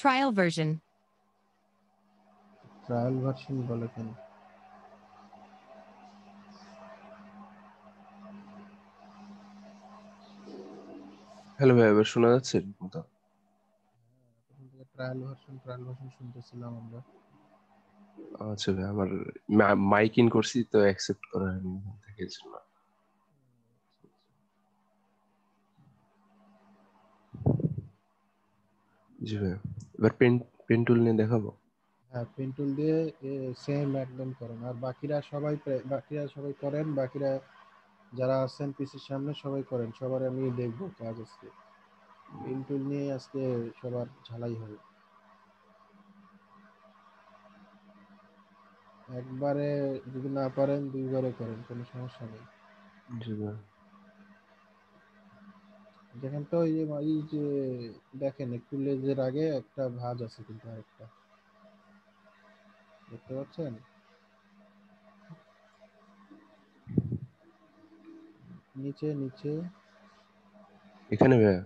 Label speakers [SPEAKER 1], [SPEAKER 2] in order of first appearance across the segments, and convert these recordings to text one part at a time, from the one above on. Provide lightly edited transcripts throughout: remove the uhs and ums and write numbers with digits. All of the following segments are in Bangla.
[SPEAKER 1] Trial version.
[SPEAKER 2] ট্রায়াল ভার্সন বলে কেন?
[SPEAKER 3] হ্যালো ভাই, এবার শোনা যাচ্ছে?
[SPEAKER 2] ট্রায়াল ভার্সন শুনতেছিলাম আমরা।
[SPEAKER 3] আচ্ছা ভাই, আমার মাইক ইন করছি তো অ্যাকসেপ্ট করা হয়নি দেখেছিল না। জি ভাই, এবার পেন টুল নিয়ে দেখাবো।
[SPEAKER 2] হ্যাঁ, পেন টুল দিয়ে সেম একদম করেন। আর বাকিরা সবাই করেন। বাকিরা যারা আছেন পিসির সামনে সবাই করেন। সবার আমি দেখবো কাজ আজকে। পেন টুল নিয়ে আজকে সবার ঝালাই হবে। একবারে যদি না পারেন দুইবারে করেন, কোনো সমস্যা নেই।
[SPEAKER 3] জি ভাই।
[SPEAKER 2] দেখেন তো এই যে দেখেন একটু লেজের আগে একটা ভাঁজ আছে, কিন্তু আরেকটা দেখতে পাচ্ছেন? নিচে নিচে।
[SPEAKER 3] এখানে ভাই?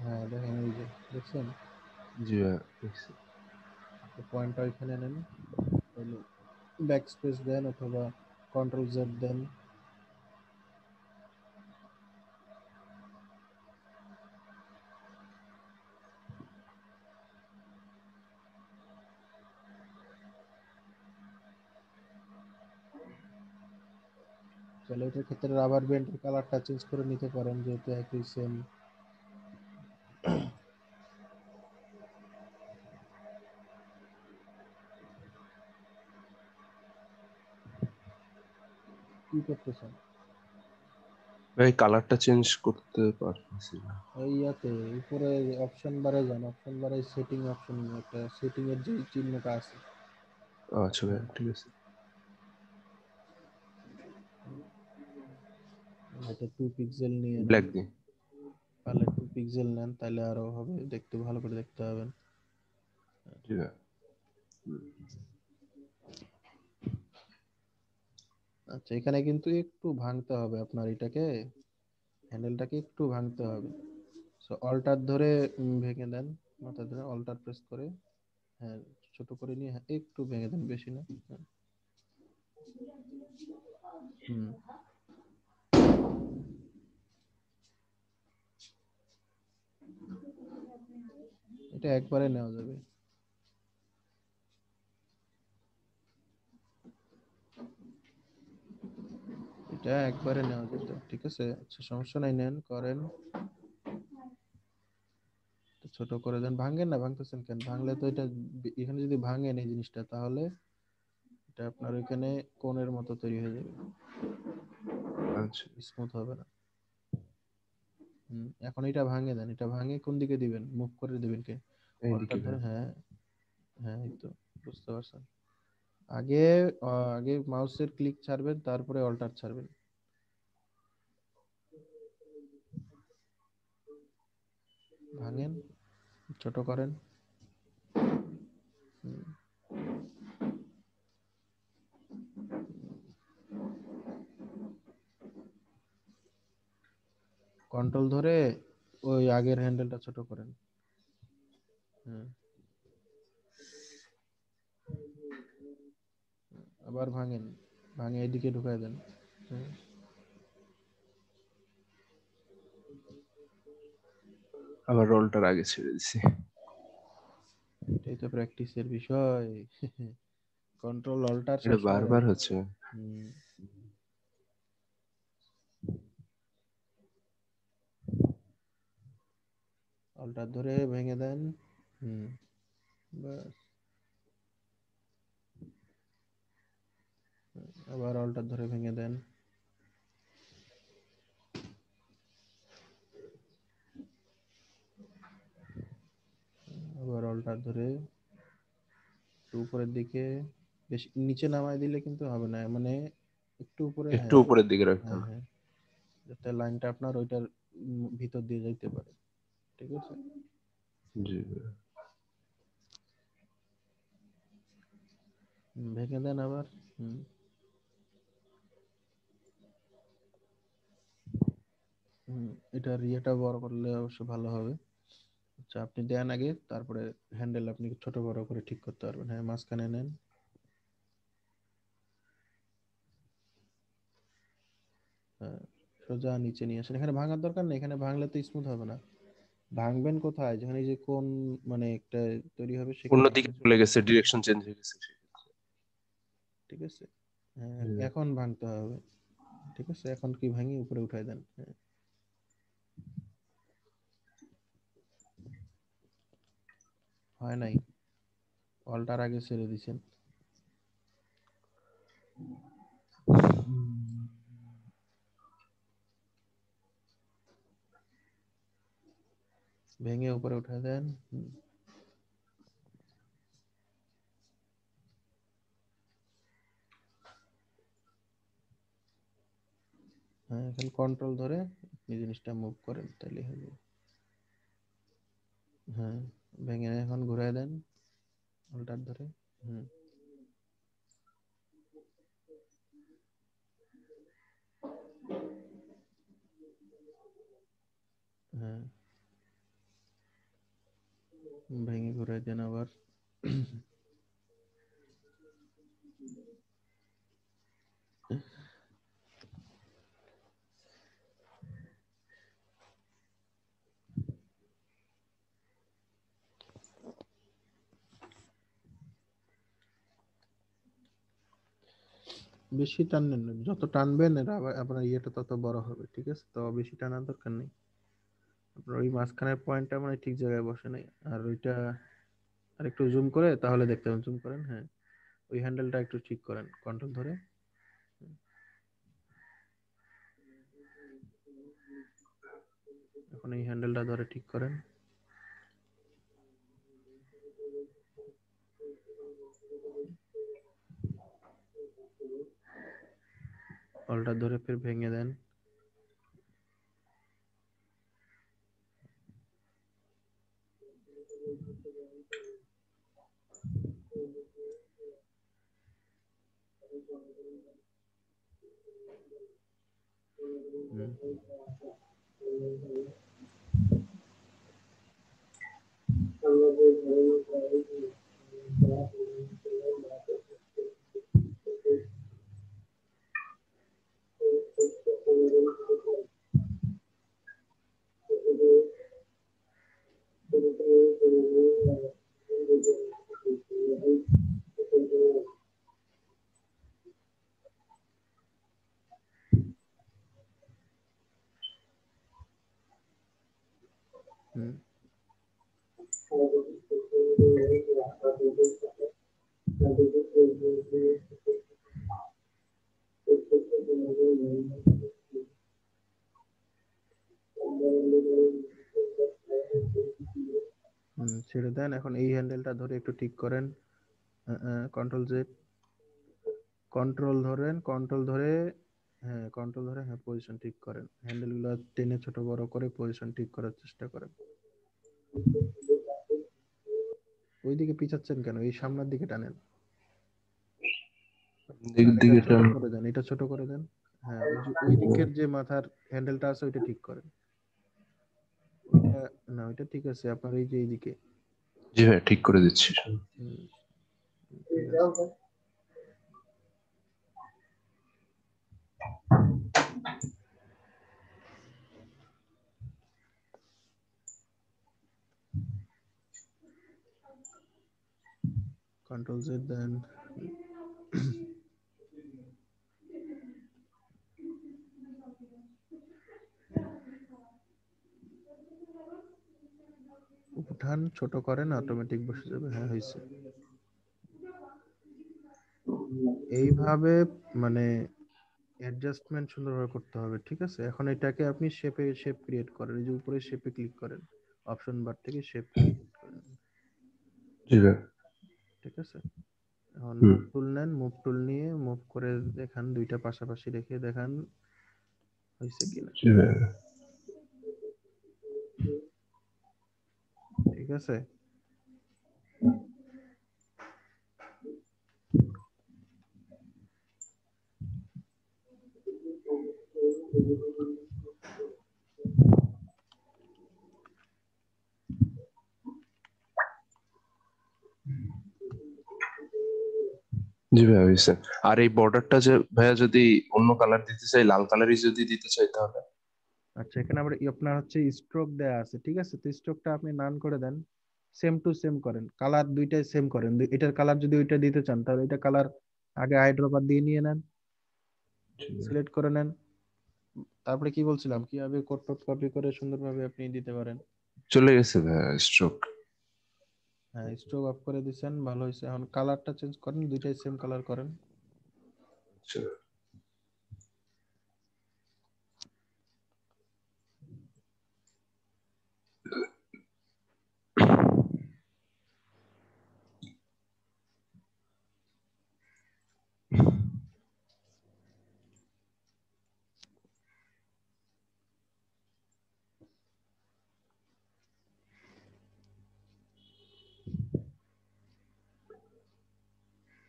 [SPEAKER 2] হ্যাঁ দেখেন, এই যে দেখছেন?
[SPEAKER 3] জি ভাই দেখছি।
[SPEAKER 2] পয়েন্টটা ওইখানে নেন, ব্যাক স্পেস দেন অথবা কন্ট্রোল জেড দেন। তাহলে এটার ক্ষেত্রে রাবার ব্যান্ডের কালারটা চেঞ্জ করে নিতে পারেন, যেহেতু একই সেম। কি করতেছেন?
[SPEAKER 3] ভাই কালারটা চেঞ্জ করতে পারতেছি না।
[SPEAKER 2] এই ইয়াতে উপরে অপশন বারে যান, অপশন বারে সেটিং অপশন, একটা সেটিং এর যে চিহ্নটা আছে।
[SPEAKER 3] আচ্ছা ভাই ঠিক আছে।
[SPEAKER 2] এটা 2 পিক্সেল নিয়ে নেন।
[SPEAKER 3] ব্ল্যাক দিয়ে।
[SPEAKER 2] তাহলে 2 পিক্সেল নেন, তাহলে আরো হবে, দেখতে ভালো করে দেখতে পাবেন।
[SPEAKER 3] জি ভাই।
[SPEAKER 2] আচ্ছা, এখানে কিন্তু একটু ভাঙতে হবে আপনার এটাকে, হ্যান্ডেলটাকে একটু ভাঙতে হবে। সো অল্টার ধরে ভেঙে দেন, মাথা ধরে অল্টার প্রেস করে, হ্যাঁ ছোট করে নিয়ে, হ্যাঁ একটু ভেঙে দেন, বেশি না। হ্যাঁ। হুম। এটা একবারে নেওয়া যাবে। এটা একবারে নেওয়া যেত, ঠিক আছে। আচ্ছা সমস্যা নাই, নেন করেন। ছোট করে দেন, ভাঙেন না, ভাঙতেছেন কেন? ভাঙলে তো এটা এখানে যদি ভাঙেন এই জিনিসটা, তাহলে এটা আপনার ওইখানে কোণের মতো তৈরি হয়ে যাবে,
[SPEAKER 3] আচ্ছা
[SPEAKER 2] স্মুথ হবে না। এখন এটা ভাঙে দেন, এটা ভাঙে কোন দিকে দিবেন? মুভ করে দিবেন কে?
[SPEAKER 3] এইদিকে
[SPEAKER 2] অল্টার
[SPEAKER 3] ভাই।
[SPEAKER 2] ধরে, হ্যাঁ হ্যাঁ, এই তো বুঝতে পারছেন। আগে আগে মাউসের ক্লিক ছাড়বেন, তারপরে অল্টার ছাড়বেন। ভাঙেন, ছোট করেন। কন্ট্রোল ধরে ওই আগের হ্যান্ডেলটা ছোট করেন। হ্যাঁ, আবার ভাঙেন, ভাঙে এদিকে ঢুকাই দেন। হ্যাঁ।
[SPEAKER 3] আবার রোলটার আগে ছেড়ে দিছি।
[SPEAKER 2] এটাই তো প্র্যাকটিসের বিষয়। কন্ট্রোল অল্টার
[SPEAKER 3] এটা
[SPEAKER 2] সবসময়
[SPEAKER 3] বারবার হচ্ছে।
[SPEAKER 2] অল্টার ধরে ভেঙে দেন। বাস। আবার অল্টার ধরে ভেঙে দেন। আবার অল্টার ধরে উপরের দিকে, বেশি নিচে নামায় দিলে কিন্তু হবে না, মানে একটু উপরে,
[SPEAKER 3] একটু
[SPEAKER 2] হ্যাঁ
[SPEAKER 3] উপরের দিকে রাখতে
[SPEAKER 2] হ্যাঁ
[SPEAKER 3] হবে।
[SPEAKER 2] হ্যাঁ, যাতে লাইনটা আপনার ওইটার ভিতর দিয়ে যাইতে পারে, ঠিক আছে।
[SPEAKER 3] জি
[SPEAKER 2] ভেঙে দেন আবার। এটার ইয়েটা বড় করলে অবশ্য ভালো হবে। আচ্ছা, আপনি দেন আগে, তারপরে হ্যান্ডেল আপনি ছোট বড় করে ঠিক করতে পারবেন। হ্যাঁ, মাঝখানে নেন। হ্যাঁ, সোজা নিচে নিয়ে আসেন। এখানে ভাঙার দরকার নেই, এখানে ভাঙলে তো স্মুথ হবে না। ভাঙবেন কোথায়, যেখানে এই যে কোন মানে একটা তৈরি হবে সেখানে
[SPEAKER 3] অন্যদিকে
[SPEAKER 2] এখানে
[SPEAKER 3] চলে গেছে, ডিরেকশন চেঞ্জ হয়ে গেছে।
[SPEAKER 2] ঠিক আছে। হ্যাঁ,
[SPEAKER 3] হুম।
[SPEAKER 2] এখন ভাঙতে হবে। ঠিক আছে, এখন কি ভাঙি উপরে উঠাই দেন। হ্যাঁ, হয় নাই, অল্টার আগে ছেড়ে দিছেন। ভেঙে উপরে উঠাই দেন। হ্যাঁ, এখন কন্ট্রোল ধরে আপনি জিনিসটা মুভ করেন, তাহলে হবে। হ্যাঁ, ভেঙে এখন ঘুরাই দেন অল্টার ধরে। হুম। হ্যাঁ, ভেঙে ঘুরাই দেন আবার। বেশি টানবেন না, যত টানবেন এর আবার আপনার ইয়েটা তত বড় হবে। ঠিক আছে, তো বেশি টানার দরকার নেই। আপনার ওই মাঝখানের পয়েন্টটা মানে ঠিক জায়গায় বসে নাই। আর ওইটা আর একটু জুম করে তাহলে দেখতে পাবেন। জুম করেন, হ্যাঁ, ওই হ্যান্ডেলটা একটু ঠিক করেন কন্ট্রোল ধরে। এখন এই হ্যান্ডেলটা ধরে ঠিক করেন। অল্টার ধরে ফির ভেঙে দেন। হুম। হুম। ছেড়ে দেন। এখন এই হ্যান্ডেলটা ধরে একটু ঠিক করেন। কন্ট্রোল জেড, কন্ট্রোল ধরেন, কন্ট্রোল ধরে। হ্যাঁ, কন্ট্রোল ধরে, হ্যাঁ, পজিশন ঠিক করেন। হ্যান্ডেল গুলো টেনে ছোট বড় করে পজিশন ঠিক করার চেষ্টা করেন। ওইদিকে পিছাচ্ছেন কেন, এই সামনের দিকে টানেন।
[SPEAKER 3] দিক
[SPEAKER 2] আর এটা
[SPEAKER 3] দিকে
[SPEAKER 2] ছোট
[SPEAKER 3] টান।
[SPEAKER 2] করে দেন, এটা ছোট করে দেন। হ্যাঁ, ওই যে ওই দিকের যে মাথার হ্যান্ডেলটা আছে ওইটা ঠিক করেন। ওইটা না, ওইটা ঠিক আছে, আপনার এই যে এইদিকে।
[SPEAKER 3] জি ভাই, ঠিক করে দিচ্ছি।
[SPEAKER 2] হুম, ঠিক আছে। কন্ট্রোল জেড দেন। উঠান, ছোট করেন, অটোমেটিক বসে যাবে। হ্যাঁ, হয়েছে। এইভাবে মানে অ্যাডজাস্টমেন্ট সুন্দরভাবে করতে হবে। ঠিক আছে, এখন এটাকে আপনি শেপ ক্রিয়েট করেন। এই যে উপরে শেপে ক্লিক করেন, অপশন বার থেকে শেপ ক্রিয়েট করেন।
[SPEAKER 3] জি ভাই।
[SPEAKER 2] ঠিক আছে, এখন
[SPEAKER 3] হুম।
[SPEAKER 2] মুভ টুল নেন, মুভ টুল নিয়ে মুভ করে দেখান, দুইটা পাশাপাশি রেখে দেখান হয়েছে কিনা।
[SPEAKER 3] জি ভাই।
[SPEAKER 2] ঠিক আছে।
[SPEAKER 3] জি ভাইয়া হয়েছে। আর এই বর্ডারটা যে ভাইয়া যদি অন্য কালার দিতে চাই, লাল কালারই যদি দিতে চাই তাহলে?
[SPEAKER 2] আচ্ছা, এখানে আবার আপনার হচ্ছে স্ট্রোক দেয়া আছে, ঠিক আছে? তো স্ট্রোকটা আপনি নান করে দেন, সেম টু সেম করেন, কালার দুইটাই সেম করেন। এটার কালার যদি ওইটা দিতে চান তাহলে এটা কালার আগে আইড্রপার দিয়ে নিয়ে নেন, সিলেক্ট করে নেন। তারপরে কি বলছিলাম, কিভাবে কোড টোড কপি করে সুন্দরভাবে আপনি দিতে পারেন।
[SPEAKER 3] চলে গেছে ভাইয়া স্ট্রোক।
[SPEAKER 2] হ্যাঁ, স্ট্রোক অফ করে দিছেন, ভালো হয়েছে। এখন কালারটা চেঞ্জ করেন, দুইটাই সেম কালার করেন।
[SPEAKER 3] আচ্ছা।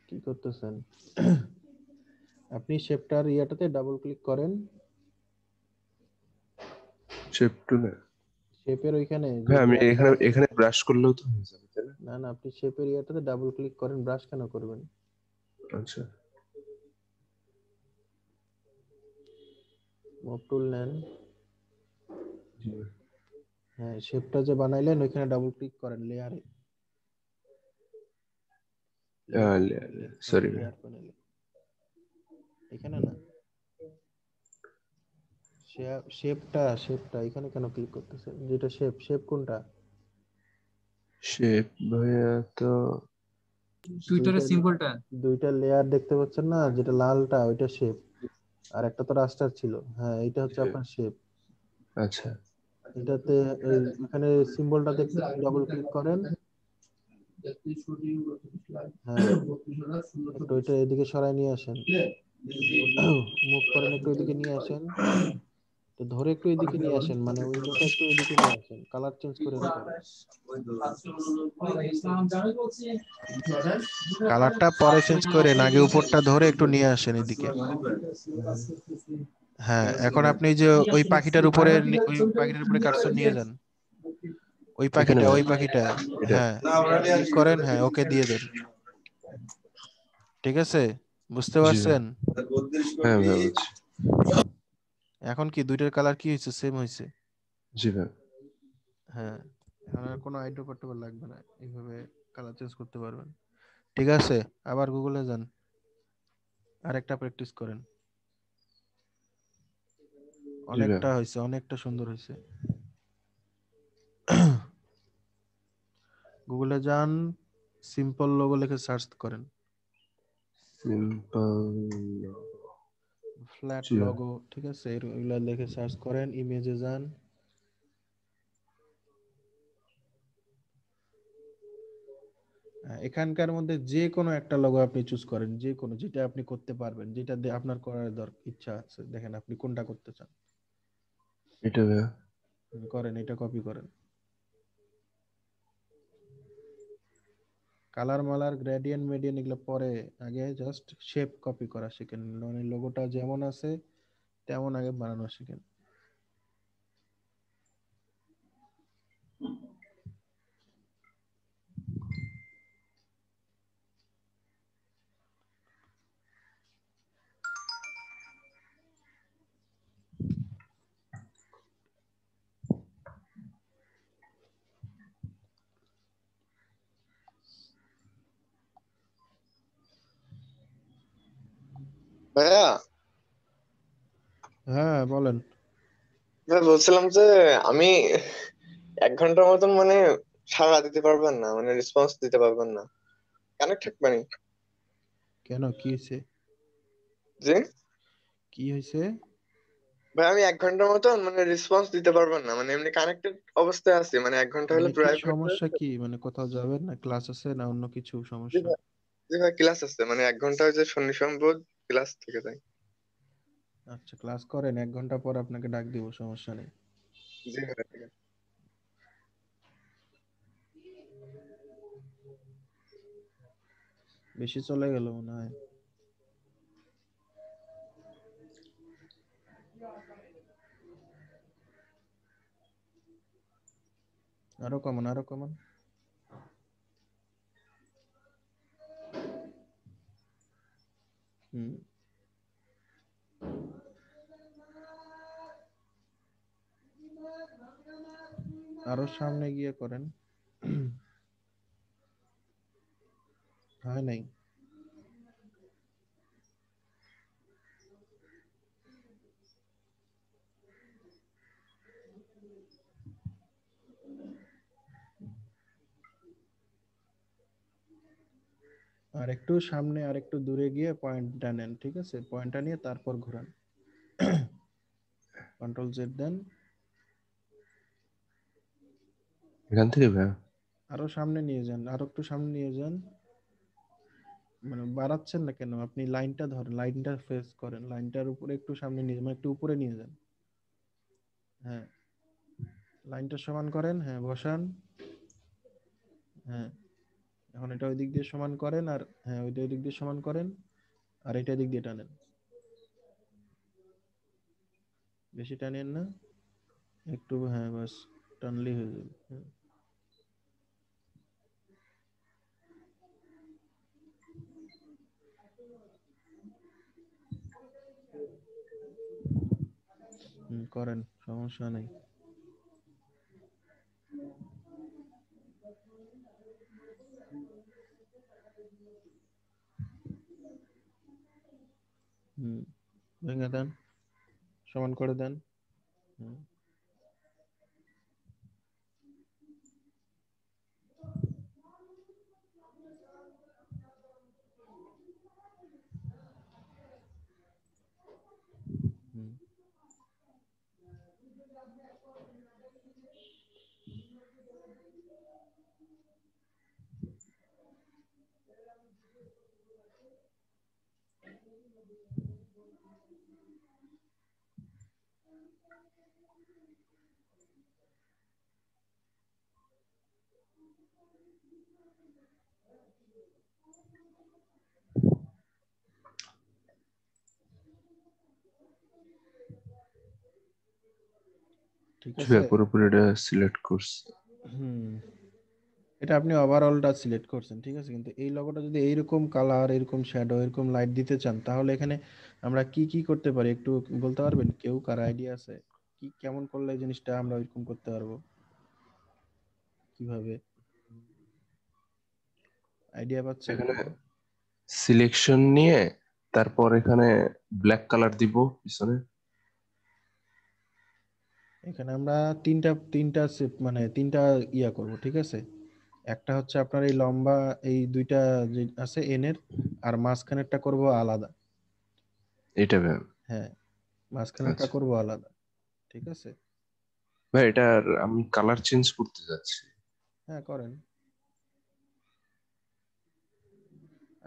[SPEAKER 2] কি করতেছেন? আপনি শেপটার ইয়াটাতে ডাবল ক্লিক করেন,
[SPEAKER 3] শেপ টুলে?
[SPEAKER 2] শেপের ওইখানে যে
[SPEAKER 3] হ্যাঁ, আমি
[SPEAKER 2] লেয়ারটা
[SPEAKER 3] এখানে
[SPEAKER 2] আছে।
[SPEAKER 3] এখানে ব্রাশ করলেও তো হয়ে যাবে, তাই না?
[SPEAKER 2] না না, আপনি শেপের ইয়াটাতে ডাবল ক্লিক করেন, ব্রাশ কেন করবেন?
[SPEAKER 3] আচ্ছা।
[SPEAKER 2] মুভ টুল নেন।
[SPEAKER 3] জি।
[SPEAKER 2] হ্যাঁ, শেপটা যে বানাইলেন ওইখানে ডাবল ক্লিক করেন, লেয়ারে, লেয়ার প্যানেলে, হ্যাঁ
[SPEAKER 3] সরি ভাইয়া।
[SPEAKER 2] লেয়ার প্যানেলে, এখানে না, শেপটা শেপটা এখানে কেন ক্লিক করতেছেন? যেটা শেপ, শেপ কোনটা?
[SPEAKER 3] শেপ ভাইয়া তো
[SPEAKER 2] দুইটা
[SPEAKER 1] টুইটারের সিম্বলটা।
[SPEAKER 2] দুইটা লেয়ার দেখতে পাচ্ছেন না, যেটা লালটা ওইটা শেপ, আর একটা তো রাস্টার ছিল। হ্যাঁ, এটা হচ্ছে আপনার শেপ।
[SPEAKER 3] আচ্ছা।
[SPEAKER 2] এটাতে এই এখানে সিম্বলটা দেখতে ডাবল ক্লিক করেন। হ্যাঁ, একটু ওইটা এদিকে সরাই নিয়ে আসেন, মুভ করেন, একটু এদিকে নিয়ে আসেন, তো ধরে একটু এদিকে নিয়ে আসেন, মানে উইন্ডোটা একটু এদিকে নিয়ে আসেন, কালার চেঞ্জ করেন পরে। কালারটা পরে চেঞ্জ করেন, আগে উপরটা ধরে একটু নিয়ে আসেন এদিকে। হ্যাঁ, এখন আপনি যে ওই পাখিটার উপরে ওই পাখিটার উপরে কার্সর নিয়ে যান, ওই
[SPEAKER 3] এখানে
[SPEAKER 2] পাখিটা,
[SPEAKER 3] ভাইয়া?
[SPEAKER 2] ওই পাখিটা।
[SPEAKER 3] এটা?
[SPEAKER 2] হ্যাঁ, ক্লিক করেন, হ্যাঁ ওকে দিয়ে দেন। ঠিক আছে, বুঝতে
[SPEAKER 3] জি ভাইয়া।
[SPEAKER 2] পারছেন?
[SPEAKER 3] হ্যাঁ ভাইয়া বুঝছি।
[SPEAKER 2] এখন কি দুইটার কালার কি হয়েছে? সেম হয়েছে।
[SPEAKER 3] জি ভাইয়া।
[SPEAKER 2] হ্যাঁ, এখন আর কোনো আইড্রো পার্ট্রোপার লাগবে না, এইভাবে কালার চেঞ্জ করতে পারবেন। ঠিক আছে, আবার গুগলে যান, আরেকটা প্র্যাকটিস করেন।
[SPEAKER 3] জি ভাইয়া।
[SPEAKER 2] অনেকটা হয়েছে, অনেকটা সুন্দর হয়েছে। গুগলে যান, সিম্পল লোগো লিখে সার্চ করেন,
[SPEAKER 3] সিম্পল।
[SPEAKER 2] ফ্ল্যাট
[SPEAKER 3] জি ভাইয়া।
[SPEAKER 2] লোগো, ঠিক আছে, এগুলা লিখে সার্চ করেন, ইমেজে যান। এখানকার মধ্যে যে কোনো একটা লোগো আপনি চুজ করেন, যে কোনো, যেটা আপনি করতে পারবেন, যেটা দিয়ে আপনার করার ইচ্ছা আছে, দেখেন আপনি কোনটা করতে চান।
[SPEAKER 3] এটা ভাইয়া।
[SPEAKER 2] করেন, এটা কপি করেন। কালার মালার গ্রেডিয়েন্ট মেডিয়েন্ট এগুলো পরে, আগে জাস্ট শেপ কপি করা শিখেন, মানে লোগোটা যেমন আছে তেমন আগে বানানো শিখেন।
[SPEAKER 4] ভাইয়া,
[SPEAKER 2] হ্যাঁ বলেন।
[SPEAKER 4] ভাই বলছিলাম যে আমি 1 ঘন্টার মতন মানে সাড়া দিতে পারবেন না, মানে রেসপন্স দিতে পারবেন না, কানেক্ট থাকবেন?
[SPEAKER 2] কেন, কি হয়েছে?
[SPEAKER 4] জি
[SPEAKER 2] কি হয়েছে?
[SPEAKER 4] ভাই, আমি 1 ঘন্টার মতন মানে রেসপন্স দিতে পারবেন না, মানে এমনি কানেক্টেড অবস্থায় আছি, মানে 1 ঘন্টা হলে
[SPEAKER 2] মানে কি
[SPEAKER 4] প্রাইভেট।
[SPEAKER 2] সমস্যা, কি মানে কোথাও যাবেন না, ক্লাস আছে না অন্য কিছু
[SPEAKER 4] জি
[SPEAKER 2] সমস্যা?
[SPEAKER 4] ভাই, জি ভাই ক্লাস আছে, মানে 1 ঘন্টা হচ্ছে শনি সম্ভব ক্লাস থেকে যাই।
[SPEAKER 2] আচ্ছা, ক্লাস করেন, 1 ঘন্টা পর আপনাকে ডাক দিব, সমস্যা নেই।
[SPEAKER 4] জি ভাই, ঠিক আছে।
[SPEAKER 2] বেশি চলে গেল মনে হয়। আরো কমান, আরো কমান। হুম আরো সামনে গিয়ে করেন। হয় নাই। আর একটু সামনে আর একটু দূরে গিয়ে পয়েন্টটা নেন, ঠিক আছে? পয়েন্টটা নিয়ে তারপর ঘোরান। কন্ট্রোল জেড দেন।
[SPEAKER 3] এখান থেকে ভাইয়া
[SPEAKER 2] আরো সামনে নিয়ে যান, আরো একটু সামনে নিয়ে যান। মানে বাড়াচ্ছেন না কেন? আপনি লাইনটা ধরেন, লাইনটা ফেস করেন, লাইনটার উপরে একটু সামনে নিয়ে মানে একটু উপরে নিয়ে যান। হ্যাঁ, লাইনটা সমান করেন, হ্যাঁ বসান। হ্যাঁ, এখন এটা ওই দিক দিয়ে সমান করেন, আর হ্যাঁ ওইটা ওই দিক দিয়ে সমান করেন, আর এটা দিক দিয়ে টানেন। বেশি টানেন না, একটু, হ্যাঁ বাস টানলেই হয়ে যাবে। হ্যাঁ। করেন, সমস্যা নেই। ভেঙে দেন, সমান করে দেন। হুম হুম ঠিক
[SPEAKER 3] জি
[SPEAKER 2] আছে।
[SPEAKER 3] ভাইয়া পুরোপুরি এটা সিলেক্ট করছি।
[SPEAKER 2] হুম এটা আপনি ওভারঅলটা সিলেক্ট করছেন, ঠিক আছে, কিন্তু এই লোগোটা যদি এইরকম কালার, এরকম শ্যাডো, এরকম লাইট দিতে চান, তাহলে এখানে আমরা কি কি করতে পারি একটু বলতে পারবেন? কেউ কার আইডিয়া আছে কি কেমন করলে এই জিনিসটা আমরা এরকম করতে পারবো? কিভাবে আইডিয়া পাচ্ছেন?
[SPEAKER 3] এখানে সিলেকশন নিয়ে তারপর এখানে ব্ল্যাক কালার দিব পিছনে।
[SPEAKER 2] এখানে আমরা তিনটা তিনটা মানে তিনটা ইয়া করব, ঠিক আছে। একটা হচ্ছে আপনার এই লম্বা, এই দুইটা যে আছে এনের, আর মাঝখানেরটা করব আলাদা।
[SPEAKER 3] এটা ভাইয়া।
[SPEAKER 2] হ্যাঁ, মাঝখানেরটা
[SPEAKER 3] আচ্ছা
[SPEAKER 2] করব আলাদা, ঠিক আছে।
[SPEAKER 3] ভাই, এটার আমি কালার চেঞ্জ করতে যাচ্ছি।
[SPEAKER 2] হ্যাঁ করেন,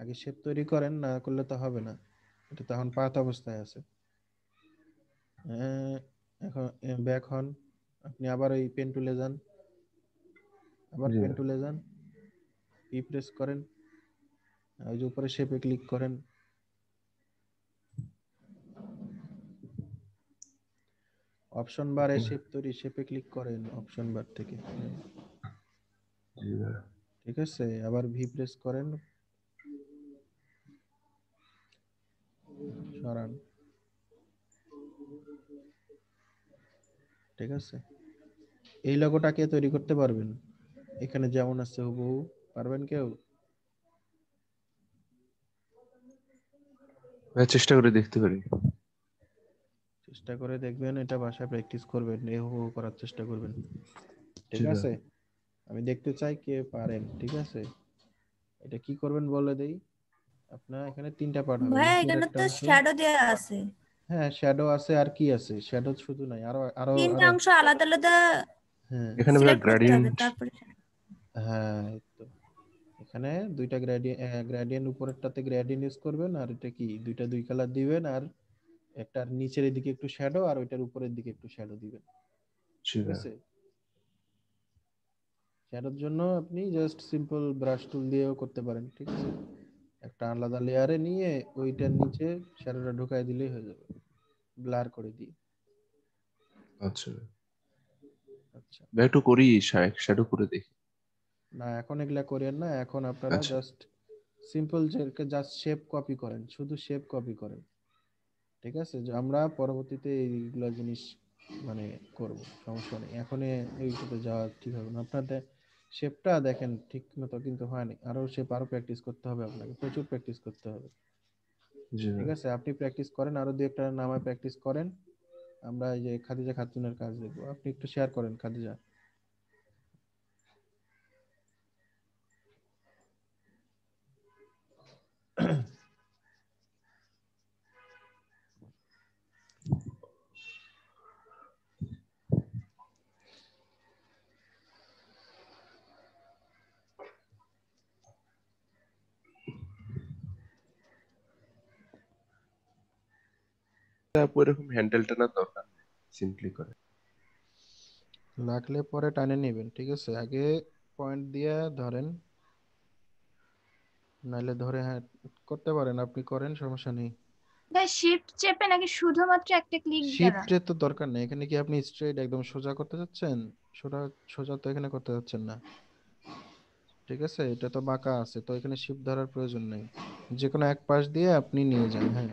[SPEAKER 2] আগে শেপ তৈরি করেন, না করলে তো হবে না, এটা তখন পাত অবস্থায় আছে। এখন ব্যাক হন, আপনি আবার ওই পেন টুলে যান, আবার
[SPEAKER 3] জি
[SPEAKER 2] পেন
[SPEAKER 3] ভাইয়া।
[SPEAKER 2] টুলে যান, পি প্রেস করেন, ওই যে উপরে শেপে ক্লিক করেন, অপশন বারে শেপ তৈরি, শেপে ক্লিক করেন অপশন বার থেকে।
[SPEAKER 3] জি ভাইয়া।
[SPEAKER 2] ঠিক আছে, আবার ভি প্রেস করেন, সরান, ঠিক আছে। এই লোগোটাকে তৈরি করতে পারবেন এখানে যেমন আছে হুবহু? পারবেন কেউ?
[SPEAKER 3] ভাইয়া চেষ্টা করে দেখতে পারি।
[SPEAKER 2] চেষ্টা করে দেখবেন, এটা বাসায় প্র্যাকটিস করবেন, এ হুবহু করার চেষ্টা করবেন,
[SPEAKER 3] জি
[SPEAKER 2] ঠিক
[SPEAKER 3] ভাইয়া।
[SPEAKER 2] আছে। আমি দেখতে চাই কে পারেন, ঠিক আছে। এটা কি করবেন বলে দেই। আপনার এখানে তিনটা পার্ট হবে,
[SPEAKER 5] ভাইয়া
[SPEAKER 2] নিচের
[SPEAKER 5] এখানে
[SPEAKER 2] একটা
[SPEAKER 5] তো
[SPEAKER 2] অংশ।
[SPEAKER 5] শ্যাডো দেয়া আছে,
[SPEAKER 2] হ্যাঁ শ্যাডো আছে, আর কি আছে? শ্যাডো শুধু নাই, আরো আরো
[SPEAKER 5] তিনটা
[SPEAKER 2] আরো
[SPEAKER 5] অংশ আলাদা আলাদা
[SPEAKER 2] হ্যাঁ
[SPEAKER 3] এখানে ভাইয়া
[SPEAKER 5] সিলেক্ট করতে হবে,
[SPEAKER 3] গ্রেডিয়েন্ট।
[SPEAKER 5] তারপরে
[SPEAKER 2] হ্যাঁ এই তো, এখানে দুইটা গ্রেডিয়েন্ট উপরেরটাতে গ্রেডিয়েন্ট ইউজ করবেন, আর এটা কি দুইটা দুই কালার দিবেন, আর একটার নিচের দিকে একটু শ্যাডো, আর ওইটার উপরের দিকে একটু শ্যাডো দিবেন,
[SPEAKER 3] জি
[SPEAKER 2] ঠিক
[SPEAKER 3] ভাইয়া।
[SPEAKER 2] আছে। শ্যাডোর জন্য আপনি জাস্ট সিম্পল ব্রাশ টুল দিয়েও করতে পারেন, ঠিক আছে। একটা আলাদা লেয়ারে নিয়ে ওইটার নিচে শ্যাডোটা ঢুকাই দিলেই হয়ে যাবে, ব্লার করে দিয়ে।
[SPEAKER 3] আচ্ছা ভাইয়া।
[SPEAKER 2] আচ্ছা,
[SPEAKER 3] ভাইয়া একটু করি, শ্যাডো করে দেখি।
[SPEAKER 2] না এখন এগুলা করেন না, এখন আপনারা
[SPEAKER 3] আচ্ছা
[SPEAKER 2] just simple just shape copy করেন, শুধু শেপ কপি করেন, ঠিক আছে? যে আমরা পরবর্তীতে এইগুলো জিনিস মানে করব, সমস্যা নেই। এখন এইটাতে যাওয়া ঠিক হবে না। আপনার শেপটা দেখেন ঠিক মতো কিন্তু হয়নি, আরো প্র্যাকটিস করতে হবে, আপনাকে প্রচুর প্র্যাকটিস করতে হবে,
[SPEAKER 3] জি
[SPEAKER 2] ঠিক
[SPEAKER 3] ভাই।
[SPEAKER 2] আছে? আপনি প্র্যাকটিস করেন, আরো দুই একটা নামায় প্র্যাকটিস করেন। আমরা এই যে খাদিজা খাতুনের কাজ দেখবো, আপনি একটু শেয়ার করেন খাদিজা।
[SPEAKER 3] আপু এরকম হ্যান্ডেল টানার দরকার নেই, সিম্পলি করে।
[SPEAKER 2] লাগলে পরে টানে নেবেন, ঠিক আছে? আগে পয়েন্ট দিয়ে ধরেন, নাইলে ধরে, হ্যাঁ করতে পারেন, আপনি করেন, সমস্যা নেই।
[SPEAKER 5] ভাই শিফট চেপে নাকি শুধুমাত্র একটা ক্লিক দ্বারা?
[SPEAKER 2] শিফটের তো দরকার নেই এখানে। কি আপনি স্ট্রেট একদম সোজা করতে যাচ্ছেন? সোজা সোজা তো এখানে করতে যাচ্ছেন না, ঠিক আছে? এটা তো বাঁকা আছে, তো এখানে শিফট ধরার প্রয়োজন নেই, যে কোনো এক পাশ দিয়ে আপনি নিয়ে যান। হ্যাঁ,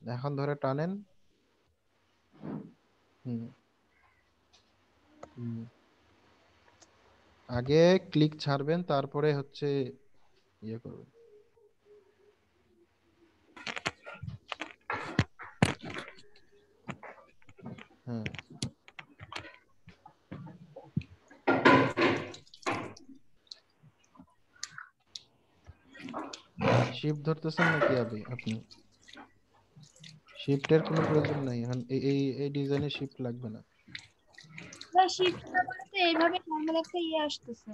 [SPEAKER 2] এখন ধরে টানেন। হুম হুম। আগে ক্লিক ছাড়বেন, তারপরে হচ্ছে ইয়ে করবেন। হ্যাঁ, শিফট ধরতেছেন নাকি আপনি? শিফটের কোনো প্রয়োজন নাই, এখন এই ডিজাইনে শিফট লাগবে না।
[SPEAKER 5] ভাই শিফট না করে তো এইভাবে নরমাল একটা আসতেছে।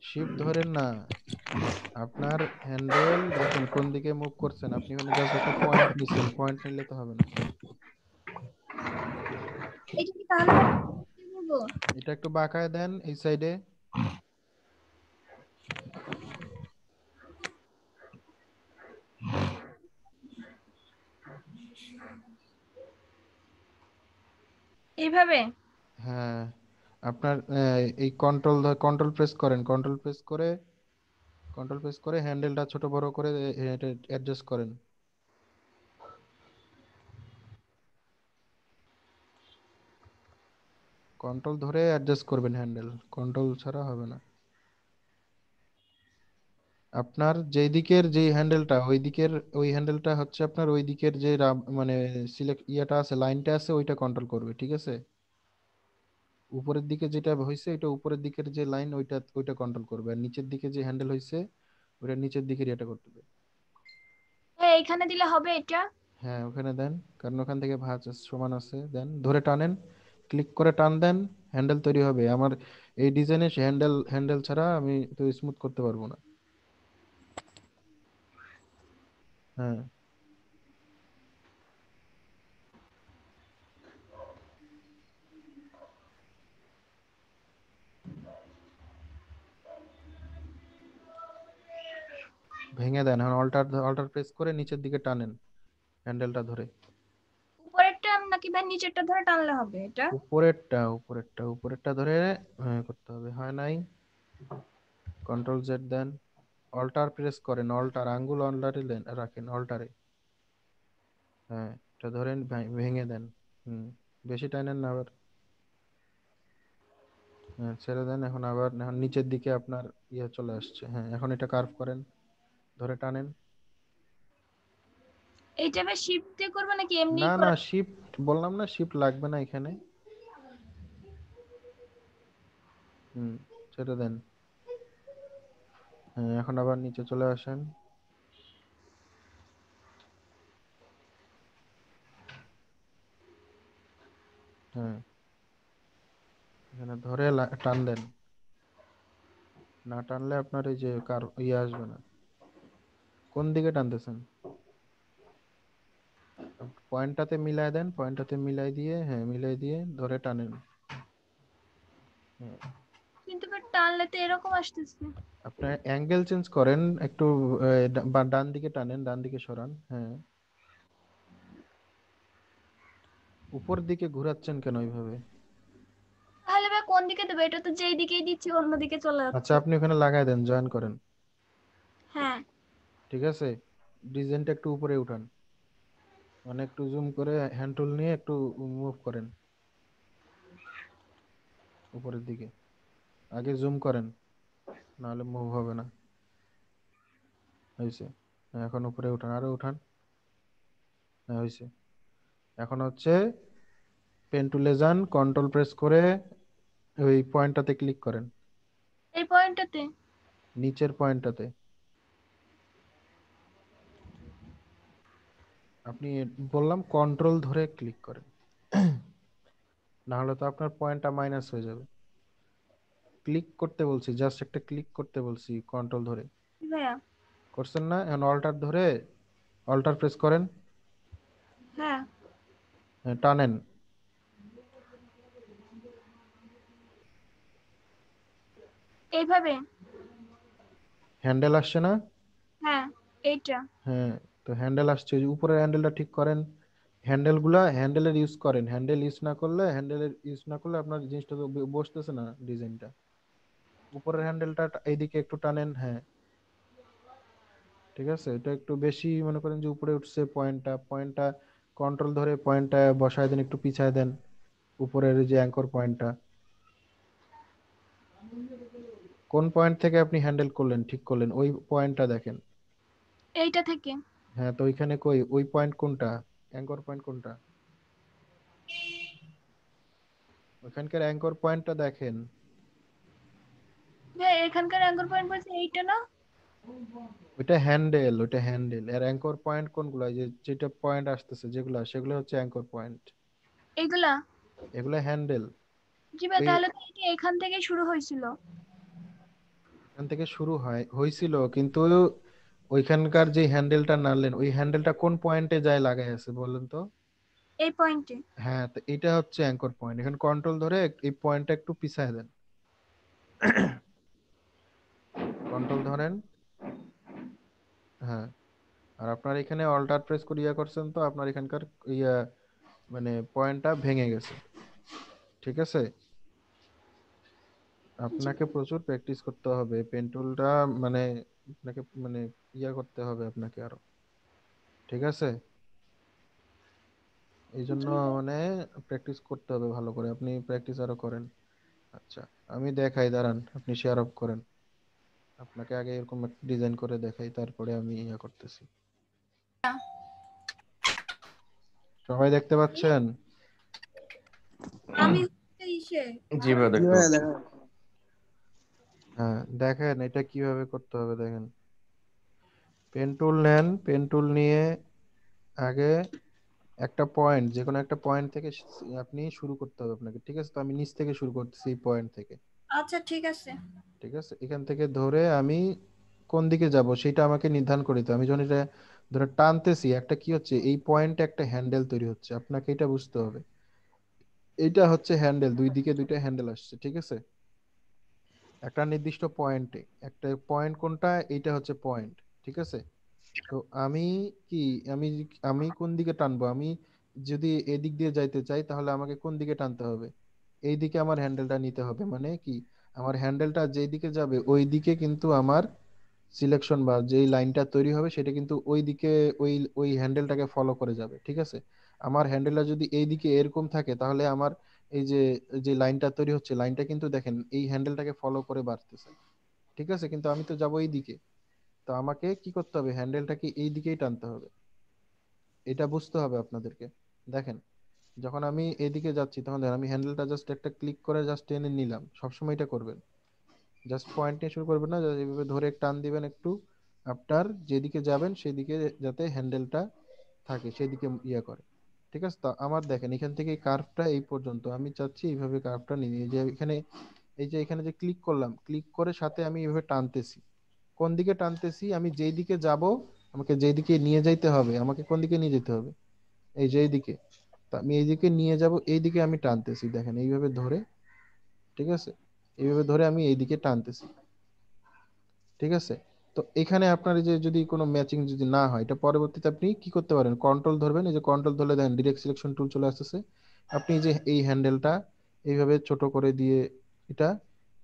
[SPEAKER 2] শিফট ধরেন না, আপনার হ্যান্ডেল দেখেন কোন দিকে মুভ করছেন, আপনি ওখানে জাস্ট একটা পয়েন্ট নিছেন, পয়েন্ট নিলে তো হবে না।
[SPEAKER 5] এটা কি তাহলে কি বলবো?
[SPEAKER 2] এটা একটু বাঁকায় দেন এই সাইডে।
[SPEAKER 5] এইভাবে?
[SPEAKER 2] হ্যাঁ, আপনার এই কন্ট্রোল প্রেস করেন, কন্ট্রোল প্রেস করে হ্যান্ডেলটা ছোট বড় করে এটা অ্যাডজাস্ট করেন। কন্ট্রোল ধরে অ্যাডজাস্ট করবেন, হ্যান্ডেল কন্ট্রোল ছাড়া হবে না। আপনার যেই দিকের যে হ্যান্ডেলটা, ওই হ্যান্ডেলটা হচ্ছে আপনার ওই দিকের যে মানে সিলেক্ট ইয়াটা আছে, লাইনটা আছে, ওইটা কন্ট্রোল করবে, ঠিক আছে? উপরের দিকে যেটা হয়েছে, এটা উপরের দিকের যে লাইন, ওইটা কন্ট্রোল করবে, আর নিচের দিকে যে হ্যান্ডেল হয়েছে, ওইটা নিচের দিকের এটা করতে হবে।
[SPEAKER 5] হ্যাঁ এইখানে দিলে হবে এটা?
[SPEAKER 2] হ্যাঁ, ওখানে দেন, কারণ ওখান থেকে ভাঁজ সমান আছে, দেন ধরে টানেন, ক্লিক করে টান দেন, হ্যান্ডেল তৈরি হবে। আমার এই ডিজাইনে হ্যান্ডেল ছাড়া আমি তো স্মুথ করতে পারবো না। হ্যাঁ, ভেঙে দেন। এখন অল্টার প্রেস করে নিচের দিকে টানেন হ্যান্ডেলটা ধরে।
[SPEAKER 5] উপরেরটা নাকি ভাই নিচেরটা ধরে টানলে হবে এটা?
[SPEAKER 2] উপরেরটা ধরে করতে হবে। হয় নাই, কন্ট্রোল জেড দেন, অল্টার প্রেস করেন, অল্টার আঙ্গুল অল্টারে রাখেন, অল্টারে। হ্যাঁ, এটা ধরেন, ভেঙে দেন। হুম, বেশি টানেন না আবার। হ্যাঁ, ছেড়ে দেন। এখন নিচের দিকে আপনার ইয়ে চলে আসছে। হ্যাঁ, এখন এটা কার্ভ করেন, ধরে টানেন।
[SPEAKER 5] এইটা ভাই শিফট দিয়ে করবো নাকি এমনি
[SPEAKER 2] না না,
[SPEAKER 5] করা?
[SPEAKER 2] শিফট বললাম না, শিফট লাগবে না এখানে। হুম, ছেড়ে দেন। হ্যাঁ, এখন আবার নিচে চলে আসেন। হ্যাঁ, এখানে ধরে টান দেন। না টানলে আপনার এই যে ইয়ে আসবে না। কোন দিকে টানতেছেন? পয়েন্টটাতে মিলাই দিয়ে, হ্যাঁ মিলাই দিয়ে ধরে টানেন। হ্যাঁ,
[SPEAKER 5] কিন্তু ভাই টানলে তো এরকম আসতেছে।
[SPEAKER 2] আপনার অ্যাঙ্গেল চেঞ্জ করেন একটু, ডান দিকে টানেন, ডান দিকে সরান। হ্যাঁ, উপর দিকে ঘোরাচ্ছেন কেন ওইভাবে?
[SPEAKER 5] তাহলে ভাই কোন দিকে দেবো? এটা তো যেই দিকেই দিচ্ছি অন্যদিকে চলে
[SPEAKER 2] আচ্ছা,
[SPEAKER 5] যাচ্ছে।
[SPEAKER 2] আপনি ওখানে লাগাই দেন, জয়েন করেন।
[SPEAKER 5] হ্যাঁ
[SPEAKER 2] ঠিক আছে, ডিজাইনটা একটু উপরে উঠান, মানে একটু জুম করে হ্যান্ড টুল নিয়ে একটু মুভ করেন উপরের দিকে, আগে জুম করেন, নাহলে মুভ হবে না। হয়েছে? এখন উপরে উঠান, আরো উঠান। হ্যাঁ হয়েছে। এখন হচ্ছে পেন টুলে যান, কন্ট্রোল প্রেস করে ওই পয়েন্টটাতে ক্লিক করেন,
[SPEAKER 5] এই পয়েন্টটাতে।
[SPEAKER 2] নিচের পয়েন্টটাতে। আপনি বললাম কন্ট্রোল ধরে ক্লিক করেন, না হলে তো আপনার পয়েন্টটা মাইনাস হয়ে যাবে। ক্লিক করতে বলছি, জাস্ট একটা ক্লিক করতে বলছি কন্ট্রোল ধরে।
[SPEAKER 5] ভাইয়া।
[SPEAKER 2] করছেন না? এখন অল্টার ধরে অল্টার প্রেস করেন,
[SPEAKER 5] হ্যাঁ
[SPEAKER 2] হ্যাঁ, টানেন।
[SPEAKER 5] এইভাবে।
[SPEAKER 2] হ্যান্ডেল আসছে না?
[SPEAKER 5] হ্যাঁ এইটা।
[SPEAKER 2] হ্যাঁ, তো হ্যান্ডেল আসছে, ওই যে উপরের হ্যান্ডেলটা ঠিক করেন। হ্যান্ডেলের ইউজ করেন, হ্যান্ডেল ইউজ না করলে আপনার জিনিসটা তো বসতেছে না, ডিজাইনটা। উপরের হ্যান্ডেলটা এইদিকে একটু টানেন, হ্যাঁ ঠিক আছে। এটা একটু বেশি মনে করেন যে উপরে উঠছে পয়েন্টটা কন্ট্রোল ধরে পয়েন্টটা বসায় দেন, একটু পিছায় দেন উপরের যে অ্যাঙ্কর পয়েন্টটা। কোন পয়েন্ট থেকে আপনি হ্যান্ডেল করলেন, ঠিক করলেন, ওই পয়েন্টটা দেখেন।
[SPEAKER 5] এইটা থেকে।
[SPEAKER 2] হ্যাঁ, তো ওইখানে কই ওই পয়েন্ট কোনটা, অ্যাঙ্কর পয়েন্ট কোনটা, ওইখানকার অ্যাঙ্কর পয়েন্টটা দেখেন।
[SPEAKER 5] ভাই এখানকার অ্যাঙ্গেল পয়েন্ট বলছে এইটা না?
[SPEAKER 2] ওইটা হ্যান্ডেল আর অ্যাঙ্কর পয়েন্ট কোনগুলো, এই যে যেটা পয়েন্ট আসতেছে যেগুলো, সেগুলো হচ্ছে অ্যাঙ্কর পয়েন্ট,
[SPEAKER 5] এগুলা?
[SPEAKER 2] এগুলো হ্যান্ডেল।
[SPEAKER 5] জি ভাই,
[SPEAKER 2] ওই
[SPEAKER 5] তাহলে তো এটা এখান থেকে শুরু হয়েছিল।
[SPEAKER 2] এখান থেকে শুরু হয়েছিল, কিন্তু ওইখানকার যে হ্যান্ডেলটা নাড়লেন, ওই হ্যান্ডেলটা কোন পয়েন্টে যায় লাগাই আছে বলেন তো?
[SPEAKER 5] এই পয়েন্টে।
[SPEAKER 2] হ্যাঁ, তো এটা হচ্ছে অ্যাঙ্কর পয়েন্ট। এখন কন্ট্রোল ধরে এই পয়েন্টটা একটু পিছায় দেন, কন্ট্রোল ধরেন। হ্যাঁ, আর আপনার এখানে অল্টার প্রেস করে ইয়া করছেন, তো আপনার এখানকার ইয়া মানে পয়েন্টটা ভেঙে গেছে, ঠিক আছে।
[SPEAKER 5] জি।
[SPEAKER 2] আপনাকে প্রচুর প্র্যাকটিস করতে হবে পেন টুলটা, মানে আপনাকে মানে ইয়া করতে হবে আপনাকে আরো, ঠিক আছে। এই জন্য
[SPEAKER 5] জি ভাই।
[SPEAKER 2] মানে প্র্যাকটিস করতে হবে ভালো করে, আপনি প্র্যাকটিস আরো করেন। আচ্ছা, আমি দেখাই, দাঁড়ান, আপনি শেয়ার অফ করেন, আপনাকে আগে এরকম একটা ডিজাইন করে দেখাই, তারপরে আমি ইয়া করতেছি। সবাই দেখতে পাচ্ছেন?
[SPEAKER 5] আমি হচ্ছে ইসে
[SPEAKER 3] জি ভাই, দেখতে পাচ্ছি।
[SPEAKER 2] হ্যাঁ, দেখেন এটা কিভাবে করতে হবে, দেখেন। পেন টুল নেন, পেন টুল নিয়ে আগে একটা পয়েন্ট, যে কোনো একটা পয়েন্ট থেকে আপনি শুরু করতে হবে আপনাকে, ঠিক আছে। তো আমি নিচ থেকে শুরু করতেছি, এই পয়েন্ট থেকে।
[SPEAKER 5] আচ্ছা ঠিক আছে।
[SPEAKER 2] ঠিক আছে, এখান থেকে ধরে আমি কোন দিকে যাব সেটা আমাকে নির্ধারণ করে দিতে হবে। আমি যখন এটা ধরে টানতেছি, একটা কি হচ্ছে, এই পয়েন্টে একটা হ্যান্ডেল তৈরি হচ্ছে, আপনাকে এটা বুঝতে হবে। এটা হচ্ছে হ্যান্ডেল, দুই দিকে দুইটা হ্যান্ডেল আসছে, ঠিক আছে। একটা নির্দিষ্ট পয়েন্টে একটা পয়েন্ট কোনটা, এইটা হচ্ছে পয়েন্ট, ঠিক আছে। তো আমি কি আমি আমি কোন দিকে টানবো, আমি যদি এদিক দিয়ে যাইতে চাই তাহলে আমাকে কোন দিকে টানতে হবে, এই দিকে আমার হ্যান্ডেলটা নিতে হবে। মানে কি, আমার হ্যান্ডেলটা যেই দিকে যাবে ওই দিকে কিন্তু আমার সিলেকশন বা যেই লাইনটা তৈরি হবে সেটা কিন্তু ওই দিকে, ওই ওই হ্যান্ডেলটাকে ফলো করে যাবে, ঠিক আছে। আমার হ্যান্ডেলটা যদি এই দিকে এরকম থাকে, তাহলে আমার এই যে যে লাইনটা তৈরি হচ্ছে, লাইনটা কিন্তু দেখেন এই হ্যান্ডেলটাকে ফলো করে বাড়তেছে, ঠিক আছে। কিন্তু আমি তো যাবো এই দিকে, তো আমাকে কি করতে হবে, হ্যান্ডেলটাকে এই দিকেই টানতে হবে, এটা বুঝতে হবে আপনাদেরকে। দেখেন, যখন আমি এদিকে যাচ্ছি, তখন দেখেন আমি হ্যান্ডেলটা জাস্ট একটা ক্লিক করে জাস্ট টেনে নিলাম, সবসময় এটা করবেন। জাস্ট পয়েন্ট নিয়ে শুরু করবেন না, just এইভাবে ধরে টান দিবেন একটু, আপনার যেদিকে যাবেন সেদিকে যাতে হ্যান্ডেলটা থাকে, সেদিকে ইয়ে করে, ঠিক আছে। তো আমার দেখেন এখান থেকে কার্ভটা এই পর্যন্ত, আমি চাচ্ছি এইভাবে কার্ভটা নিয়ে নিই। যে এখানে এই যে এখানে যে ক্লিক করলাম, ক্লিক করে সাথে আমি এইভাবে টানতেছি। কোন দিকে টানতেছি, আমি যেই দিকে যাব, আমাকে যেই দিকে নিয়ে যাইতে হবে, আমাকে কোন দিকে নিয়ে যেতে হবে, এই যে এইদিকে। তো আমি এইদিকে নিয়ে যাব, এইদিকে আমি টানতেছি, দেখেন এইভাবে ধরে, ঠিক আছে, এইভাবে ধরে আমি এইদিকে টানতেছি, ঠিক আছে। তো এখানে আপনার এই যে যদি কোনো ম্যাচিং যদি না হয়, এটা পরবর্তীতে আপনি কি করতে পারেন, কন্ট্রোল ধরবেন, এই যে কন্ট্রোল ধরলে দেখেন ডিরেক্ট সিলেকশন টুল চলে আসতেছে। আপনি যে এই হ্যান্ডেলটা এইভাবে ছোট করে দিয়ে, এটা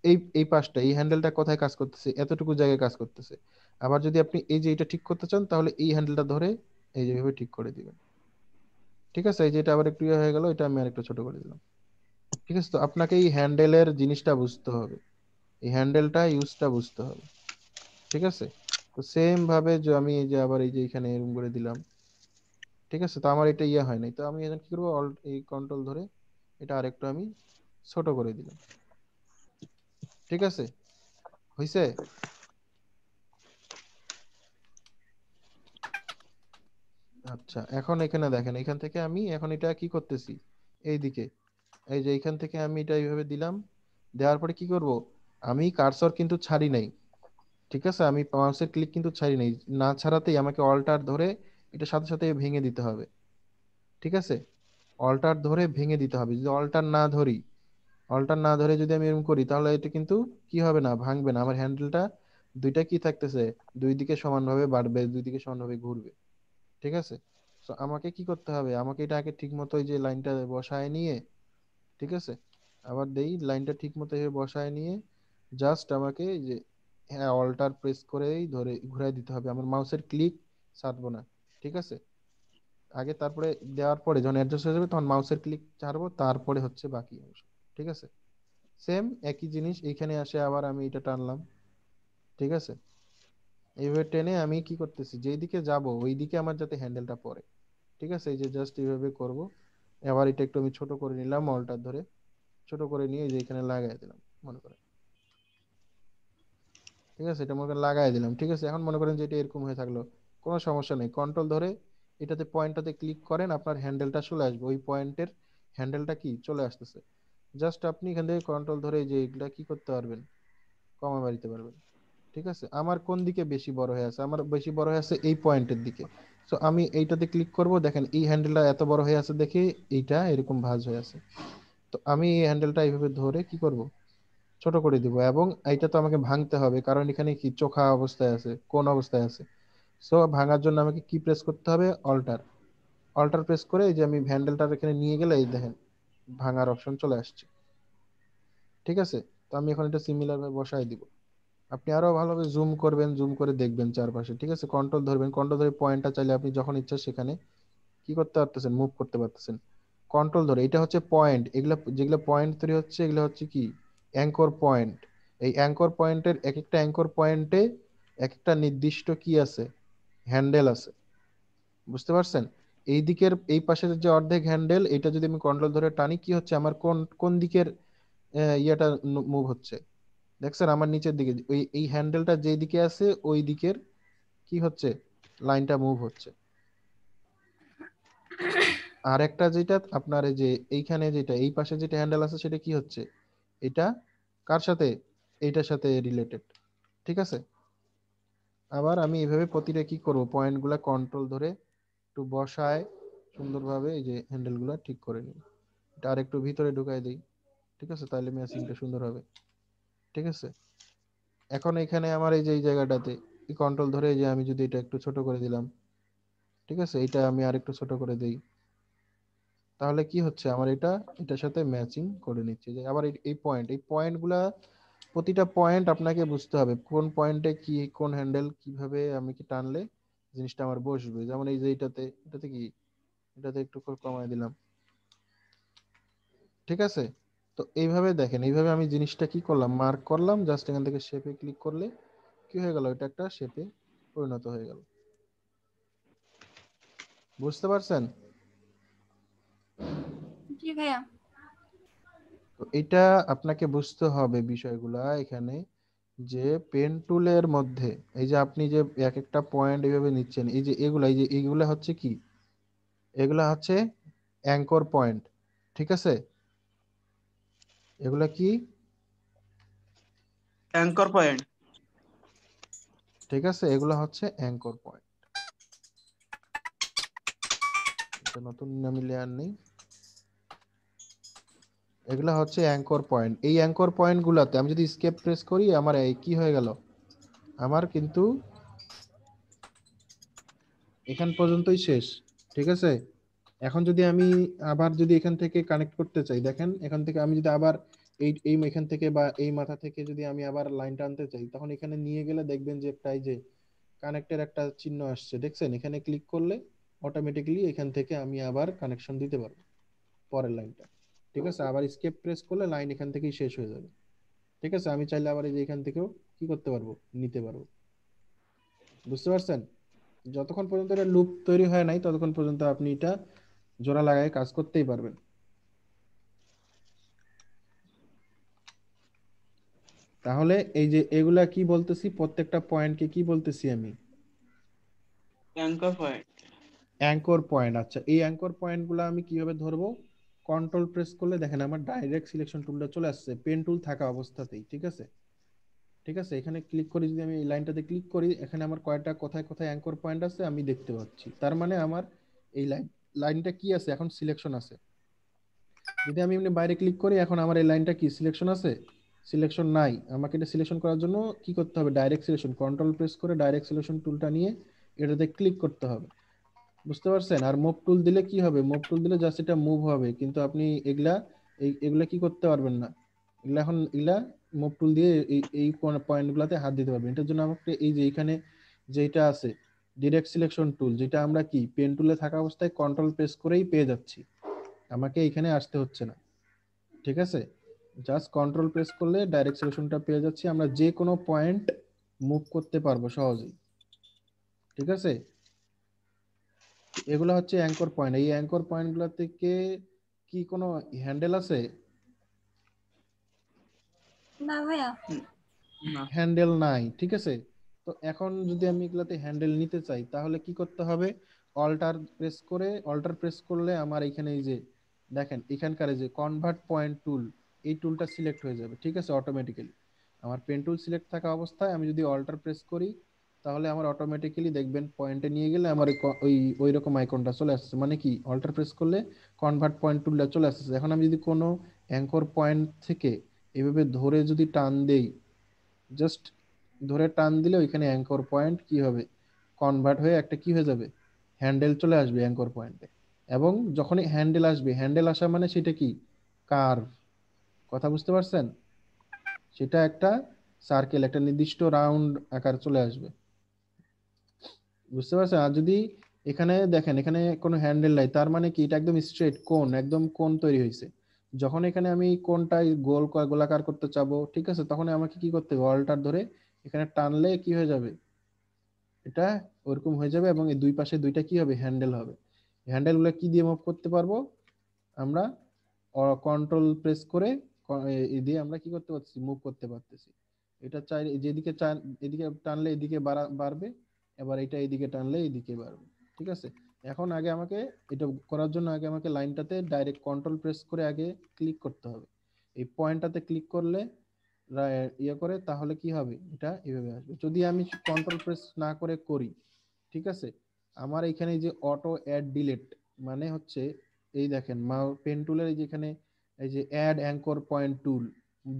[SPEAKER 2] এই এই পাশটা, এই হ্যান্ডেলটা কোথায় কাজ করতেছে, এতটুকু জায়গায় কাজ করতেছে। আবার যদি আপনি এই যে এটা ঠিক করতে চান তাহলে এই হ্যান্ডেলটা ধরে এই যে এইভাবে ঠিক করে দিবেন। ঠিক আছে, এই যে এটা আবার একটু ইয়ে হয়ে গেল, এটা আমি আর একটু ছোট করে দিলাম। ঠিক আছে, তো আপনাকে এই হ্যান্ডেলের জিনিসটা বুঝতে হবে, এই হ্যান্ডেলটা ইউজটা বুঝতে হবে। ঠিক আছে, তো সেম ভাবে যে আমি এই যে আবার এই যে এখানে এরকম করে দিলাম। ঠিক আছে, তো আমার এটা ইয়ে হয় নাই, তো আমি এখন কি করবো, অল্ট এই কন্ট্রোল ধরে এটা আরেকটু আমি ছোট করে দিলাম। ঠিক আছে, হইছে? আচ্ছা, এখন এখানে দেখেন, এখান থেকে আমি এখন এটা কি করতেছি, এইদিকে এই যে এইখান থেকে আমি এটা এইভাবে দিলাম। দেওয়ার পরে কি করব, আমি কার্সর কিন্তু ছাড়ি নাই। ঠিক আছে, আমি মাউসের ক্লিক কিন্তু ছাড়ি নাই, না ছাড়াতেই আমাকে অল্টার ধরে এটা সাথে সাথে ভেঙে দিতে হবে। ঠিক আছে, অল্টার ধরে ভেঙে দিতে হবে। যদি অল্টার না ধরে যদি আমি এরকম করি তাহলে এটা কিন্তু কি হবে না, ভাঙবে না। আমার হ্যান্ডেলটা দুইটা কি থাকতেছে, দুই দিকে সমানভাবে বাড়বে, দুই দিকে সমানভাবে ঘুরবে। ঠিক আছে, তো আমাকে কি করতে হবে, আমাকে এটা আগে ঠিক মতো ওই যে লাইনটা বসায় নিয়ে, ঠিক আছে, আবার দেই লাইনটা ঠিক মতো এভাবে বসায় নিয়ে জাস্ট আমাকে এই যে হ্যাঁ অল্টার প্রেস করেই ধরে ঘুরাই দিতে হবে, আমার মাউসের ক্লিক ছাড়বো না। ঠিক আছে, আগে তারপরে দেওয়ার পরে যখন অ্যাডজাস্ট হয়ে যাবে তখন মাউসের ক্লিক ছাড়বো, তারপরে হচ্ছে বাকি অংশ। ঠিক আছে, সেম একই জিনিস এইখানে আসে, আবার আমি এটা টানলাম। ঠিক আছে, এইভাবে টেনে আমি কি করতেছি, যেই দিকে যাব ওই দিকে আমার যাতে হ্যান্ডেলটা পড়ে। ঠিক আছে, এই যে জাস্ট এইভাবে করব। এবার এটা একটু আমি ছোট করে নিলাম, অল্টার ধরে ছোট করে নিয়ে এই যে এখানে লাগাই দিলাম মনে করেন। ঠিক আছে, এটা মনে করেন লাগাই দিলাম। ঠিক আছে, এখন মনে করেন যে এটা এরকম হয়ে থাকলো, কোনো সমস্যা নেই, কন্ট্রোল ধরে এটাতে পয়েন্টটাতে ক্লিক করেন, আপনার হ্যান্ডেলটা চলে আসবে, ওই পয়েন্টের হ্যান্ডেলটা কি চলে আসতেছে। জাস্ট আপনি এখান থেকে কন্ট্রোল ধরে এই যে এগুলা কি করতে পারবেন, কমা বাড়িতে পারবেন। ঠিক আছে, আমার কোন দিকে বেশি বড় হয়ে আছে, আমার বেশি বড় হয়ে আছে এই পয়েন্টের দিকে। সো আমি এইটাতে ক্লিক করব, দেখেন এই হ্যান্ডেলটা এত বড় হয়ে আছে দেখে এইটা এরকম ভাঁজ হয়ে আছে। তো আমি এই হ্যান্ডেলটা এইভাবে ধরে কি করব, ছোট করে দিব। এবং এইটা তো আমাকে ভাঙতে হবে, কারণ এখানে কি চোখা অবস্থায় আছে, কোন অবস্থায় আছে। সো ভাঙার জন্য আমাকে কি প্রেস করতে হবে, অল্টার। অল্টার প্রেস করে এই যে আমি হ্যান্ডেলটা এখানে নিয়ে গেলে এই দেখেন ভাঙার অপশন চলে আসছে। ঠিক আছে, তো আমি এখন এটা সিমিলার ভাবে বসাই দিব। আপনি আরো ভালোভাবে জুম করবেন, জুম করে দেখবেন চারপাশে। ঠিক আছে, কন্ট্রোল ধরবেন, কন্ট্রোল ধরে পয়েন্টটা চাইলে আপনি যখন ইচ্ছা সেখানে কি করতে পারতেছেন, মুভ করতে পারতেছেন কন্ট্রোল ধরে। এটা হচ্ছে পয়েন্ট, এগুলা যেগুলো পয়েন্ট তৈরি হচ্ছে এগুলো হচ্ছে কি অ্যাঙ্কর পয়েন্ট। এই অ্যাঙ্কর পয়েন্টের এক একটা অ্যাঙ্কর পয়েন্টে এক একটা নির্দিষ্ট কি আছে, হ্যান্ডেল আছে। বুঝতে পারছেন? এই দিকের এই পাশের যে অর্ধেক হ্যান্ডেল, এটা যদি আমি কন্ট্রোল ধরে টানি কি হচ্ছে, আমার কোন কোন দিকের ইয়েটা মুভ হচ্ছে, দেখছেন আমার নিচের দিকে ওই এই হ্যান্ডেলটা যেই দিকে আছে ওই দিকের কি হচ্ছে, লাইনটা মুভ হচ্ছে। আর একটা যেটা আপনার এই যে এইখানে যেটা এই পাশে যেটা হ্যান্ডেল আছে সেটা কি হচ্ছে, এটা কার সাথে, এইটার সাথে রিলেটেড। ঠিক আছে, আবার আমি এইভাবে প্রতিটা কি করব, পয়েন্ট গুলা কন্ট্রোল ধরে একটু বসায় সুন্দরভাবে এই যে হ্যান্ডেল গুলা ঠিক করে নিই। এটা আর একটু ভিতরে ঢুকাই দিই। ঠিক আছে, তাহলে ম্যাচিংটা সুন্দর হবে। ঠিক আছে, এখন এখানে আমার এই যে এই জায়গাটাতে এই কন্ট্রোল ধরে এই যে আমি যদি এটা একটু ছোট করে দিলাম, ঠিক আছে, এটা আমি আরেকটু ছোট করে দেই, তাহলে কি হচ্ছে আমার এটা এটার সাথে ম্যাচিং করে নিচ্ছে। যে আবার এই পয়েন্ট, এই পয়েন্ট গুলা প্রতিটা পয়েন্ট আপনাকে বুঝতে হবে কোন পয়েন্টে কি কোন হ্যান্ডেল কিভাবে আমি কি টানলে জিনিসটা আমার বসবে। যেমন এই যে এটাতে এটাতে কি এটাতে একটু কমায় দিলাম। ঠিক আছে, তো এইভাবে দেখেন, এইভাবে আমি জিনিসটা কি করলাম, মার্ক করলাম, জাস্ট এখান থেকে শেপে ক্লিক করলে কি হয়ে গেল, এটা একটা শেপে পরিণত হয়ে গেল। বুঝতে পারছেন?
[SPEAKER 5] জি ভাইয়া।
[SPEAKER 2] তো এটা আপনাকে বুঝতে হবে বিষয়গুলা এখানে, যে পেন টুলের মধ্যে এই যে আপনি যে এক একটা পয়েন্ট এইভাবে নিচ্ছেন, এই যে এগুলা এই যে এইগুলা হচ্ছে কি, এগুলা হচ্ছে অ্যাঙ্কর পয়েন্ট। ঠিক আছে, এগুলা কি,
[SPEAKER 6] অ্যাঙ্কর পয়েন্ট।
[SPEAKER 2] ঠিক আছে, এগুলা হচ্ছে অ্যাঙ্কর পয়েন্ট। এটা নতুন আমি লেয়ার নেই, এগুলা হচ্ছে অ্যাঙ্কর পয়েন্ট। এই অ্যাঙ্কর পয়েন্ট গুলাতে আমি যদি স্কেপ প্রেস করি আমার এই কি হয়ে গেল, আমার কিন্তু এখান পর্যন্তই শেষ। ঠিক আছে, এখন যদি আমি আবার যদি এখান থেকে কানেক্ট করতে চাই, দেখেন এখান থেকে আমি যদি আবার এই এই এখান থেকে বা এই মাথা থেকে যদি আমি আবার লাইন টানতে চাই, তখন এখানে নিয়ে গেলে দেখবেন যে প্রায় যে কানেক্টের একটা চিহ্ন আসছে, দেখছেন? এখানে ক্লিক করলে অটোমেটিক্যালি এখান থেকে আমি আবার কানেকশন দিতে পারবো পরের লাইনটা। ঠিক আছে, আবার স্কেপ প্রেস করলে লাইন এখান থেকেই শেষ হয়ে যাবে। ঠিক আছে, আমি চাইলে আবার এই যে এখান থেকেও কি করতে পারবো, নিতে পারবো। বুঝতে পারছেন? যতক্ষণ পর্যন্ত এটা লুপ তৈরি হয় নাই ততক্ষণ পর্যন্ত আপনি এটা জোড়া লাগায় কাজ করতেই পারবেন। তাহলে এই যে এগুলা কি বলতেছি, প্রত্যেকটা পয়েন্টকে কি বলতেছি আমি?
[SPEAKER 6] Anchor point.
[SPEAKER 2] Anchor point. আচ্ছা, এই অ্যাঙ্কর পয়েন্টগুলো আমি কিভাবে ধরবো? কন্ট্রোল প্রেস করলে দেখেন আমার ডাইরেক্ট সিলেকশন টুলটা চলে আসছে পেন টুল থাকা অবস্থাতেই। ঠিক আছে, ঠিক আছে, এখানে ক্লিক করি, যদি আমি এই লাইনটাতে ক্লিক করি এখানে আমার কয়টা কোথায় কোথায় অ্যাঙ্কর পয়েন্ট আছে আমি দেখতে পাচ্ছি। তার মানে আমার এই লাইনটা কি আছে, এখন সিলেকশন আছে। যদি আমি এমনি বাইরে ক্লিক করি এখন আমার এই লাইনটা কি সিলেকশন আছে? সিলেকশন নাই। আমাকে এটা সিলেকশন করার জন্য কি করতে হবে? ডাইরেক্ট সিলেকশন, কন্ট্রোল প্রেস করে ডাইরেক্ট সিলেকশন টুলটা নিয়ে এটাতে ক্লিক করতে হবে। বুঝতে পারছেন? আর মুভ টুল দিলে কি হবে? মুভ টুল দিলে জাস্ট এটা মুভ হবে, কিন্তু আপনি এগুলা কি করতে পারবেন না। এগুলা মুভ টুল দিয়ে এই পয়েন্টগুলোতে হাত দিতে পারবেন। এটার জন্য আমাকে এই যে এখানে যেটা আছে ডিরেক্ট সিলেকশন টুল, যেটা আমরা কি পেন টুলে থাকা অবস্থায় কন্ট্রোল প্রেস করেই পেয়ে যাচ্ছি, আমাকে এখানে আসতে হচ্ছে না। ঠিক আছে, জাস্ট কন্ট্রোল প্রেস করলে ডাইরেক্ট সিলেকশনটা পেয়ে যাচ্ছি, আমরা যে কোনো পয়েন্ট মুভ করতে পারবো সহজেই। ঠিক আছে, এগুলো হচ্ছে অ্যাঙ্কর পয়েন্ট। এই অ্যাঙ্কর পয়েন্টগুলো থেকে কি কোনো হ্যান্ডেল আছে?
[SPEAKER 5] না ভাইয়া।
[SPEAKER 6] না।
[SPEAKER 2] হ্যান্ডেল নাই। ঠিক আছে, তো এখন যদি আমি এগুলাতে হ্যান্ডেল নিতে চাই তাহলে কি করতে হবে? অল্টার প্রেস করলে আমার এখানে এই যে দেখেন এখানকার এই যে কনভার্ট পয়েন্ট টুল, এই টুলটা সিলেক্ট হয়ে যাবে। ঠিক আছে, অটোমেটিক্যালি আমার পেন টুল সিলেক্ট থাকা অবস্থায় আমি যদি অল্টার প্রেস করি তাহলে আমার অটোমেটিক্যালি দেখবেন পয়েন্টে নিয়ে গেলে আমার ওই রকম আইকনটা চলে আসছে। মানে কি, অল্টার প্রেস করলে কনভার্ট পয়েন্ট টুলটা চলে আসছে। এখন আমি যদি কোনো অ্যাঙ্কর পয়েন্ট থেকে এভাবে ধরে যদি টান দেই, জাস্ট ধরে টান দিলে ওইখানে অ্যাঙ্কর পয়েন্ট কি হবে, কনভার্ট হয়ে একটা কি হয়ে যাবে, হ্যান্ডেল চলে আসবে অ্যাঙ্কর পয়েন্টে। এবং যখনই হ্যান্ডেল আসবে, হ্যান্ডেল আসা মানে সেটা কি, কার্ভ। কথা বুঝতে পারছেন? সেটা একটা সার্কেল, একটা নির্দিষ্ট রাউন্ড আকার চলে আসবে। বুঝতে পারছেন? আর যদি এখানে দেখেন এখানে কোনো হ্যান্ডেল নাই, তার মানে কি এটা একদম স্ট্রেট কোণ, একদম কোণ তৈরি হয়েছে। যখন এখানে আমি কোণটা গোলাকার করতে চাবো, ঠিক আছে, তখন আমাকে কি করতে হবে? অল্টার ধরে এখানে টানলে কি হয়ে যাবে, এটা ওরকম হয়ে যাবে। এবং এই দুই পাশে দুইটা কি হবে, হ্যান্ডেল হবে। হ্যান্ডেলগুলো কি দিয়ে মুভ করতে পারবো আমরা? কন্ট্রোল প্রেস করে এই দিয়ে আমরা কি করতে পারছি, মুভ করতে পারতেছি। এটা চাই যেদিকে চান এদিকে টানলে এদিকে বাড়বে, এবার এটা এদিকে টানলে এদিকে বাড়বে। ঠিক আছে, এখন আগে আমাকে এটা করার জন্য আগে আমাকে লাইনটাতে ডাইরেক্ট কন্ট্রোল প্রেস করে আগে ক্লিক করতে হবে। এই পয়েন্টটাতে ক্লিক করলে ইয়ে করে তাহলে কি হবে, এটা এভাবে আসবে। যদি আমি কন্ট্রোল প্রেস না করে করি, ঠিক আছে, আমার এখানে যে অটো অ্যাড ডিলেট মানে হচ্ছে এই দেখেন পেন টুলের যেখানে এই যে add anchor point tool,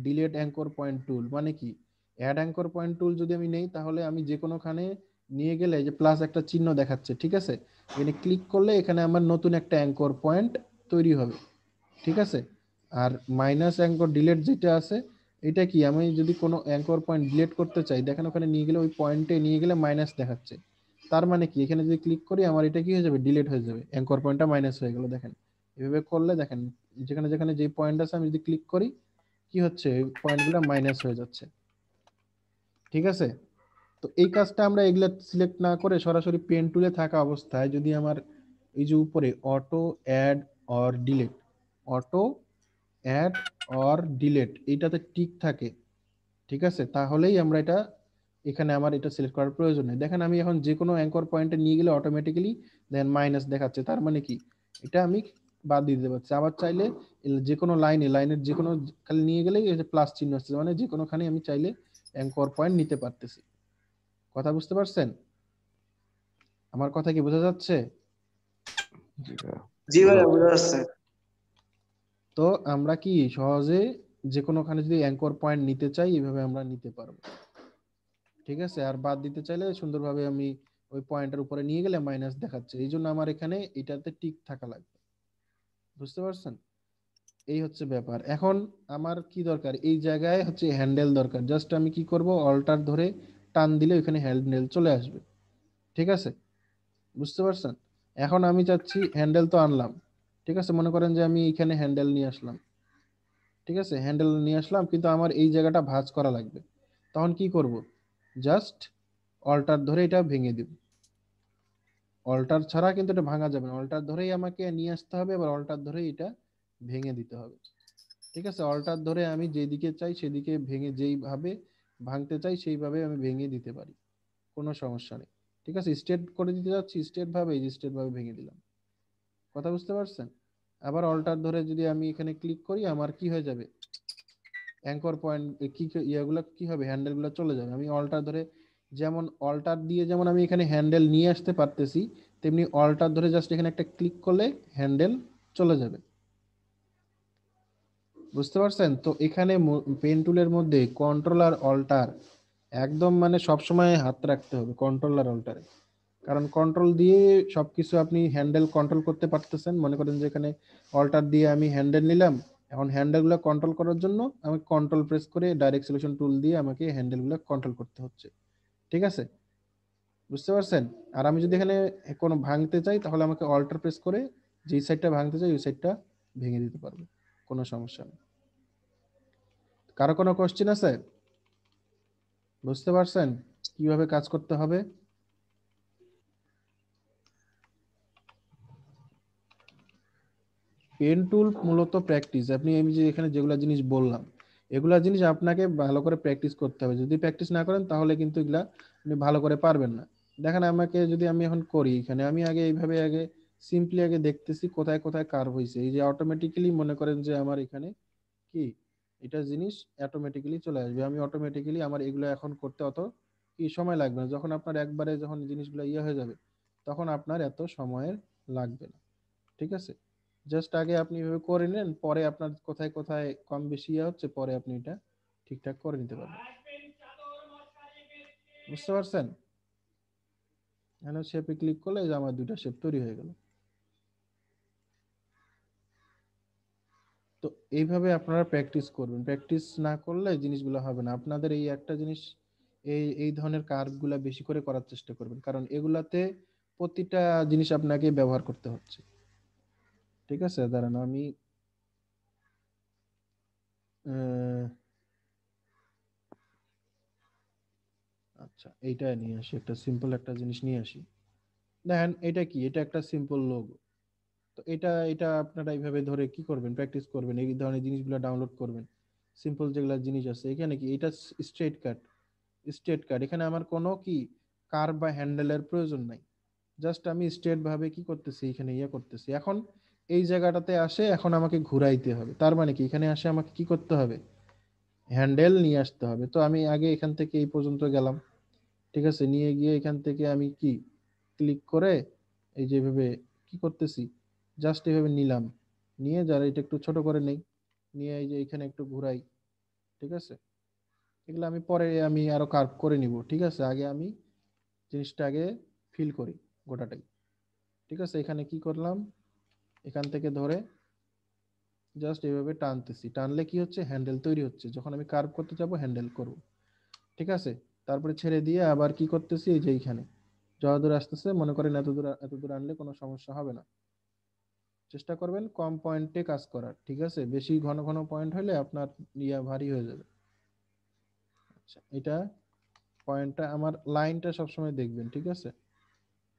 [SPEAKER 2] delete anchor point tool, মানে কি অ্যাড অ্যাঙ্কর পয়েন্ট টুল যদি আমি নেই তাহলে আমি যে কোনোখানে নিয়ে গেলে যে প্লাস একটা চিহ্ন দেখাচ্ছে, ঠিক আছে, এখানে ক্লিক করলে এখানে আমার নতুন একটা অ্যাঙ্কর পয়েন্ট তৈরি হবে। ঠিক আছে, আর মাইনাস অ্যাঙ্কর ডিলেট যেটা আছে এটা কি, আমি যদি কোনো অ্যাঙ্কর পয়েন্ট ডিলেট করতে চাই, দেখেন ওখানে নিয়ে গেলে ওই পয়েন্টে নিয়ে গেলে মাইনাস দেখাচ্ছে। তার মানে কি, এখানে যদি ক্লিক করি আমার এটা কি হয়ে যাবে, ডিলেট হয়ে যাবে, অ্যাঙ্কর পয়েন্টটা মাইনাস হয়ে গেল। দেখেন এভাবে করলে দেখেন যেখানে যেখানে যে পয়েন্ট আছে আমি যদি ক্লিক করি কি হচ্ছে, পয়েন্টগুলো মাইনাস হয়ে যাচ্ছে। ঠিক আছে, তো এই কাজটা আমরা এগুলা সিলেক্ট না করে সরাসরি পেন টুলে থাকা অবস্থায় যদি আমার এই যে উপরে auto add or delete, auto add or delete এইটাতে টিক থাকে, ঠিক আছে, তাহলেই আমরা এটা এখানে আমার এটা সিলেক্ট করার প্রয়োজন নেই। দেখেন আমি এখন যে কোনো অ্যাঙ্কর পয়েন্টে নিয়ে গেলে অটোমেটিক্যালি দেন মাইনাস দেখাচ্ছে, তার মানে কি এটা আমি বাদ দিয়ে দিতে পারছি। আবার চাইলে যে কোনো লাইনের যে কোনো খালি নিয়ে গেলেই এই যে প্লাস চিহ্ন আসছে, মানে যে কোনোখানে আমি চাইলে অ্যাঙ্কর পয়েন্ট নিতে পারতেছি। কথা বুঝতে পারছেন? আমার কথা কি বোঝা যাচ্ছে?
[SPEAKER 6] জি ভাইয়া, বোঝা যাচ্ছে।
[SPEAKER 2] তো আমরা কি সহজে যে কোনোখানে যদি অ্যাঙ্কর পয়েন্ট নিতে চাই এইভাবে আমরা নিতে পারবো। ঠিক আছে, আর বাদ দিতে চাইলে সুন্দরভাবে আমি ওই পয়েন্টের উপরে নিয়ে গেলে মাইনাস দেখাচ্ছে, এই জন্য আমার এখানে এটাতে টিক থাকা লাগবে। বুঝতে পারছেন? এই হচ্ছে ব্যাপার। এখন আমার কি দরকার, এই জায়গায় হচ্ছে হ্যান্ডেল দরকার। জাস্ট আমি কি করব, অল্টার ধরে টান দিলে ওখানে হ্যান্ডেল চলে আসবে। ঠিক আছে, বুঝতে পারছেন? এখন আমি চাচ্ছি হ্যান্ডেল তো আনলাম, ঠিক আছে, মনে করেন যে আমি এখানে হ্যান্ডেল নিয়ে আসলাম, ঠিক আছে, হ্যান্ডেল নিয়ে আসলাম, কিন্তু আমার এই জায়গাটা ভাঁজ করা লাগবে। তখন কি করব? জাস্ট অল্টার ধরে এটা ভেঙে দিব। অল্টার ছাড়া কিন্তু এটা ভাঙা যাবে না, অল্টার ধরেই আমাকে নিয়ে আসতে হবে, এবার অল্টার ধরেই এটা ভেঙে দিতে হবে। ঠিক আছে, অল্টার ধরে আমি যেদিকে চাই সেদিকে ভেঙে, যেইভাবে ভাঙতে চাই সেইভাবে আমি ভেঙে দিতে পারি, কোনো সমস্যা নেই। ঠিক আছে, স্ট্রেট করে দিতে যাচ্ছি, স্ট্রেট ভাবে, এই স্ট্রেট ভাবে ভেঙে দিলাম। কথা বুঝতে পারছেন? আবার অল্টার ধরে যদি আমি এখানে ক্লিক করি, আমার কি হয়ে যাবে, অ্যাঙ্কর পয়েন্ট কি ইয়াগুলো কি হবে, হ্যান্ডেলগুলো চলে যাবে। আমি অল্টার ধরে, যেমন অল্টার দিয়ে যেমন আমি এখানে হ্যান্ডেল নিয়ে আসতে পারতেছি, তেমনি অল্টার ধরে জাস্ট এখানে একটা ক্লিক করলে হ্যান্ডেল চলে যাবে। বুঝতে পারছেন? তো এখানে পেন টুলের মধ্যে কন্ট্রোল আর অল্টার একদম মানে সবসময় হাত রাখতে হবে, কন্ট্রোল আর অল্টারে। কারণ কন্ট্রোল দিয়ে সবকিছু আপনি হ্যান্ডেল কন্ট্রোল করতে পারতেছেন। মনে করেন যে এখানে অল্টার দিয়ে আমি হ্যান্ডেল নিলাম, এখন হ্যান্ডেলগুলো কন্ট্রোল করার জন্য আমি কন্ট্রোল প্রেস করে ডাইরেক্ট সিলেকশন টুল দিয়ে আমাকে হ্যান্ডেলগুলো কন্ট্রোল করতে হচ্ছে। ঠিক আছে, বুঝতে পারছেন? আর আমি যদি এখানে কোনো ভাঙতে চাই, তাহলে আমাকে অল্টার প্রেস করে যেই সাইডটা ভাঙতে চাই ওই সাইডটা ভেঙে দিতে পারবো, কোনো সমস্যা নেই। কারো কোনো কোশ্চেন আছে? বুঝতে পারছেন কিভাবে কাজ করতে হবে? পেন টুল মূলত প্র্যাকটিস। আপনি আমি যে এখানে যেগুলা জিনিস বললাম, এগুলা জিনিস আপনাকে ভালো করে প্র্যাকটিস করতে হবে। যদি প্র্যাকটিস না করেন তাহলে কিন্তু এগুলা আপনি ভালো করে পারবেন না। দেখেন আমাকে যদি আমি এখন করি, এখানে আমি আগে এইভাবে আগে সিম্পলি আগে দেখতেছি কোথায় কোথায় কার্ভ হয়েছে। এই যে অটোমেটিক্যালি মনে করেন যে আমার এখানে কি এটা জিনিস অটোমেটিক্যালি চলে আসবে। আমি অটোমেটিক্যালি আমার এগুলো এখন করতে অত কি সময় লাগবে না। যখন আপনার একবারে যখন জিনিসগুলো ইয়ে হয়ে যাবে, তখন আপনার এত সময়ের লাগবে না। ঠিক আছে, জাস্ট আগে আপনি এভাবে করে নেন, পরে আপনার কোথায় কোথায় কম বেশি ইয়ে হচ্ছে, পরে আপনি এটা ঠিকঠাক করে নিতে পারবেন। বুঝতে পারছেন? এখানে শেপে ক্লিক করলে এই যে আমার দুইটা শেপ তৈরি হয়ে গেল। তো এইভাবে আপনারা প্র্যাকটিস করবেন। প্র্যাকটিস না করলে জিনিসগুলো হবে না। আপনাদের এই একটা জিনিস, এই এই ধরনের কার্ভগুলো বেশি করে করার চেষ্টা করবেন, কারণ এগুলাতে প্রতিটা জিনিস আপনাকে ব্যবহার করতে হচ্ছে। ঠিক আছে, দাঁড়ান আমি আচ্ছা এইটা নিয়ে আসি, একটা সিম্পল একটা জিনিস নিয়ে আসি। দেখেন এটা কি, এটা একটা সিম্পল লোগো। তো এটা এটা আপনারা এইভাবে ধরে কি করবেন, প্র্যাকটিস করবেন, এই ধরনের জিনিসগুলো ডাউনলোড করবেন। সিম্পল যেগুলো জিনিস আছে এখানে কি, এটা স্ট্রেট কাট, স্ট্রেট কাট, এখানে আমার কোনো কি কার বা হ্যান্ডেলের প্রয়োজন নাই। জাস্ট আমি স্ট্রেট ভাবে কি করতেছি, এখানে ইয়ে করতেছি। এখন এই জায়গাটাতে আসে, এখন আমাকে ঘুরাইতে হবে। তার মানে কি, এখানে আসে আমাকে কি করতে হবে, হ্যান্ডেল নিয়ে আসতে হবে। তো আমি আগে এখান থেকে এই পর্যন্ত গেলাম, ঠিক আছে, নিয়ে গিয়ে এখান থেকে আমি কি ক্লিক করে এই যেভাবে কি করতেছি, জাস্ট এইভাবে নিলাম, নিয়ে যারা এটা একটু ছোট করে নেই, নিয়ে এই যে এখানে একটু ঘুরাই। ঠিক আছে, এগুলো আমি পরে আমি আরো কার্ভ করে নিব। ঠিক আছে, আগে আমি জিনিসটা আগে ফিল করি গোটাটাই। ঠিক আছে, এখানে কি করলাম, এখান থেকে ধরে জাস্ট এইভাবে টানতেছি, টানলে কি হচ্ছে, হ্যান্ডেল তৈরি হচ্ছে। যখন আমি কার্ভ করতে যাব হ্যান্ডেল করব। ঠিক আছে, তারপরে ছেড়ে দিয়ে আবার কি করতেছি, এই যে এইখানে যত দূর আসতেছে, মনে করেন এত দূর আনলে কোনো সমস্যা হবে না। চেষ্টা করবেন কম পয়েন্টে কাজ করার। ঠিক আছে, বেশি ঘন ঘন পয়েন্ট হলে আপনার ইয়া ভারী হয়ে যাবে। আচ্ছা, এটা পয়েন্টটা আমার লাইনটা সবসময় দেখবেন। ঠিক আছে,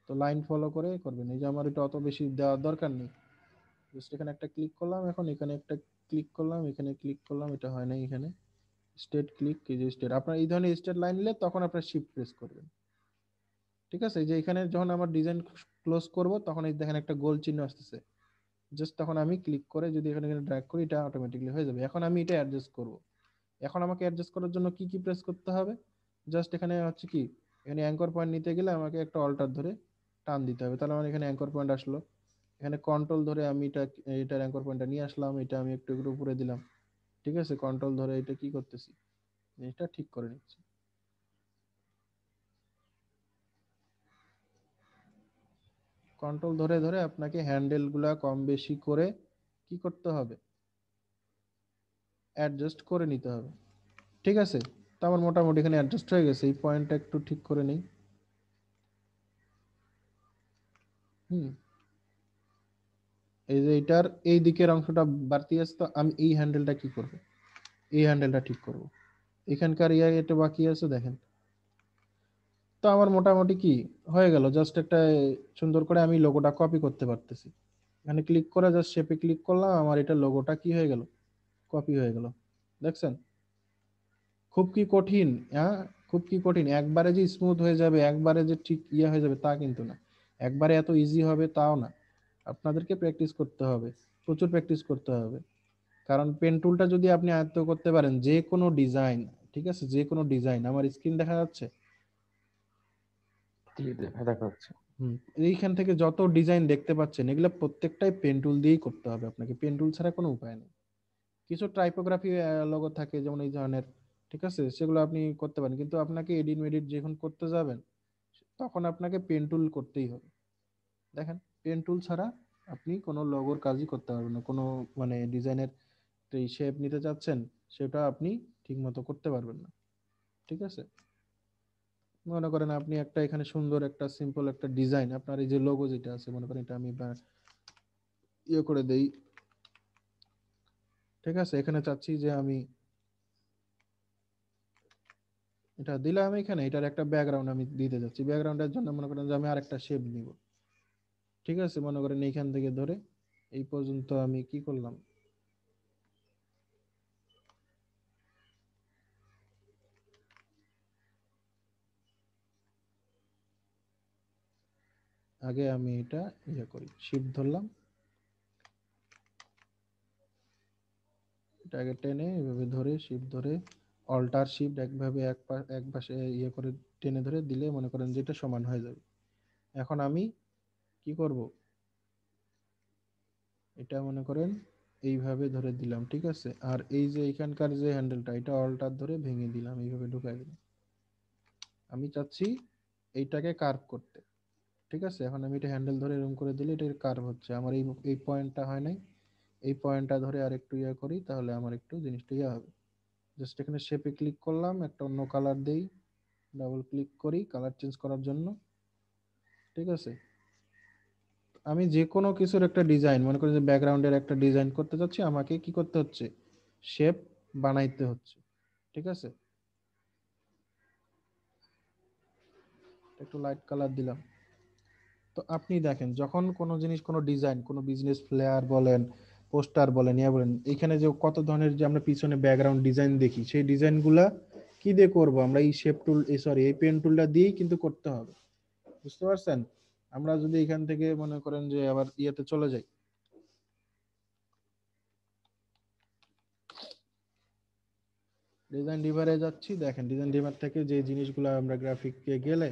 [SPEAKER 2] তো লাইন ফলো করে করবেন। এই যে আমার এটা অত বেশি দেওয়ার দরকার নেই, জাস্ট এখানে একটা ক্লিক করলাম, এখন এখানে একটা ক্লিক করলাম, এখানে ক্লিক করলাম, এটা হয় না এখানে স্টেট ক্লিক, এই যে স্টেট, আপনার এই ধরনের স্টেট লাইন নিলে তখন আপনার শিফট প্রেস করবেন। ঠিক আছে, এই যে এখানে যখন আমার ডিজাইন ক্লোজ করব, তখন এই দেখেন একটা গোল চিহ্ন আসতেছে, জাস্ট তখন আমি ক্লিক করে যদি এখানে ড্র্যাগ করি, এটা অটোমেটিক্যালি হয়ে যাবে। এখন আমি এটা অ্যাডজাস্ট করব। এখন আমাকে অ্যাডজাস্ট করার জন্য কি কি প্রেস করতে হবে, জাস্ট এখানে হচ্ছে কি, এখানে অ্যাঙ্কর পয়েন্ট নিতে গেলে আমাকে একটা অল্টার ধরে টান দিতে হবে, তাহলে আমার এখানে অ্যাঙ্কর পয়েন্ট আসলো। এখানে কন্ট্রোল ধরে আমি এটার অ্যাঙ্কর পয়েন্টটা নিয়ে আসলাম, এটা আমি একটু একটু উপরে দিলাম। ঠিক আছে, কন্ট্রোল ধরে এটা কি করতেছি, এটা ঠিক করে নিচ্ছি। কন্ট্রোল ধরে ধরে আপনাকে হ্যান্ডেল গুলা কম বেশি করে কি করতে হবে, অ্যাডজাস্ট করে নিতে হবে। ঠিক আছে, তো আমার মোটামুটি এখানে অ্যাডজাস্ট হয়ে গেছে। এই পয়েন্টটা একটু ঠিক করে নেই। এই যে এটার এই দিকের অংশটা বাড়তি আছে, তো আমি এই হ্যান্ডেলটা কি করব, এই হ্যান্ডেলটা ঠিক করব। এখানকার এটা বাকি আছে দেখেন। তো আমার মোটামুটি কি হয়ে গেল, জাস্ট একটা সুন্দর করে আমি লোগোটা কপি করতে পারতেছি। এখানে ক্লিক করে জাস্ট শেপে ক্লিক করলাম, আমার এটা লোগোটা কি হয়ে গেল, কপি হয়ে গেল। দেখছেন খুব কি কঠিন? হ্যাঁ, খুব কি কঠিন? একবারে যে স্মুথ হয়ে যাবে, একবারে যে ঠিক হয়ে যাবে তা কিন্তু না, একবারে এত ইজি হবে তাও না। আপনাদেরকে প্র্যাকটিস করতে হবে, প্রচুর প্র্যাকটিস করতে হবে। কারণ পেন টুলটা যদি আপনি আয়ত্ত করতে পারেন, যে কোনো ডিজাইন, ঠিক আছে, যে কোনো ডিজাইন, আমার স্ক্রিন দেখা যাচ্ছে?
[SPEAKER 7] দেখা যাচ্ছে।
[SPEAKER 2] এইখান থেকে যত ডিজাইন দেখতে পাচ্ছেন এগুলো প্রত্যেকটাই পেন টুল দিয়েই করতে হবে আপনাকে, পেন টুল ছাড়া কোনো উপায় নেই। কিছু টাইপোগ্রাফি লোগো থাকে যেমন এই ধরনের, ঠিক আছে, সেগুলো আপনি করতে পারেন, কিন্তু আপনাকে এডিট মেডিট যখন করতে যাবেন তখন আপনাকে পেন টুল করতেই হবে। দেখেন পেন টুল ছাড়া আপনি কোনো লোগোর কাজই করতে পারবেন না, কোনো মানে ডিজাইনের শেপ নিতে চাচ্ছেন সেটা আপনি ঠিকমতো করতে পারবেন না। ঠিক আছে, মনে করেন আপনি একটা এখানে সুন্দর একটা সিম্পল একটা ডিজাইন, আপনার এই যে লোগো যেটা আছে, মনে করেন এটা আমি ইয়ে করে দেই, ঠিক আছে, এখানে চাচ্ছি যে আমি এটা দিলাম, এখানে এটার একটা ব্যাকগ্রাউন্ড আমি দিতে যাচ্ছি, ব্যাকগ্রাউন্ডের জন্য মনে করেন যে আমি আরেকটা শেপ নিব। ঠিক আছে, মনে করেন এইখান থেকে ধরে এই পর্যন্ত আমি কি করলাম, আগে আমি এটা ইয়ে করি, শিফট ধরলাম, এটা আগে টেনে এভাবে ধরে শিফট ধরে অল্টার শিফট একভাবে এক পাশে ইয়ে করে টেনে ধরে দিলে মনে করেন যে এটা সমান হয়ে যাবে। এখন আমি কি করব, এটা মনে করেন এইভাবে ধরে দিলাম, ঠিক আছে, আর এই যে এখানকার যে হ্যান্ডেলটা এটা অল্টার ধরে ভেঙে দিলাম, এইভাবে ঢুকাই দিলাম। আমি চাচ্ছি এইটাকে কার্ভ করতে, ঠিক আছে, এখন আমি এটা হ্যান্ডেল ধরে এরকম করে দিলে এটা কার্ভ হচ্ছে। আমার এই পয়েন্টটা হয় নাই, এই পয়েন্টটা ধরে আর একটু ইয়ে করি, তাহলে আমার একটু জিনিসটা ইয়ে হবে। জাস্ট এখানে শেপে ক্লিক করলাম, একটা অন্য কালার দেই, ডাবল ক্লিক করি কালার চেঞ্জ করার জন্য। ঠিক আছে, আমি যে কোনো কিছুর একটা ডিজাইন, মনে করি যে ব্যাকগ্রাউন্ডের একটা ডিজাইন করতে যাচ্ছি, আমাকে কি করতে হচ্ছে, শেপ বানাইতে হচ্ছে। ঠিক আছে, একটু লাইট কালার দিলাম। তো আপনি দেখেন যখন কোনো জিনিস, কোনো ডিজাইন, কোনো বিজনেস ফ্লেয়ার বলেন, পোস্টার বলেন, ইয়া বলেন, এখানে যে কত ধরনের যে আমরা পিছনে ব্যাকগ্রাউন্ড ডিজাইন দেখি, সেই ডিজাইনগুলা কি দিয়ে করব, আমরা এই শেপ টুল, সরি এই পেন টুলটা দিয়েই কিন্তু করতে হবে। বুঝতে পারছেন? আমরা যদি এখান থেকে মনে করেন যে আবার ইয়েতে চলে যাই, ডিজাইন ডিভারে যাচ্ছি, দেখেন ডিজাইন ডিভার থেকে যে জিনিসগুলো আমরা গ্রাফিকে গেলে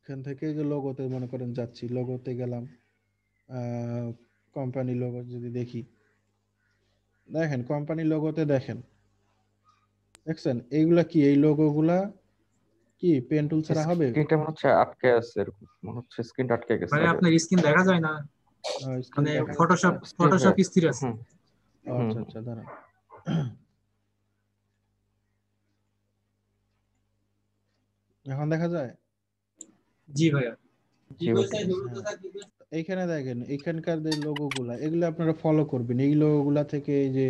[SPEAKER 2] এখান থেকে যে লোগোতে মনে করেন যাচ্ছি, লোগোতে গেলাম, কোম্পানি লোগো যদি দেখি, দেখেন কোম্পানি লোগোতে দেখেন, দেখছেন এইগুলা কি, এই লোগোগুলা কি পেন টুল ছাড়া হবে?
[SPEAKER 7] স্ক্রিনটা মনে হচ্ছে আটকে আছে, এরকম মনে হচ্ছে স্ক্রিনটা আটকে গেছে।
[SPEAKER 1] ভাই আপনার স্ক্রিন দেখা যায় না,
[SPEAKER 2] স্ক্রিন
[SPEAKER 1] মানে
[SPEAKER 2] দেখা
[SPEAKER 1] ফটোশপ স্থির আছে।
[SPEAKER 2] আচ্ছা আচ্ছা, দাঁড়ান, এখন দেখা যায়?
[SPEAKER 1] জি ভাইয়া।
[SPEAKER 2] এইখানে দেখেন এইখানকার যে লোগোগুলা, এগুলো আপনারা ফলো করবেন, এই লোগোগুলা থেকে এই যে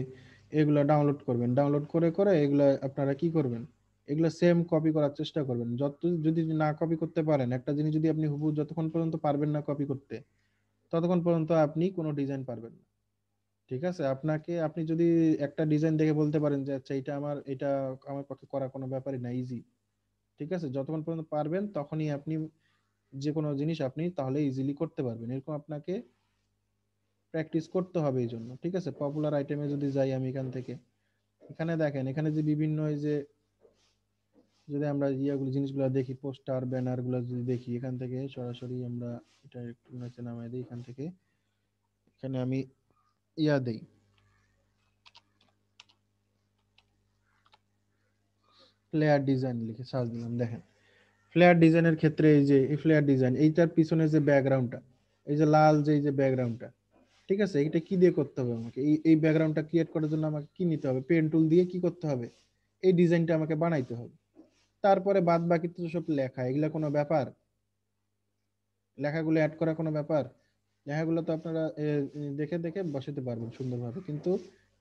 [SPEAKER 2] এগুলা ডাউনলোড করবেন, ডাউনলোড করে করে এগুলা আপনারা কি করবেন, এগুলা সেম কপি করার চেষ্টা করবেন। যদি না কপি করতে পারেন, একটা জিনিস যদি আপনি হুবহু যতক্ষণ পর্যন্ত পারবেন না কপি করতে, ততক্ষণ পর্যন্ত আপনি কোনো ডিজাইন পারবেন না। ঠিক আছে, আপনি যদি একটা ডিজাইন দেখে বলতে পারেন যে আচ্ছা এটা আমার পক্ষে করা কোনো ব্যাপারই না, ইজি, ঠিক আছে, যতক্ষণ পর্যন্ত পারবেন তখনই আপনি যে কোনো জিনিস আপনি তাহলে ইজিলি করতে পারবেন। এরকম আপনাকে প্র্যাকটিস করতে হবে এই জন্য। ঠিক আছে, পপুলার আইটেমে যদি যাই আমি এখান থেকে, এখানে দেখেন এখানে যে বিভিন্ন এই যে যদি আমরা জিনিসগুলো দেখি, পোস্টার ব্যানার গুলো যদি দেখি, এখান থেকে সরাসরি আমরা এটা একটু নিচে নামাই দিই, এখান থেকে এখানে আমি দেই, ফ্লেয়ার ডিজাইন লিখে সার্চ দিলাম। দেখেন ফ্লেয়ার ডিজাইনের ক্ষেত্রে এই যে এই ফ্লেয়ার ডিজাইন, এইটার পিছনে যে ব্যাকগ্রাউন্ডটা, এই যে লাল যে ব্যাকগ্রাউন্ডটা, ঠিক আছে, এটা কি দিয়ে করতে হবে আমাকে? এই ব্যাকগ্রাউন্ডটা ক্রিয়েট করার জন্য আমাকে কি নিতে হবে? পেন টুল দিয়ে কি করতে হবে? এই ডিজাইনটা আমাকে বানাইতে হবে। তারপরে বাদ বাকি তো সব লেখা, এগুলা কোনো ব্যাপার? লেখাগুলো অ্যাড করা কোনো ব্যাপার? লেখাগুলো তো আপনারা দেখে দেখে বসাতে পারবেন সুন্দরভাবে, কিন্তু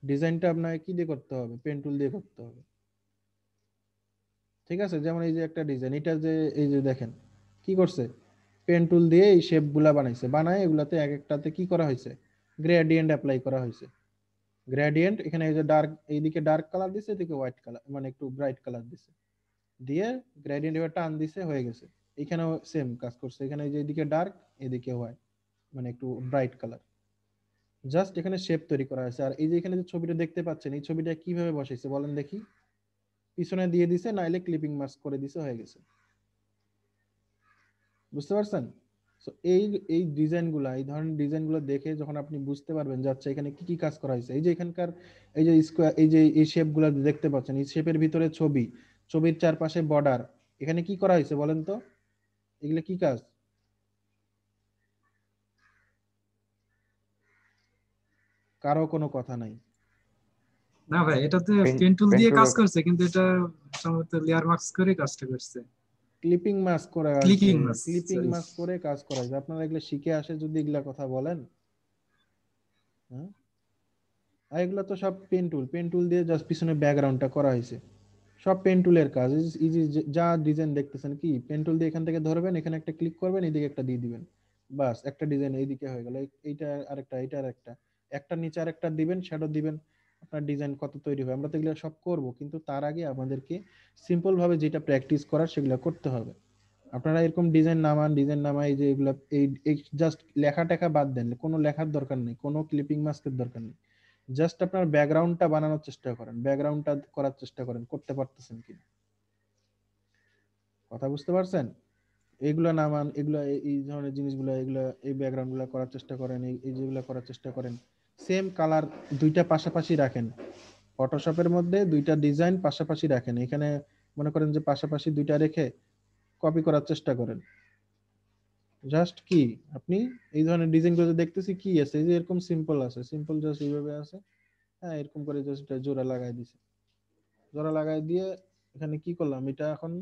[SPEAKER 2] ডিজাইনটা আপনাকে কি দিয়ে করতে হবে? পেন টুল দিয়ে করতে হবে। ঠিক আছে, যেমন এই যে একটা ডিজাইন, এটা যে এই যে দেখেন কি করছে, পেন টুল দিয়ে এই শেপ গুলা বানাইছে, বানায় এগুলাতে এক একটাতে কি করা হয়েছে? গ্রেডিয়েন্ট অ্যাপ্লাই করা হয়েছে। গ্রেডিয়েন্ট এখানে এই যে ডার্ক, এইদিকে ডার্ক কালার দিছে, এদিকে হোয়াইট কালার মানে একটু ব্রাইট কালার দিছে, দিয়ে গ্রেডিয়েন্ট এবার টান দিছে, হয়ে গেছে। এখানেও সেম কাজ করছে, এখানে এই যে এদিকে ডার্ক, এদিকে হোয়াইট মানে একটু ব্রাইট কালার, জাস্ট এখানে শেপ তৈরি করা হয়েছে। আর এই যে এখানে যে ছবিটা দেখতে পাচ্ছেন, এই ছবিটা কিভাবে বসাইছে বলেন দেখি? পিছনে দিয়ে দিছে, নাইলে ক্লিপিং মাস্ক করে দিছে, হয়ে গেছে। বুঝতে পারছেন? সো এই ডিজাইনগুলো, এই ধরনের ডিজাইনগুলো দেখে যখন আপনি বুঝতে পারবেন যে আচ্ছা এখানে কি কি কাজ করা হয়েছে, এই যে এখানকার এই যে স্কোয়ার, এই যে এই শেপগুলো দেখতে পাচ্ছেন, এই শেপের ভিতরে ছবি, ছবির চারপাশে বর্ডার, এখানে কি করা হয়েছে বলেন তো? এগুলো কি কাজ? কারো কোনো কথা নাই।
[SPEAKER 1] না ভাই, এটাতে
[SPEAKER 7] পেন
[SPEAKER 1] পেন টুল
[SPEAKER 7] পেন
[SPEAKER 1] দিয়ে
[SPEAKER 7] টুল
[SPEAKER 1] কাজ করছে, কিন্তু এটা সম্ভবত লেয়ার মার্কস করে কাজটা করছে।
[SPEAKER 2] ক্লিপিং মাস্ক করে
[SPEAKER 1] ক্লিকিং
[SPEAKER 2] আছে,
[SPEAKER 1] মাস্ক,
[SPEAKER 2] ক্লিপিং
[SPEAKER 1] সরি।
[SPEAKER 2] মাস্ক করে কাজ করা হয়েছে। আপনারা এগুলো শিখে আসে যদি এগুলা কথা বলেন, হ্যাঁ? আর এগুলো তো সব পেন টুল, পেন টুল দিয়ে জাস্ট পিছনে ব্যাকগ্রাউন্ডটা করা হয়েছে, সব পেন টুলের কাজ। এই যে যা ডিজাইন দেখতেছেন কি, পেন টুল দিয়ে এখান থেকে ধরবেন, এখানে একটা ক্লিক করবেন, এদিকে একটা দিয়ে দিবেন, বাস একটা ডিজাইন এইদিকে হয়ে গেল। এইটা আরেকটা, এইটা আরেকটা, একটা নিচে আরেকটা দিবেন, শ্যাডো দিবেন, আপনার ডিজাইন কত তৈরি হয়। আমরা তো এগুলো সব করব, কিন্তু তার আগে আমাদেরকে সিম্পল ভাবে যেটা প্র্যাকটিস করার সেগুলো করতে হবে। আপনারা এরকম ডিজাইন নামান, ডিজাইন নামাই যে এগুলো, এই জাস্ট লেখা টেখা বাদ দেন, কোনো লেখার দরকার নেই, কোনো ক্লিপিং মাস্কের দরকার নেই। জাস্ট আপনার ব্যাকগ্রাউন্ডটা বানানোর চেষ্টা করেন, ব্যাকগ্রাউন্ডটা করার চেষ্টা করেন, করতে পারতেছেন কিনা। কথা বুঝতে পারছেন? এইগুলা নামান, এগুলা এই ধরনের জিনিসগুলো, এগুলা এই ব্যাকগ্রাউন্ড গুলা করার চেষ্টা করেন, এই যেগুলো করার চেষ্টা করেন। সেম কালার দুইটা পাশাপাশি রাখেন, ফটোশপের মধ্যে দুইটা ডিজাইন পাশাপাশি রাখেন। এখানে মনে করেন যে পাশাপাশি দুইটা রেখে কপি করার চেষ্টা করেন। জাস্ট কি আপনি এই ধরনের ডিজাইনগুলো দেখতেছি কি আছে, এই যে এরকম সিম্পল আছে, সিম্পল জাস্ট এইভাবে আছে, হ্যাঁ এরকম করে জাস্ট জোড়া লাগাই দিছে, জোড়া লাগাই দিয়ে এখানে কি করলাম, এটা এখন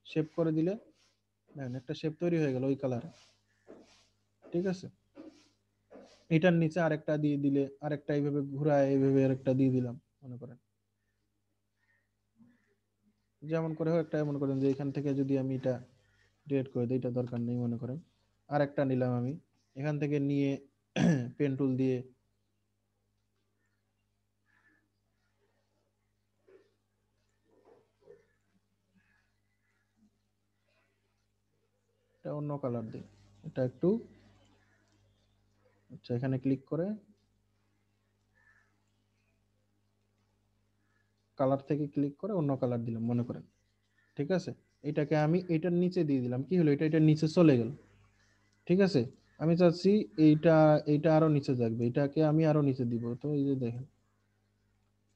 [SPEAKER 2] শেপ করে দিলে দেখেন একটা শেপ তৈরি হয়ে গেল ওই কালারে। ঠিক আছে, এটার নিচে আরেকটা দিয়ে দিলে, আরেকটা এইভাবে ঘুরায় এইভাবে আরেকটা দিয়ে দিলাম মনে করেন, যেমন করে হোক একটা, মনে করেন যে এখান থেকে যদি আমি এটা ডিলিট করে দিই, এটা দরকার নেই, মনে করেন আরেকটা নিলাম আমি এখান থেকে নিয়ে পেন টুল দিয়ে এটা অন্য কালার দিই, এটা একটু, আচ্ছা এখানে ক্লিক করে কালার থেকে ক্লিক করে অন্য কালার দিলাম মনে করেন। ঠিক আছে, এটাকে আমি এটার নিচে দিয়ে দিলাম, কি হলো, এটা এটার নিচে চলে গেল। ঠিক আছে, আমি চাচ্ছি এইটা, এইটা আরো নিচে যাবে, এটাকে আমি আরো নিচে দিব, তো এই যে দেখেন।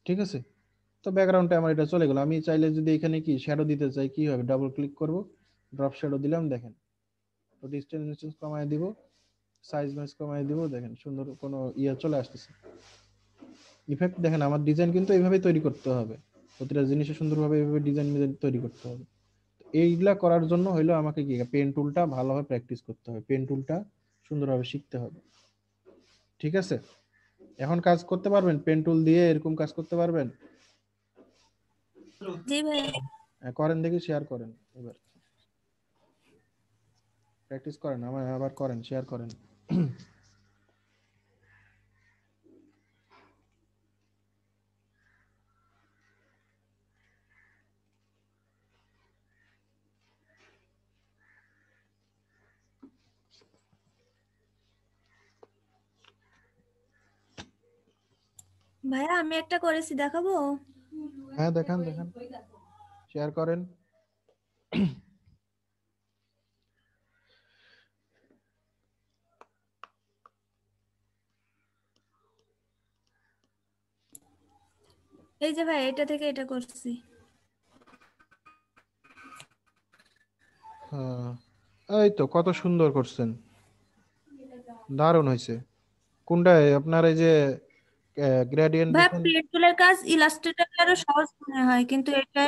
[SPEAKER 2] ঠিক আছে, তো ব্যাকগ্রাউন্ডে আমার এটা চলে গেল। আমি চাইলে যদি এখানে কি শ্যাডো দিতে চাই, কি হবে, ডাবল ক্লিক করব, ড্রপ শ্যাডো দিলাম, দেখেন তো ডিস্টেন্স কমায় দিব, সাইজ ম্যাচ কমায় দিব, দেখেন সুন্দর কোনো ইয়ে চলে আসতেছে, ইফেক্ট দেখেন। আমার ডিজাইন কিন্তু এইভাবে তৈরি করতে হবে, প্রতিটা জিনিসে সুন্দরভাবে এইভাবে ডিজাইন তৈরি করতে হবে। এইগুলা করার জন্য হইলো আমাকে কি পেন টুলটা ভালোভাবে প্র্যাকটিস করতে হবে, পেন টুলটা সুন্দরভাবে শিখতে হবে। ঠিক আছে, এখন কাজ করতে পারবেন পেন টুল দিয়ে, এরকম কাজ করতে পারবেন?
[SPEAKER 5] জি ভাই।
[SPEAKER 2] করেন দেখি, শেয়ার করেন, এবার প্র্যাকটিস করেন, আমার আবার করেন, শেয়ার করেন।
[SPEAKER 5] ভাইয়া আমি একটা করেছি, দেখাবো?
[SPEAKER 2] হ্যাঁ দেখান, দেখান, শেয়ার করেন।
[SPEAKER 5] এই যে ভাই, এটা থেকে এটা করছি।
[SPEAKER 2] হ্যাঁ, এই তো কত সুন্দর করছেন, দারুণ হয়েছে। কোনটায় আপনার এই যে গ্রেডিয়েন্ট
[SPEAKER 5] ভাইয়া
[SPEAKER 2] দিচ্ছেন?
[SPEAKER 5] পেন টুলের কাজ ইলাস্ট্রেটরে আরো সহজ মনে হয়, কিন্তু এটা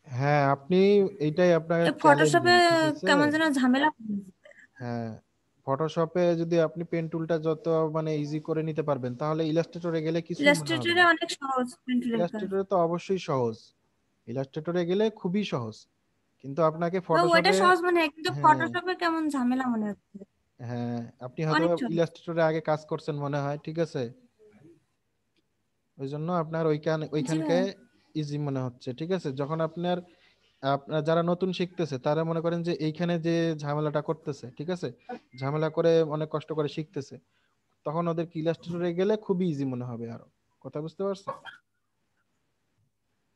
[SPEAKER 2] হ্যাঁ, আপনি এইটাই আপনার
[SPEAKER 5] ফটোশপে
[SPEAKER 2] চ্যালেঞ্জিং, ঠিক আছে?
[SPEAKER 5] কেমন যেন ঝামেলা।
[SPEAKER 2] হ্যাঁ, ফটোশপে যদি আপনি পেন টুলটা যত মানে ইজি করে নিতে পারবেন, তাহলে ইলাস্ট্রেটরে গেলে কিছুই মনে হবে
[SPEAKER 5] ইলাস্ট্রেটরে
[SPEAKER 2] না।
[SPEAKER 5] অনেক সহজ পেন টুলের কাজ।
[SPEAKER 2] ইলাস্ট্রেটরে তো অবশ্যই সহজ, ইলাস্ট্রেটরে গেলে খুবই সহজ, কিন্তু আপনাকে
[SPEAKER 5] বা ওইটা
[SPEAKER 2] ফটোশপে,
[SPEAKER 5] সহজ মনে হয়, কিন্তু
[SPEAKER 2] হ্যাঁ
[SPEAKER 5] ফটোশপে কেমন ঝামেলা মনে হচ্ছে।
[SPEAKER 2] হ্যাঁ, আপনি হয়তো
[SPEAKER 5] অনেক সহজ।
[SPEAKER 2] ইলাস্ট্রেটরে আগে কাজ করছেন মনে হয়, ঠিক আছে? ওই জন্য আপনার
[SPEAKER 5] জি
[SPEAKER 2] ওইখানকে
[SPEAKER 5] ভাইয়া।
[SPEAKER 2] ইজি মনে হচ্ছে, ঠিক আছে? যখন আপনার আপনার যারা নতুন শিখতেছে তারা মনে করেন যে এইখানে যে ঝামেলাটা করতেছে, ঠিক আছে, ঝামেলা করে অনেক কষ্ট করে শিখতেছে, তখন ওদের ইলাস্ট্রেটরে গেলে খুবই ইজি মনে হবে আরো। কথা বুঝতে পারছেন?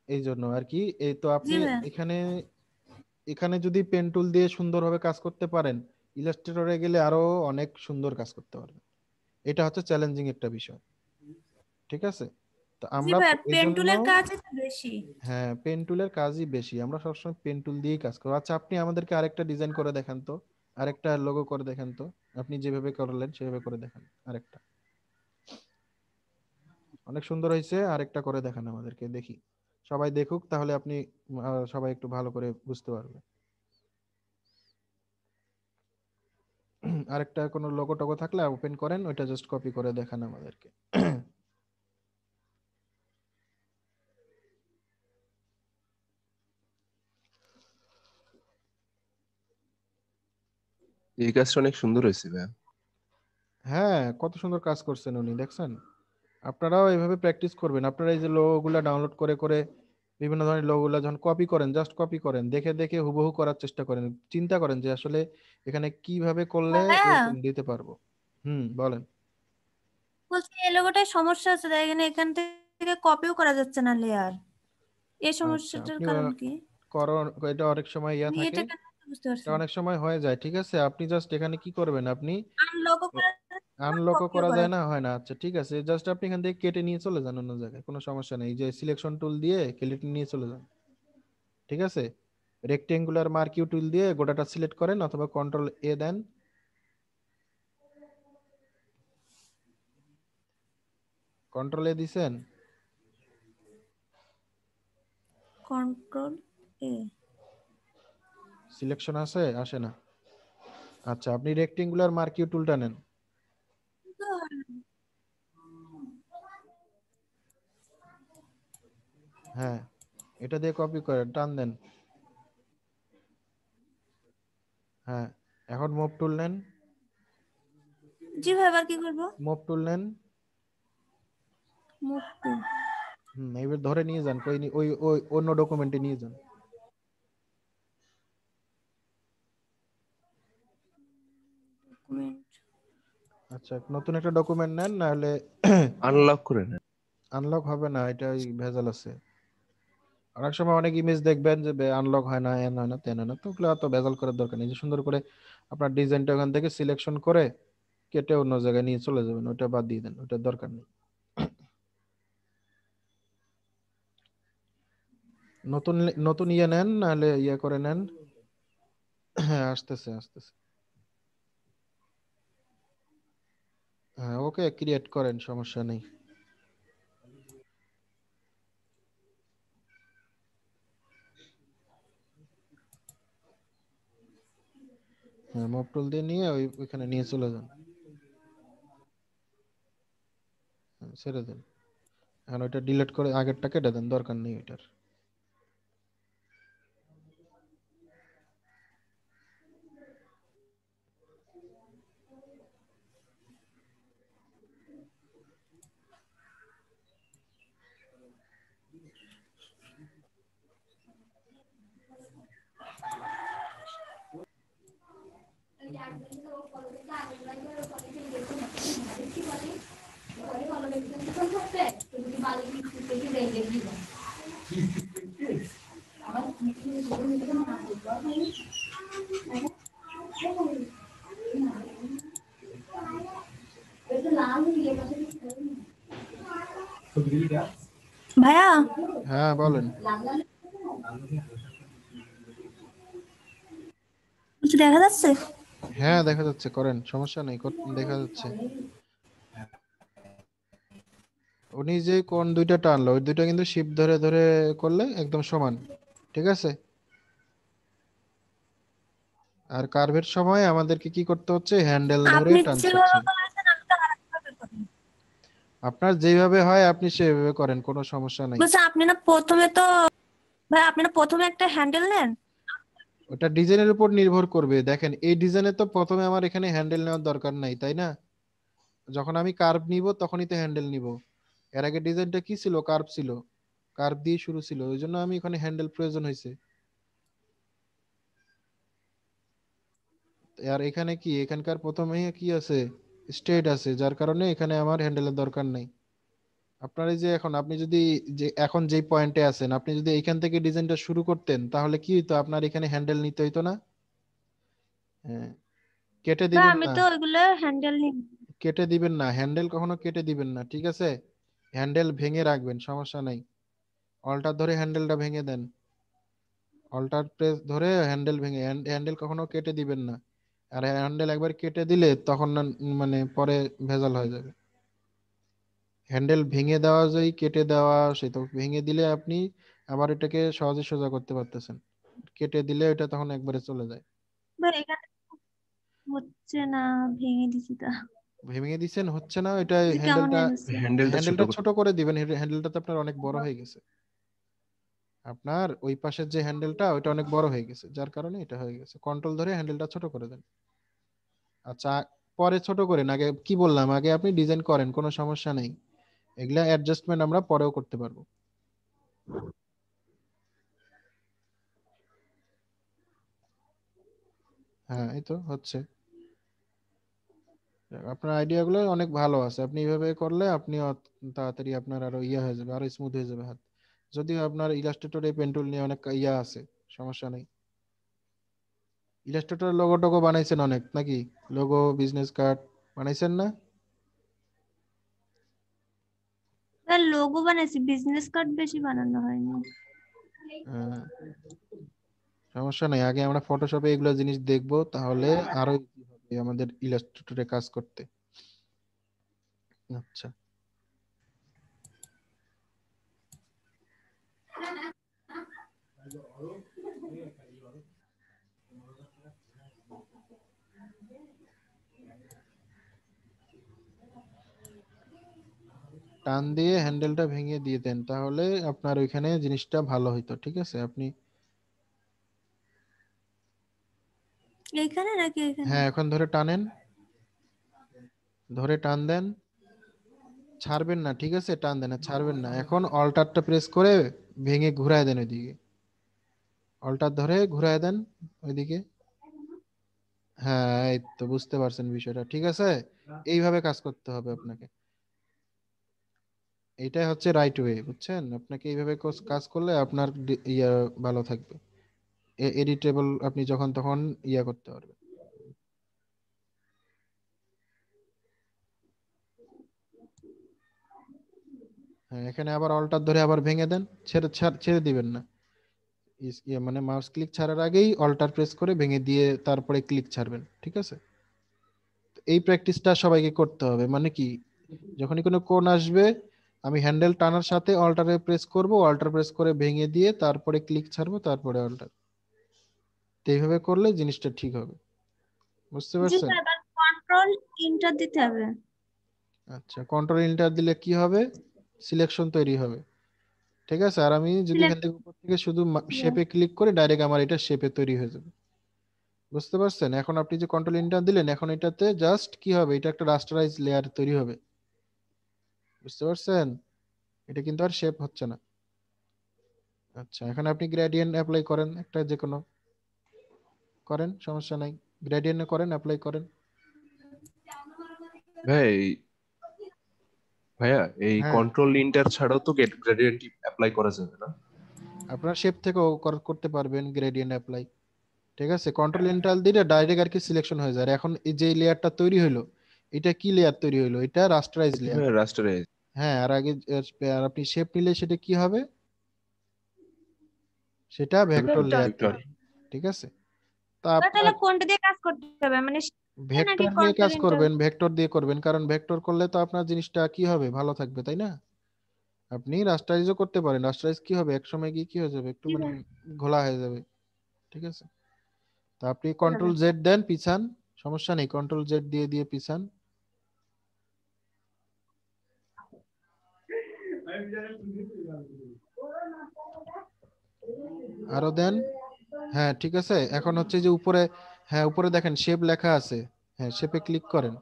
[SPEAKER 2] এই জন্য আর কি। এই তো
[SPEAKER 5] জি
[SPEAKER 2] আপনি
[SPEAKER 5] ভাইয়া।
[SPEAKER 2] এখানে এখানে যদি পেন টুল দিয়ে সুন্দরভাবে কাজ করতে পারেন, ইলাস্ট্রেটরে গেলে আরো অনেক সুন্দর কাজ করতে পারবেন। এটা হচ্ছে চ্যালেঞ্জিং একটা বিষয়, ঠিক আছে? তো
[SPEAKER 5] জি
[SPEAKER 2] আমরা
[SPEAKER 5] ভাইয়া,
[SPEAKER 2] এই
[SPEAKER 5] পেন
[SPEAKER 2] জন্য,
[SPEAKER 5] টুলের কাজ একটু বেশি।
[SPEAKER 2] হ্যাঁ, পেন টুলের কাজই বেশি, আমরা সবসময় পেন টুল দিয়েই কাজ করবো। আচ্ছা, আপনি আমাদেরকে আরেকটা ডিজাইন করে দেখান তো, আরেকটা লোগো করে দেখান তো, আপনি যেভাবে করলেন সেভাবে করে দেখান আরেকটা। অনেক সুন্দর হয়েছে, আরেকটা করে দেখান আমাদেরকে, দেখি, সবাই দেখুক, তাহলে আপনি সবাই একটু ভালো করে বুঝতে পারবে। আরেকটা কোনো লোগো টোগো থাকলে ওপেন করেন, ওইটা জাস্ট কপি করে দেখান আমাদেরকে।
[SPEAKER 3] এই কাজটা অনেক সুন্দর হয়েছে ভাইয়া।
[SPEAKER 2] হ্যাঁ, কত সুন্দর কাজ করছেন উনি, দেখছেন? আপনারাও এইভাবে প্র্যাকটিস করবেন। আপনারা এই যে লোগোগুলা ডাউনলোড করে করে বিভিন্ন ধরনের লোগোগুলা যখন কপি করেন, জাস্ট কপি করেন, দেখে দেখে হুবহু করার চেষ্টা করেন, চিন্তা করেন যে আসলে এখানে কিভাবে করলে
[SPEAKER 5] ভাইয়া
[SPEAKER 2] এরকম দিতে পারবো। বলেন।
[SPEAKER 5] বলছি এই লোগোটায় সমস্যা আছে, তাই এখান থেকে কপিও করা যাচ্ছে না লেয়ার। এই
[SPEAKER 2] আচ্ছা,
[SPEAKER 5] সমস্যাটার
[SPEAKER 2] আপনি
[SPEAKER 5] কারণ কি?
[SPEAKER 2] করণ, এটা অনেক সময়
[SPEAKER 5] আমি
[SPEAKER 2] থাকে,
[SPEAKER 5] এটা কেন হচ্ছে বুঝতে
[SPEAKER 2] এটা
[SPEAKER 5] পারছি না।
[SPEAKER 2] অনেক সময় হয়ে যায়, ঠিক আছে? আপনি জাস্ট এখানে কি করবেন, আপনি
[SPEAKER 5] আনলকও করা যাচ্ছে না,
[SPEAKER 2] আনলকও
[SPEAKER 5] কপিও
[SPEAKER 2] করা
[SPEAKER 5] করা
[SPEAKER 2] যায় না,
[SPEAKER 5] যাচ্ছে
[SPEAKER 2] হয় না? আচ্ছা, ঠিক আছে, জাস্ট আপনি এখান থেকে কেটে নিয়ে চলে যান অন্য জায়গায়, কোনো সমস্যা নেই, এই যে সিলেকশন টুল দিয়ে কেটে নিয়ে চলে যান, ঠিক আছে? রেক্টেঙ্গুলার মার্কিউ টুল দিয়ে গোটাটা সিলেক্ট করেন, অথবা কন্ট্রোল এ দেন। কন্ট্রোল এ দিছেন?
[SPEAKER 5] কন্ট্রোল এ।
[SPEAKER 2] সিলেকশন আসে আসে না? আচ্ছা, আপনি রেক্টেঙ্গুলার মার্কিউ টুলটা নেন। হ্যাঁ, এটা দিয়ে কপি করেন, টান দেন। হ্যাঁ, এখন মুভ টুল নেন।
[SPEAKER 5] জি ভাই, এবার কি করবো?
[SPEAKER 2] মুভ টুল নেন।
[SPEAKER 5] Move to.
[SPEAKER 2] এবার ধরে নিয়ে যান, কই ওই ওই অন্য ডকুমেন্টে নিয়ে যান।
[SPEAKER 5] ডকুমেন্ট।
[SPEAKER 2] আচ্ছা, নতুন একটা ডকুমেন্ট নেন, নাহলে
[SPEAKER 3] আনলক করে নেন।
[SPEAKER 2] আনলক হবে না, এটা ওই ভেজাল আছে। অনেক সময় অনেক ইমেজ দেখবেন যে আনলক হয় না, এন হয় না, তেন হয় না, তো ওগুলো অত ভেজাল করার দরকার নেই। যে সুন্দর করে আপনার ডিজাইনটা ওখান থেকে সিলেকশন করে কেটে অন্য জায়গায় নিয়ে চলে যাবেন, ওটা বাদ দিয়ে দেন, ওটার দরকার নেই। নতুন নতুন ইয়ে নেন, নাহলে ইয়ে করে নেন। হ্যাঁ, আসতেছে আসতেছে। হ্যাঁ, ওকে ক্রিয়েট করেন, সমস্যা নেই। হ্যাঁ, মপ টুল দিয়ে নিয়ে ওইখানে নিয়ে চলে যান। হ্যাঁ, ছেড়ে দেন। এখন ওইটা ডিলিট করে আগেরটা কেটে দেন, দরকার নেই ওইটার।
[SPEAKER 5] ভাইয়া
[SPEAKER 2] হ্যাঁ, বলেন।
[SPEAKER 5] কিছু দেখা যাচ্ছে?
[SPEAKER 2] হ্যাঁ, দেখা যাচ্ছে, করেন, সমস্যা নেই, দেখা যাচ্ছে। উনি যে কোণ দুইটা টানলো ওই দুইটা কিন্তু শিফট ধরে ধরে করলে একদম সমান, ঠিক আছে। আর কার্ভের সময় আমাদেরকে কি করতে হচ্ছে, হ্যান্ডেল ধরে
[SPEAKER 5] আপনি
[SPEAKER 2] টানতে
[SPEAKER 5] যেভাবে
[SPEAKER 2] হচ্ছে।
[SPEAKER 5] করেছেন আমি তো আরেকভাবে করি।
[SPEAKER 2] আপনার যেভাবে হয় আপনি সেভাবে করেন, কোনো সমস্যা নাই।
[SPEAKER 5] বলছে আপনি না প্রথমে তো ভাই আপনি না প্রথমে একটা হ্যান্ডেল নেন।
[SPEAKER 2] ওটা ডিজাইনের উপর নির্ভর করবে। দেখেন এই ডিজাইনে তো প্রথমে আমার এখানে হ্যান্ডেল নেওয়ার দরকার নাই, তাই না? যখন আমি কার্ভ নিব তখনই তো হ্যান্ডেল নিব। এর আগে ডিজাইনটা কি ছিল, কার্ভ ছিল, কার্ভ দিয়ে শুরু ছিল, ওই জন্য আমি এখানে হ্যান্ডেল প্রয়োজন হয়েছে। আর এখানে কি, এখানকার প্রথমে কি আছে, স্ট্রেট আছে, যার কারণে এখানে আমার হ্যান্ডেলের দরকার নেই। আপনার এই যে এখন আপনি যদি যে এখন যেই পয়েন্টে আছেন, আপনি যদি এইখান থেকে ডিজাইনটা শুরু করতেন তাহলে কি হতো, আপনার এখানে হ্যান্ডেল নিতে হইতো না? হ্যাঁ, কেটে
[SPEAKER 5] ভাই
[SPEAKER 2] দিবেন
[SPEAKER 5] আমি
[SPEAKER 2] না,
[SPEAKER 5] তো ওইগুলো হ্যান্ডেল নিই।
[SPEAKER 2] কেটে দিবেন না, হ্যান্ডেল কখনো কেটে দিবেন না, ঠিক আছে? হ্যান্ডেল ভেঙে রাখবেন, সমস্যা নাই। অল্টার ধরে হ্যান্ডেলটা ভেঙে দেন, অল্টার প্রেস ধরে হ্যান্ডেল ভেঙে, হ্যান্ডেল কখনো কেটে দিবেন না। আর হ্যান্ডেল একবার কেটে দিলে তখন না মানে পরে ভেজাল হয়ে যাবে। হ্যান্ডেল ভেঙে দেওয়া যায়, কেটে দেওয়া, সে তো ভেঙে দিলে আপনি আবার এটাকে সহজে সোজা করতে পারতেছেন, কেটে দিলে এটা তখন একবারে চলে যায়।
[SPEAKER 5] ভাই এখানে হচ্ছে না, ভেঙে দিছি তা।
[SPEAKER 2] ভেঙে দিচ্ছেন, হচ্ছে না, এটা
[SPEAKER 5] যে কেমন
[SPEAKER 2] হ্যান্ডেলটা,
[SPEAKER 5] হয়ে গেছে।
[SPEAKER 3] হ্যান্ডেলটা ছোট
[SPEAKER 2] হ্যান্ডেলটা
[SPEAKER 3] করে।
[SPEAKER 2] ছোট করে দিবেন। হ্যান্ডেলটা তো আপনার অনেক বড় হয়ে গেছে, আপনার ওই পাশের যে হ্যান্ডেলটা ওইটা অনেক বড় হয়ে গেছে, যার কারণে এটা হয়ে গেছে। কন্ট্রোল ধরে হ্যান্ডেলটা ছোট করে দেন। আচ্ছা, পরে ছোট করেন, আগে কি বললাম, আগে আপনি ডিজাইন করেন, কোনো সমস্যা নেই। এগুলা অ্যাডজাস্টমেন্ট আমরা পরেও করতে পারবো। হ্যাঁ, এই তো হচ্ছে। আপনার আইডিয়া গুলো অনেক ভালো আছে, আপনি এইভাবে করলে আপনি তাড়াতাড়ি আপনার আরো ইয়া হয়ে যাবে, আরো স্মুথ হয়ে যাবে হাত। যদিও আপনার ইলাস্ট্রেটরে পেন টুল নিয়ে অনেক ইয়া আছে, সমস্যা নেই। ইলাস্ট্রেটর লোগো টোগো বানাইছেন অনেক নাকি? লোগো, বিজনেস কার্ড বানাইছেন না?
[SPEAKER 5] ভাই লোগো বানাইছি, বিজনেস কার্ড বেশি বানানো হয়নি।
[SPEAKER 2] আহ, সমস্যা নাই, আগে আমরা ফটোশপে এগুলো জিনিস দেখবো, তাহলে আরো ইজি হবে আমাদের ইলাস্ট্রেটরে কাজ করতে। আচ্ছা, টান দিয়ে হ্যান্ডেলটা ভেঙে দিয়ে দেন, তাহলে আপনার ওইখানে জিনিসটা ভালো হইতো, ঠিক আছে? আপনি
[SPEAKER 5] এইখানে নাকি এখানে?
[SPEAKER 2] হ্যাঁ, এখন ধরে টানেন, ধরে টান দেন, ছাড়বেন না, ঠিক আছে? টান দেন, আর ছাড়বেন না। এখন অল্টারটা প্রেস করে ভেঙে ঘুরায় দেন ওইদিকে, অল্টার ধরে ঘুরায় দেন ওইদিকে। হ্যাঁ, এই তো বুঝতে পারছেন বিষয়টা, ঠিক আছে? এইভাবে কাজ করতে হবে আপনাকে, এইটাই হচ্ছে রাইট ওয়ে, বুঝছেন? আপনাকে এইভাবে কাজ করলে আপনার ইয়া ভালো থাকবে, এডিটেবল আপনি যখন তখন ইয়া করতে পারবেন। হ্যাঁ, এখানে আবার অল্টার ধরে আবার ভেঙে দেন, ছেড়ে দিবেন না। মানে মাউস ক্লিক ছাড়ার আগেই অল্টার প্রেস করে ভেঙে দিয়ে তারপরে ক্লিক ছাড়বেন, ঠিক আছে? তো এই প্র্যাকটিসটা সবাইকে করতে হবে। মানে কি, যখনই কোনো কোণ আসবে আমি হ্যান্ডেল টানার সাথে অল্টারে প্রেস করব, অল্টার প্রেস করে ভেঙে দিয়ে তারপরে ক্লিক ছাড়বো, তারপরে অল্টার। তো এইভাবে করলে জিনিসটা ঠিক হবে, বুঝতে
[SPEAKER 5] জি
[SPEAKER 2] পারছেন?
[SPEAKER 5] স্যার, এবার কন্ট্রোল ইন্টার দিতে হবে।
[SPEAKER 2] আচ্ছা, কন্ট্রোল এন্টার দিলে কি হবে, সিলেকশন তৈরি হবে, ঠিক আছে? আর আমি যদি এখান থেকে উপর থেকে শুধু শেপে ক্লিক করে ডাইরেক্ট আমার এটা শেপে তৈরি হয়ে যাবে, বুঝতে পারছেন? এখন আপনি যে কন্ট্রোল এন্টার দিলেন, এখন এটাতে জাস্ট কি হবে, এটা একটা রাস্টারাইজ লেয়ার তৈরি হবে, বুঝতে পারছেন? এটা কিন্তু আর শেপ হচ্ছে না। আচ্ছা, এখন আপনি গ্রেডিয়েন্ট অ্যাপ্লাই করেন, একটা যে কোনো করেন, সমস্যা নাই, গ্রেডিয়েন্ট করেন, অ্যাপ্লাই করেন।
[SPEAKER 3] ভাই ভাইয়া এই
[SPEAKER 2] হ্যাঁ,
[SPEAKER 3] কন্ট্রোল ইন্টার ছাড়াও তো গ্রেডিয়েন্ট অ্যাপ্লাই করা যাবে না?
[SPEAKER 2] আপনার শেপ থেকেও করতে পারবেন গ্রেডিয়েন্ট অ্যাপ্লাই, ঠিক আছে? কন্ট্রোল এন্টার দিলে ডাইরেক্ট আর কি সিলেকশন হয়ে যায়। আর এখন এই যে লেয়ারটা তৈরি হলো, এটা কি লেয়ার তৈরি হলো, এটা রাস্টারাইজ লেয়ার।
[SPEAKER 3] রাস্টারাইজ।
[SPEAKER 2] হ্যাঁ, আর আগে আর আপনি শেপ নিলে সেটা কি হবে, সেটা ভেক্টর লেয়ার
[SPEAKER 3] ভেক্টর।
[SPEAKER 2] তৈরি, ঠিক আছে? তা
[SPEAKER 5] এবার
[SPEAKER 2] আপনার
[SPEAKER 5] তাহলে কোনটা দিয়ে কাজ করতে হবে, মানে shift নাকি
[SPEAKER 2] ভেক্টর নিয়ে
[SPEAKER 5] কন্ট্রোল
[SPEAKER 2] কাজ
[SPEAKER 5] ইন্টার?
[SPEAKER 2] করবেন, ভেক্টর দিয়ে করবেন, কারণ ভেক্টর করলে তো আপনার জিনিসটা কি হবে, ভালো থাকবে, তাই না? আপনি রাস্টারাইজও করতে পারেন। রাস্টারাইজ কি হবে, এক সময় গিয়ে কি হয়ে যাবে, একটু মানে ঘোলা হয়ে যাবে। ঠিক আছে, তো আপনি কন্ট্রোল জেড দেন, পিছান, সমস্যা নেই, কন্ট্রোল জেড দিয়ে দিয়ে পিছান। আরো দেন। হ্যাঁ ঠিক আছে, এখন হচ্ছে যে উপরে, হ্যাঁ উপরে দেখেন শেপ লেখা আছে, হ্যাঁ শেপে ক্লিক করেন।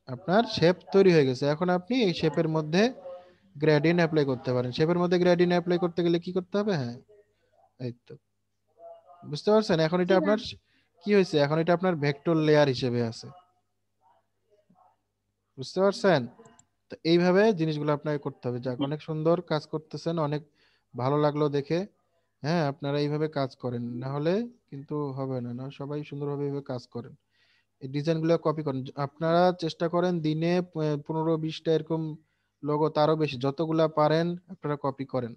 [SPEAKER 2] আপনার শেপ তৈরি হয়ে গেছে। এখন আপনি এই শেপের মধ্যে গ্রেডিয়েন্ট অ্যাপ্লাই করতে পারেন। শেপের মধ্যে গ্রেডিয়েন্ট অ্যাপ্লাই করতে গেলে কি করতে হবে, হ্যাঁ এই তো, বুঝতে পারছেন? এখন এটা আপনার কি হয়েছে, এখন এটা আপনার ভেক্টর লেয়ার হিসেবে আছে, বুঝতে পারছেন? তো এইভাবে জিনিসগুলো আপনাকে করতে হবে। যাক, অনেক সুন্দর কাজ করতেছেন, অনেক ভালো লাগলো দেখে। হ্যাঁ আপনারা এইভাবে কাজ করেন, না হলে কিন্তু হবে না। না সবাই সুন্দরভাবে এইভাবে কাজ করেন, এই ডিজাইনগুলো কপি করেন। আপনারা চেষ্টা করেন দিনে 15-20টা এরকম লোগো, তারও বেশি, যতগুলা পারেন আপনারা কপি করেন।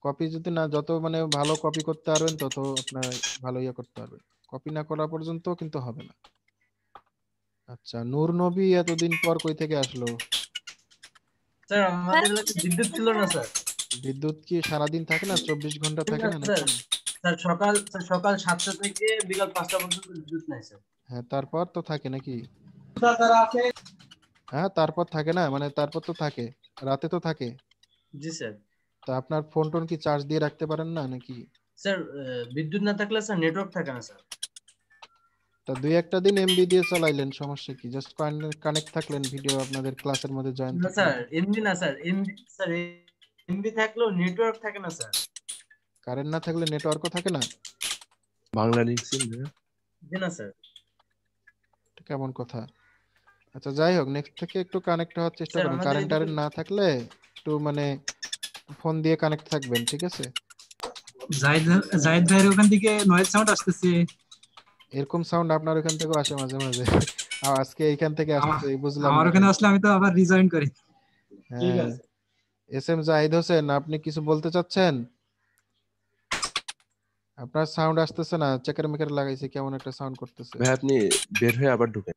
[SPEAKER 2] কপি যদি না, যত মানে ভালো কপি করতে পারবেন তত আপনার ভালো ইয়ে করতে পারবেন। কপি না করা পর্যন্ত কিন্তু হবে না। আচ্ছা, নূর নবী এতদিন পর কই থেকে আসলো?
[SPEAKER 8] স্যার আমাদের এলাকায় বিদ্যুৎ ছিল না স্যার।
[SPEAKER 2] বিদ্যুৎ কি সারাদিন থাকে না, 24 ঘন্টা থাকে না
[SPEAKER 8] স্যার,
[SPEAKER 2] নাকি?
[SPEAKER 8] সকাল 7টা থেকে বিকাল 5টা পর্যন্ত বিদ্যুৎ নাই স্যার।
[SPEAKER 2] হ্যাঁ তারপর তো থাকে নাকি? হ্যাঁ তারপর থাকে না, মানে তারপর তো থাকে, রাতে তো থাকে।
[SPEAKER 8] জি স্যার।
[SPEAKER 2] তা আপনার ফোন টোন কি চার্জ দিয়ে রাখতে পারেন না নাকি?
[SPEAKER 8] স্যার বিদ্যুৎ না থাকলে স্যার নেটওয়ার্ক থাকে না স্যার।
[SPEAKER 2] তা দুই একটা দিন এমবি দিয়ে চালাইলেন, সমস্যা কি? জাস্ট কানেক্ট থাকলেন, ভিডিও আপনাদের ক্লাসের মধ্যে জয়েন
[SPEAKER 8] না
[SPEAKER 2] থাকলেন।
[SPEAKER 8] স্যার এমবি না স্যার, এমবি থাকলেও নেটওয়ার্ক থাকে না স্যার।
[SPEAKER 2] কারেন্ট না থাকলে নেটওয়ার্কও থাকে না?
[SPEAKER 3] বাংলা লিখছেন না?
[SPEAKER 8] জি না স্যার।
[SPEAKER 2] এটা কেমন কথা? আচ্ছা যাই হোক, নেক্সট থেকে একটু কানেক্ট হওয়ার চেষ্টা
[SPEAKER 8] স্যার
[SPEAKER 2] করুন।
[SPEAKER 8] আমাদের
[SPEAKER 2] কারেন্ট
[SPEAKER 8] এদিকে
[SPEAKER 2] টারেন্ট না থাকলে একটু মানে ফোন দিয়ে কানেক্ট থাকবেন, ঠিক আছে?
[SPEAKER 1] জাহিদ জাহিদ ভাইয়ের ওখান থেকে নয়েজ সাউন্ড আসতেছে।
[SPEAKER 2] এরকম সাউন্ড আপনার ওখান থেকেও আসে মাঝে মাঝে। আর আজকে এইখান থেকে
[SPEAKER 1] আমার
[SPEAKER 2] আসতেছে, এই বুঝলাম
[SPEAKER 1] আমার
[SPEAKER 2] না
[SPEAKER 1] ওখানে
[SPEAKER 2] কেন।
[SPEAKER 1] আসলে আমি তো আবার রিজয়েন করি।
[SPEAKER 2] হ্যাঁ, এস এম জাহিদ হোসেন, আপনি কিছু বলতে চাচ্ছেন? আপনার সাউন্ড আসতেছে না, চেকার মেকার লাগাইছে, কেমন একটা সাউন্ড করতেছে।
[SPEAKER 3] ভাই আপনি বের হয়ে আবার ঢুকেন।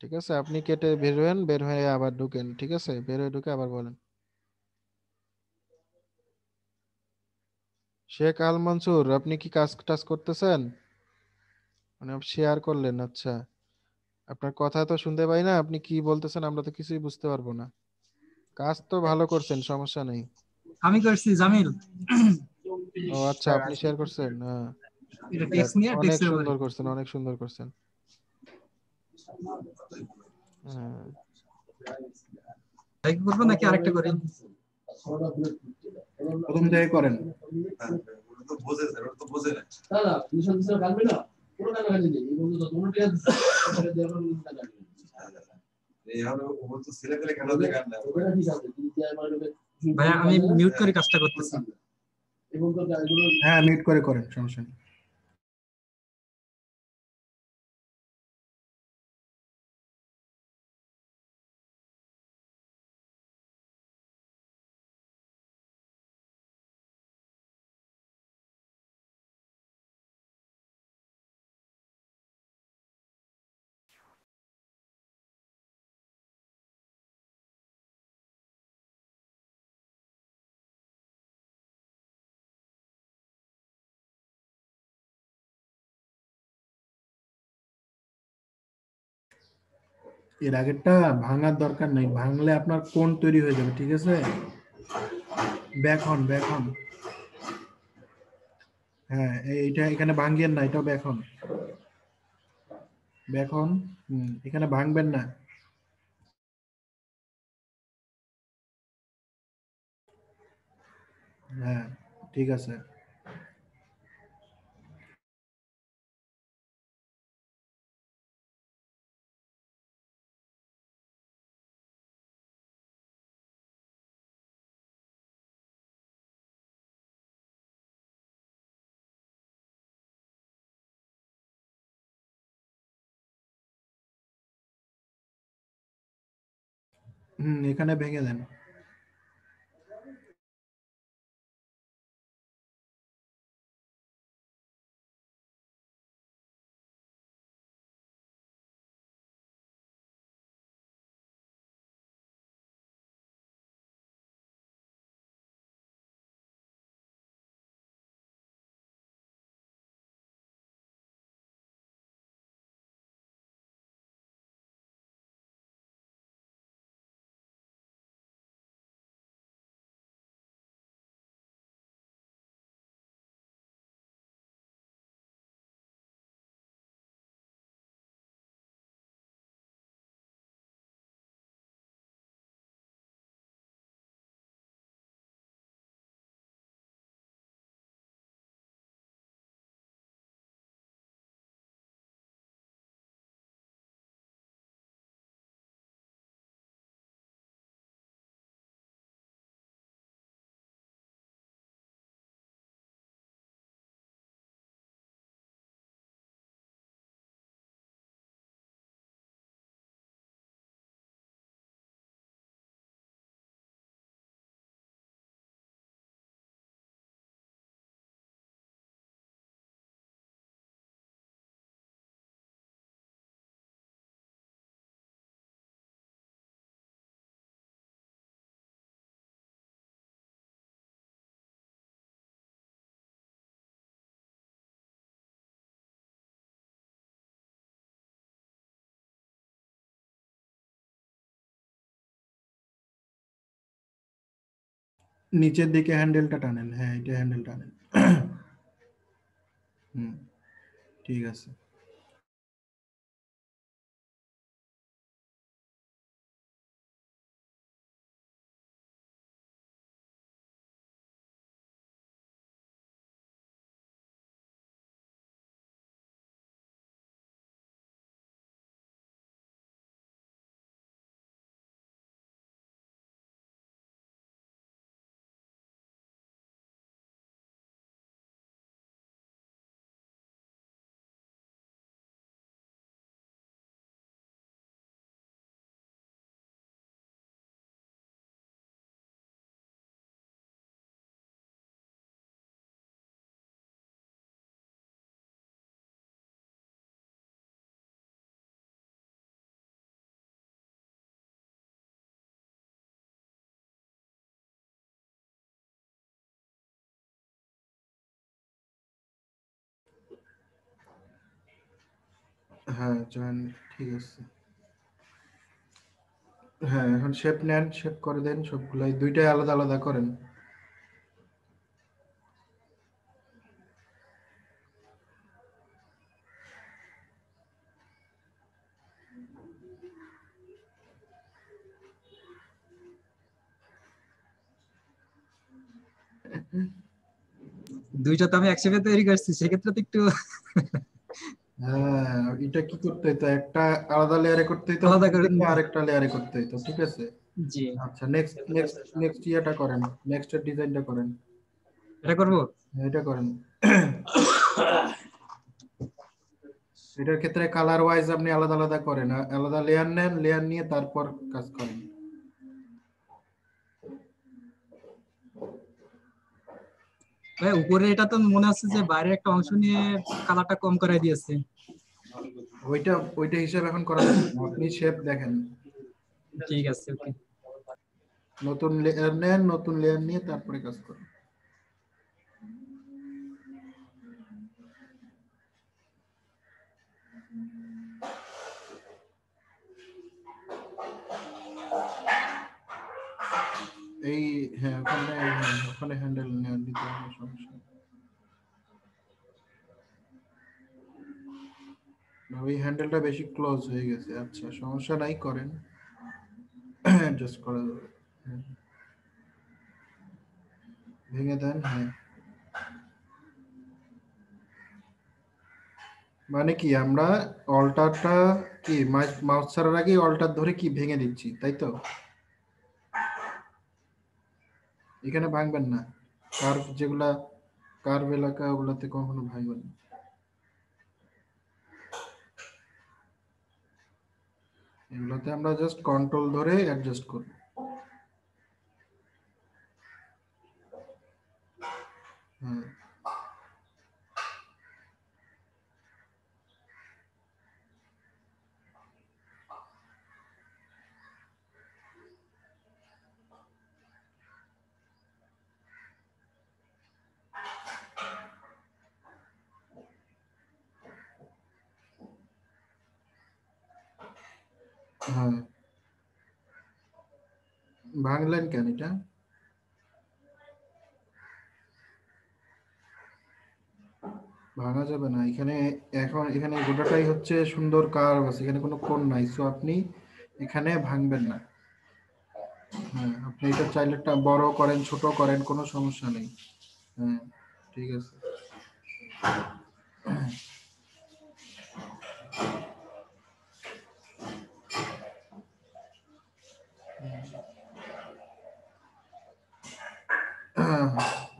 [SPEAKER 2] ঠিক আছে, আপনি কেটে বের হন, বের হয়ে আবার ঢুকেন, ঠিক আছে? বের হয়ে ঢুকে আবার বলেন। শেখ আল মনসুর, আপনি কি কাজ টাজ করতেছেন? মানে শেয়ার করলেন, আচ্ছা। আপনার কথা তো শুনতে পাই না, আপনি কি বলতেছেন আমরা তো কিছুই বুঝতে পারবো না। কাজ তো ভালো করছেন, সমস্যা নেই।
[SPEAKER 1] আমি করছি জামিল।
[SPEAKER 2] ও আচ্ছা, আপনি শেয়ার করছেন, হ্যাঁ।
[SPEAKER 1] এটা
[SPEAKER 2] যাক,
[SPEAKER 1] টেক্সট নিয়ে
[SPEAKER 2] অনেক
[SPEAKER 1] টেক্সটের উপরে
[SPEAKER 2] সুন্দর করছেন, অনেক সুন্দর করছেন। হ্যাঁ,
[SPEAKER 1] লাইক করবো নাকি আরেকটা করি?
[SPEAKER 2] প্রথম থেকে করেন।
[SPEAKER 1] ভাইয়া আমি মিউট করে কাজটা করতেছি।
[SPEAKER 2] হ্যাঁ মিউট করে করেন, সমস্যা নেই। এর আগেরটা ভাঙার দরকার নেই, ভাঙলে আপনার কোণ তৈরি হয়ে যাবে, ঠিক আছে? ব্যাক হন, ব্যাক হন। হ্যাঁ এইটা এখানে ভাঙিয়েন না, এটাও ব্যাক হন, ব্যাক হন। এখানে ভাঙবেন না। হ্যাঁ ঠিক আছে। এখানে ভেঙে দেন। নিচের দিকে হ্যান্ডেলটা টানেন, হ্যাঁ এটা হ্যান্ডেল টানেন। হুম, ঠিক আছে। হ্যাঁ জয়েন, ঠিক আছে। হ্যাঁ এখন শেপ নেন, শেপ করে দেন সবগুলাই, দুইটাই আলাদা আলাদা করেন।
[SPEAKER 1] দুইটা তো আমি একসাথে তৈরি করছি, সেক্ষেত্রে তো একটু
[SPEAKER 2] হ্যাঁ এটা কি করতে হইতো, একটা আলাদা লেয়ারে করতে হইতো,
[SPEAKER 1] আলাদা করে নিতে।
[SPEAKER 2] আরেকটা লেয়ারে করতে হইতো, ঠিক আছে।
[SPEAKER 1] জি,
[SPEAKER 2] আচ্ছা নেক্সট নেক্সট নেক্সট ইয়েটা করেন, নেক্সট এর ডিজাইনটা করেন।
[SPEAKER 1] এটা করবো।
[SPEAKER 2] এটা করেন। এটার ক্ষেত্রে কালার ওয়াইজ আপনি আলাদা আলাদা করেন, আলাদা লেয়ার নেন, লেয়ার নিয়ে তারপর কাজ করেন।
[SPEAKER 1] ভাই উপরে এটা তো মনে হচ্ছে যে বাইরে একটা অংশ নিয়ে কালারটা কম করে দিয়েছে।
[SPEAKER 2] ওইটা ওইটা হিসাব এখন করা যাবে না, আপনি শেপ দেখেন।
[SPEAKER 1] ঠিক আছে, ওকে।
[SPEAKER 2] নতুন লেয়ার নেন, নতুন লেয়ার নিয়ে তারপরে কাজ করেন। এই হ্যাঁ ওখানে হ্যান্ডেল নেওয়ার দিতে হবে, সমস্যা নেই। ওই হ্যান্ডেলটা বেশি ক্লোজ হয়ে গেছে, আচ্ছা সমস্যা নাই, করেন, অ্যাডজাস্ট করা যাবে। হ্যাঁ, ভেঙে দেন, হ্যাঁ। মানে কি আমরা অল্টারটা কি মাউস ছাড়ার আগে অল্টার ধরে কি ভেঙে দিচ্ছি, তাই তো? এখানে ভাঙবেন না, কার্ভ যেগুলা কার্ভ এলাকা ওগুলাতে কখনো ভাঙবেন না। এগুলোতে আমরা জাস্ট কন্ট্রোল ধরে অ্যাডজাস্ট করব। হ্যাঁ হ্যাঁ, ভাঙলেন কেন এটা? ভাঙা যাবে না এখানে, এখন এখানে গোটাটাই হচ্ছে সুন্দর কার্ভ আছে, এখানে কোনো কোণ নাই, সো আপনি এখানে ভাঙবেন না। হ্যাঁ আপনি এটা চাইলে একটা বড় করেন, ছোট করেন, কোনো সমস্যা নেই। হ্যাঁ ঠিক আছে।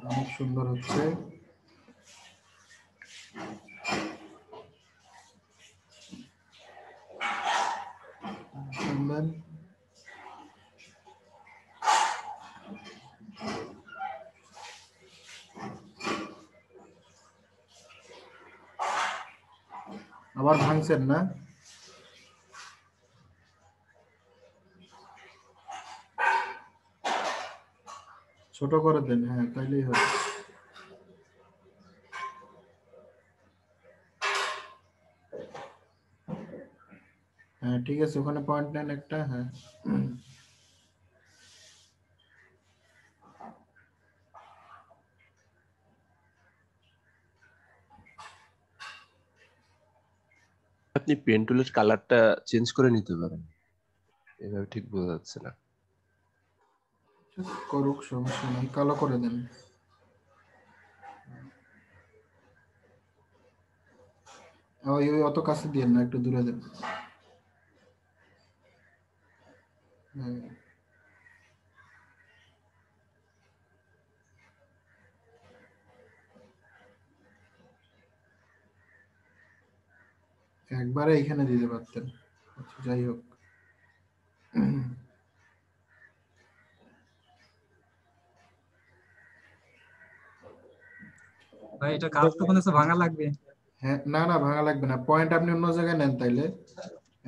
[SPEAKER 2] অনেক সুন্দর হচ্ছে। শুনবেন, আবার ভাঙছেন না? ছোট করে দেন, হ্যাঁ তাইলেই হবে। হ্যাঁ ঠিক আছে, ওখানে পয়েন্ট নেন একটা, হ্যাঁ।
[SPEAKER 3] আপনি পেন টুলের কালারটা চেঞ্জ করে নিতে পারেন, এভাবে ঠিক বোঝা যাচ্ছে না।
[SPEAKER 2] করুক, সমস্যা নাই, কালো করে দেন। ওই ওই অত কাছে দিয়ে না, একটু দূরে দেন। হ্যাঁ। একবারে এখানে দিতে পারতেন। আচ্ছা, যাই হোক।
[SPEAKER 1] ভাই এটা কাজ তো মনে হচ্ছে ভাঙা লাগবে।
[SPEAKER 2] হ্যাঁ, না না, ভাঙা লাগবে না। পয়েন্ট আপনি অন্য জায়গায় নেন, তাইলে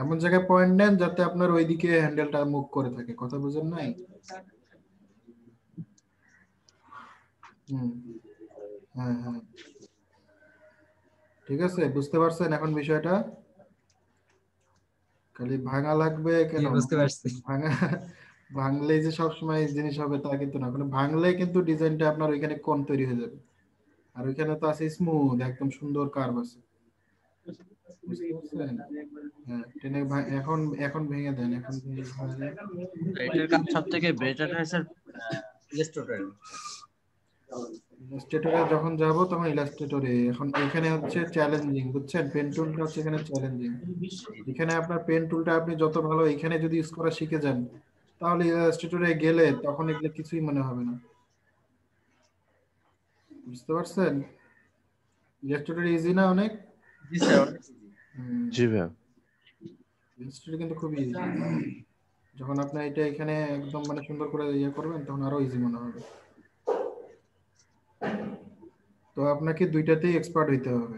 [SPEAKER 2] এমন জায়গায় পয়েন্ট নেন যাতে আপনার ওইদিকে হ্যান্ডেলটা মুভ করে থাকে। কথা বুঝেন নাই? হুম, হ্যাঁ হ্যাঁ, ঠিক আছে, বুঝতে পারছেন এখন বিষয়টা? খালি ভাঙা লাগবে কেন?
[SPEAKER 1] বুঝতে পারছি।
[SPEAKER 2] ভাঙা ভাঙলেই যে সবসময় এই জিনিস হবে তা কিন্তু না। ভাঙলে কিন্তু ডিজাইনটা আপনার ওইখানে কোণ তৈরি হয়ে যাবে। আর ওইখানে তো আছে স্মুথ, একদম সুন্দর কার্ভ আছে। বুঝতে পারছেন? হ্যাঁ, টেনে এখন এখন ভেঙে দেন, এখন ভেঙে দেন।
[SPEAKER 8] এটার কাজ সব থেকে বেটার হয় স্যার ইলাস্ট্রেটর।
[SPEAKER 2] ইলাস্ট্রেটরে যখন যাব তখন ইলাস্ট্রেটরে, এখন এখানে হচ্ছে চ্যালেঞ্জিং, বুঝছেন? পেন টুলটা হচ্ছে এখানে চ্যালেঞ্জিং। এখানে আপনার পেন টুলটা আপনি যত ভালো এখানে যদি ইউজ করা শিখে যান, তাহলে ইলাস্ট্রেটরে গেলে তখন এগুলো কিছুই মনে হবে না। বুঝতে পারছেন? ইলাস্ট্রেটর ইজি না অনেক?
[SPEAKER 8] জি স্যার, অনেক easy।
[SPEAKER 3] জি ভাইয়া।
[SPEAKER 2] ইলাস্ট্রেটর কিন্তু খুবই ইজি। যখন আপনি এটা এখানে একদম মানে সুন্দর করে ইয়ে করবেন তখন আরো ইজি মনে হবে। তো আপনাকে দুইটাতেই এক্সপার্ট হইতে হবে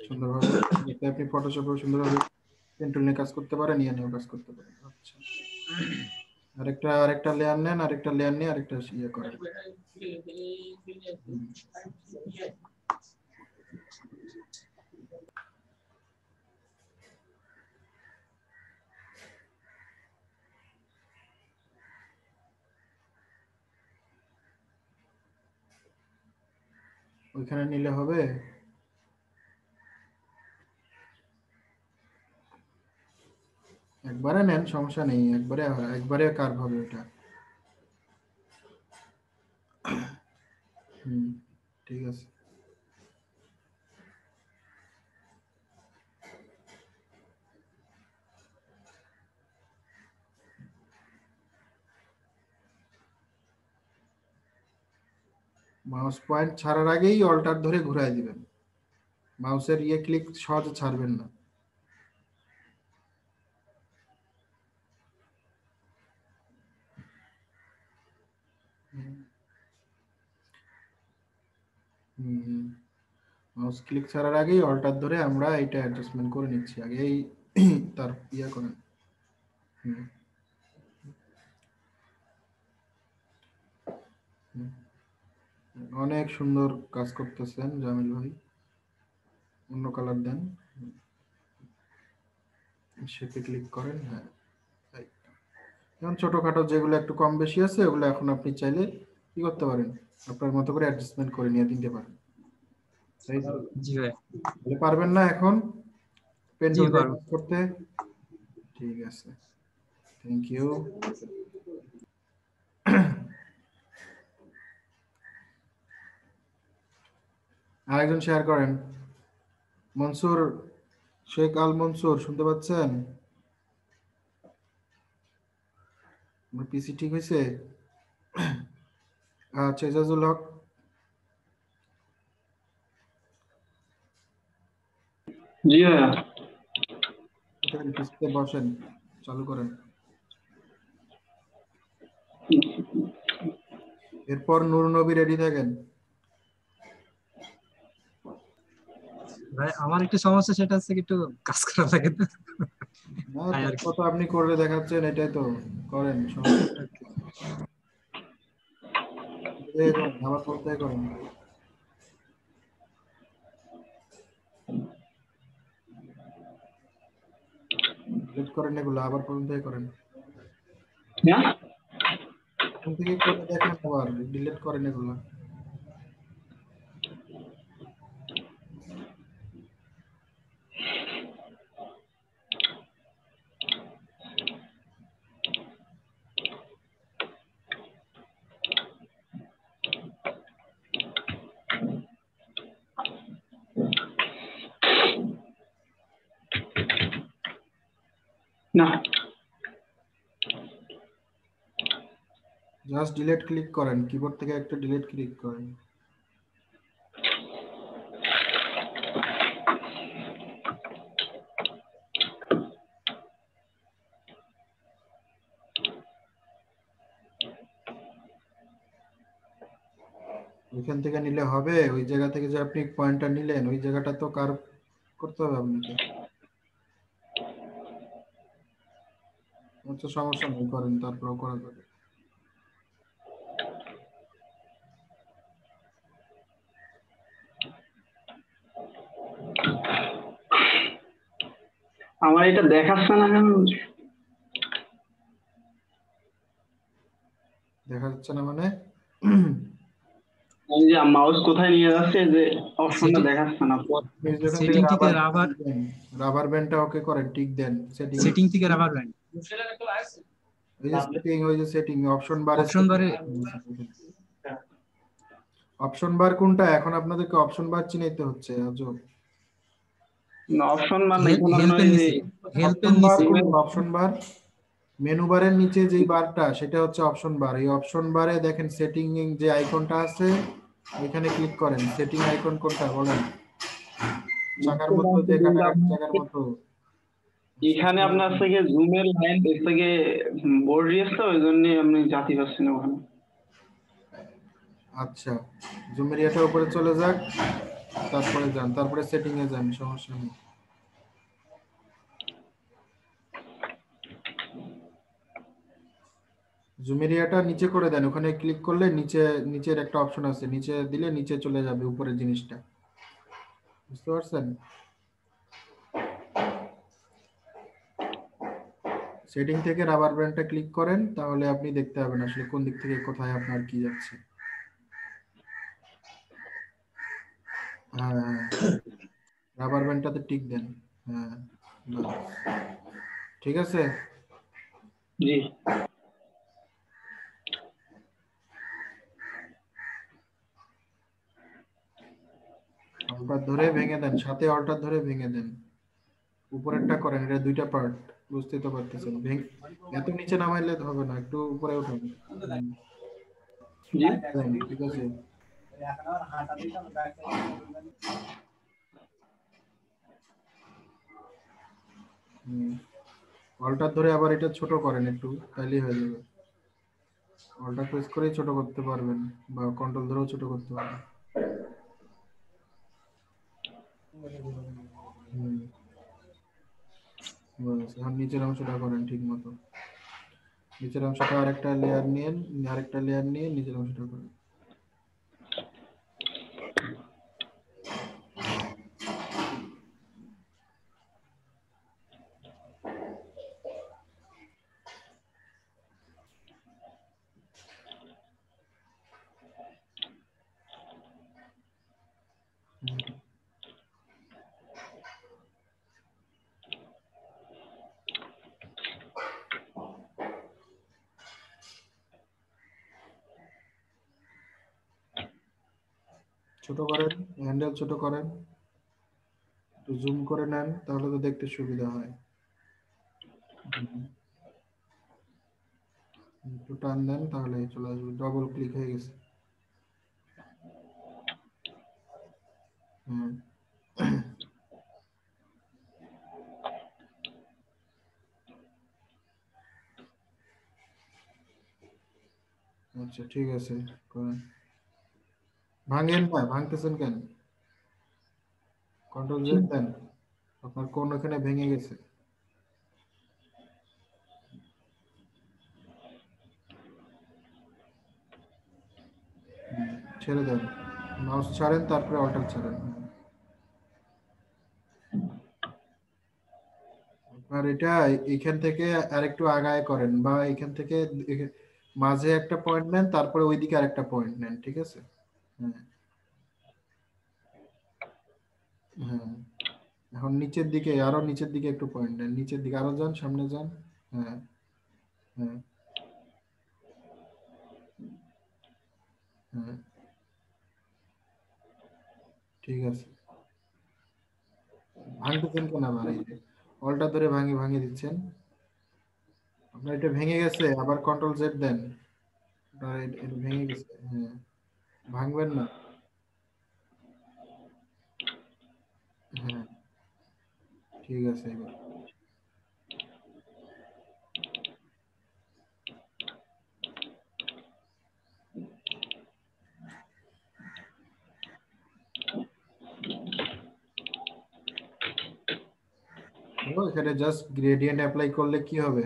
[SPEAKER 2] সুন্দরভাবে, যাতে আপনি ফটোশপে সুন্দরভাবে পেন টুল নিয়ে কাজ করতে পারেন, ইয়ে নিয়েও কাজ করতে পারেন। আচ্ছা, আরেকটা লেয়ার নেন, আরেকটা লেয়ার নিয়ে আরেকটা ইয়ে করেন। ওইখানে নিলে হবে? একবারে নেন, সমস্যা নেই, একবারে কার্ভ হবে ওটা। হুম, ঠিক আছে। মাউস পয়েন্ট ছাড়ার আগেই অল্টার ধরে ঘুরাই দিবেন। মাউসের ইয়ে ক্লিক সহজে ছাড়বেন না। মাউস ক্লিক ছাড়ার আগেই অল্টার ধরে আমরা এটা অ্যাডজাস্টমেন্ট করে নিচ্ছি আগেই, তার ইয়ে করেন। হুম, হুম। অনেক সুন্দর কাজ করতেছেন জামিল ভাই, অন্য কালার দেন, শেপে ক্লিক করেন। হ্যাঁ, তাই। এখন ছোটখাটো যেগুলো একটু কম বেশি আছে ওগুলো এখন আপনি চাইলে কি করতে পারেন, আপনার মতো করে অ্যাডজাস্টমেন্ট করে নিয়ে দিতে পারেন। তাই তো?
[SPEAKER 1] জি ভাই।
[SPEAKER 2] বলে পারবেন না এখন পেন
[SPEAKER 1] জি
[SPEAKER 2] টুল
[SPEAKER 1] পারবো।
[SPEAKER 2] করতে? ঠিক আছে, থ্যাংক ইউ। আরেকজন শেয়ার করেন, মনসুর, শেখ আল মনসুর, শুনতে পাচ্ছেন? আমার পিসি ঠিক হয়েছে? আচ্ছা, এজাজুল হক,
[SPEAKER 6] জি ভাইয়া।
[SPEAKER 2] পিসিতে বসেন, চালু করেন। এরপর নূর নবী রেডি থাকেন।
[SPEAKER 1] ভাই আমার একটু সমস্যা, সেটা হচ্ছে একটু কাজ করা লাগে তো।
[SPEAKER 2] না,
[SPEAKER 1] তাই আর কি।
[SPEAKER 2] কত আপনি করে দেখাচ্ছেন, এটাই তো করেন। আবার কোথায় করেন? ডিলিট করেন এগুলো, আবার কোথায় করেন? কোন থেকে করে দেখেন, আবার ডিলিট করেন এগুলো।
[SPEAKER 6] না,
[SPEAKER 2] জাস্ট ডিলিট ক্লিক করেন, কিবোর্ড থেকে একটা ডিলিট ক্লিক করেন। ওইখান থেকে নিলে হবে? ওই জায়গা থেকে যে আপনি পয়েন্টটা নিলেন ওই জায়গাটা তো কার্ভ করতে হবে আপনাকে। আচ্ছা সমস্যা নেই, করেন, তারপরেও করা যাবে।
[SPEAKER 6] আমার এটা দেখাচ্ছে না কেন?
[SPEAKER 2] দেখা যাচ্ছে না মানে?
[SPEAKER 6] আমি যে মাউস কোথায় নিয়ে যাচ্ছে যে অপশনটা
[SPEAKER 1] সেটিং
[SPEAKER 6] দেখাচ্ছে না।
[SPEAKER 2] আপনি যখন
[SPEAKER 1] সেটিং থেকে
[SPEAKER 2] রাবার
[SPEAKER 1] রাবার
[SPEAKER 2] রাবার ব্যান্ডটা ওকে করেন, টিক দেন। সেটিং,
[SPEAKER 1] সেটিং থেকে রাবার ব্যান্ড
[SPEAKER 2] ওই যে সেটিং অপশন বারে,
[SPEAKER 1] অপশন বারে
[SPEAKER 2] অপশন বার কোনটা? এখন আপনাদেরকে অপশন বার চিনাইতে হচ্ছে। আজব।
[SPEAKER 6] অপশন মানে এখানে আপনার
[SPEAKER 1] হেল্পের
[SPEAKER 6] এই যে
[SPEAKER 1] নিচে হেল্পের
[SPEAKER 2] অপশন বার
[SPEAKER 1] নিচে
[SPEAKER 2] কোন? অপশন বার মেনু বারের নিচে যেই বারটা সেটা হচ্ছে অপশন বার। এই অপশন বারে দেখেন সেটিং যে আইকনটা আছে ওইখানে ক্লিক করেন। সেটিং আইকন কোনটা বলেন? চাকার মতো, যে কাটাকাটি চাকার মতো।
[SPEAKER 6] এখানে আপনার থেকে জুমের লাইন থেকে বোর্ড দিয়েছে, ওই জন্য আপনি জাতি পাচ্ছেন ওখানে।
[SPEAKER 2] আচ্ছা, জুমের ইয়েটা উপরে চলে যাক, তারপরে যান, তারপরে সেটিং এ যান, সমস্যা নেই। জুমেরিয়াটা নিচে করে দেন, ওখানে ক্লিক করলে নিচে নিচের একটা অপশন আছে, নিচে দিলে নিচে চলে যাবে উপরের জিনিসটা, বুঝতে পারছেন? সেটিং থেকে রাবার ব্যান্ডটা ক্লিক করেন, তাহলে আপনি দেখতে পাবেন আসলে কোন দিক থেকে কোথায় আপনার কি যাচ্ছে। হ্যাঁ, রাবার ব্যান্ডটাতে টিক দেন। হ্যাঁ, বাস। ঠিক আছে।
[SPEAKER 6] জি,
[SPEAKER 2] অল্টার ধরে ভেঙে দেন, সাথে অল্টার ধরে ভেঙে দেন। উপরেরটা করেন, এটা দুইটা পার্ট, বুঝতেই তো পারতেছেন। এত নিচে নামাইলে হবে না, একটু উপরে উঠুন।
[SPEAKER 6] জি,
[SPEAKER 2] ঠিক আছে। অল্টার ধরে আবার এটা ছোট করেন একটু, তাইলেই হয়ে যাবে। অল্টার প্রেস করেই ছোট করতে পারবেন, বা কন্ট্রোল ধরেও ছোট করতে পারবেন। বাস, এখন নিচের অংশটা করেন ঠিক মতো। নিচের অংশটা আরেকটা লেয়ার নিয়ে নিচের অংশটা করেন। ছোট করেন, হ্যান্ডেল ছোট করেন, একটু জুম করে নেন, তাহলে তো দেখতে সুবিধা হয়। একটু টান দেন, তাহলে চলে আসবে। ডবল ক্লিক হয়ে গেছে। হুম। আচ্ছা ঠিক আছে, করেন। ভাঙেন না, ভাঙতেছেন কেন? কন্ট্রোল জেড দেন, আপনার কোন ওখানে ভেঙে গেছে। ছেড়ে দেন, মাউস ছাড়েন, তারপরে অল্টার ছাড়েন। আর এটা এখান থেকে আরেকটু আগায় করেন, বা এখান থেকে মাঝে একটা পয়েন্ট নেন, তারপরে ওইদিকে আরেকটা পয়েন্ট নেন, ঠিক আছে? হ্যাঁ, হ্যাঁ। এখন নিচের দিকে, আরো নিচের দিকে একটু পয়েন্ট নেন, নিচের দিকে আরো যান, সামনে যান। হ্যাঁ, হ্যাঁ, হ্যাঁ, ঠিক আছে। ভাঙতেছেন কেন আবার? এই যে অল্টার ধরে ভাঙিয়ে দিচ্ছেন। আপনার এটা ভেঙে গেছে, আবার কন্ট্রোল জেড দেন। আপনার এটা ভেঙে গেছে, হ্যাঁ ভাঙবেন না। হ্যাঁ ঠিক আছে এবার। এখানে জাস্ট গ্রেডিয়েন্ট অ্যাপ্লাই করলে কি হবে?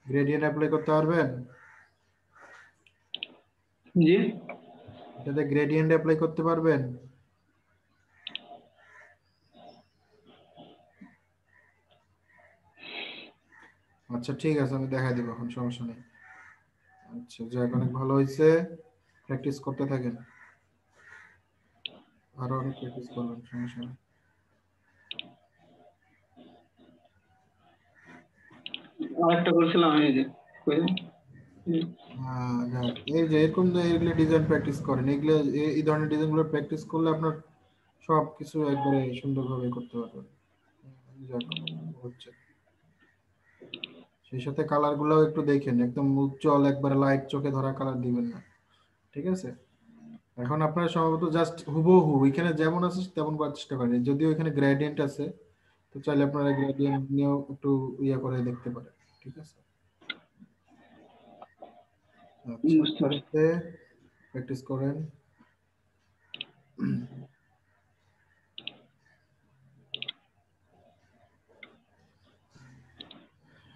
[SPEAKER 2] গ্রেডিয়েন্ট অ্যাপ্লাই করতে পারবেন?
[SPEAKER 6] জি
[SPEAKER 2] এটাতে গ্রেডিয়েন্ট অ্যাপ্লাই করতে পারবেন? আচ্ছা ঠিক আছে, আমি দেখাই দেবো, এখন সমস্যা নেই। আচ্ছা যাক, অনেক ভালো হয়েছে, প্র্যাকটিস করতে থাকেন, আরো অনেক প্র্যাকটিস করবেন, সমস্যা নেই।
[SPEAKER 6] আরেকটা করছিলাম এই যে
[SPEAKER 2] যাক, এই যে এরকম এগুলো ডিজাইন প্র্যাকটিস করেন, এগুলো এই ধরনের ডিজাইনগুলো প্র্যাকটিস করলে আপনার সব কিছু একবারে সুন্দরভাবে করতে পারবেন। যাক হচ্ছে, সেই সাথে কালার গুলাও একটু দেখেন, একদম উজ্জ্বল একবারে লাইট চোখে ধরা কালার দিবেন না, ঠিক আছে? এখন আপনারা সম্ভবত জাস্ট হুবহু এখানে যেমন আছে তেমন করার চেষ্টা করেন, যদিও এখানে গ্রেডিয়েন্ট আছে, তো চাইলে আপনারা গ্রেডিয়েন্ট নিয়েও একটু ইয়া করে দেখতে পারেন, ঠিক আছে?
[SPEAKER 6] বুঝতে পারছি।
[SPEAKER 2] আচ্ছা প্র্যাকটিস করেন।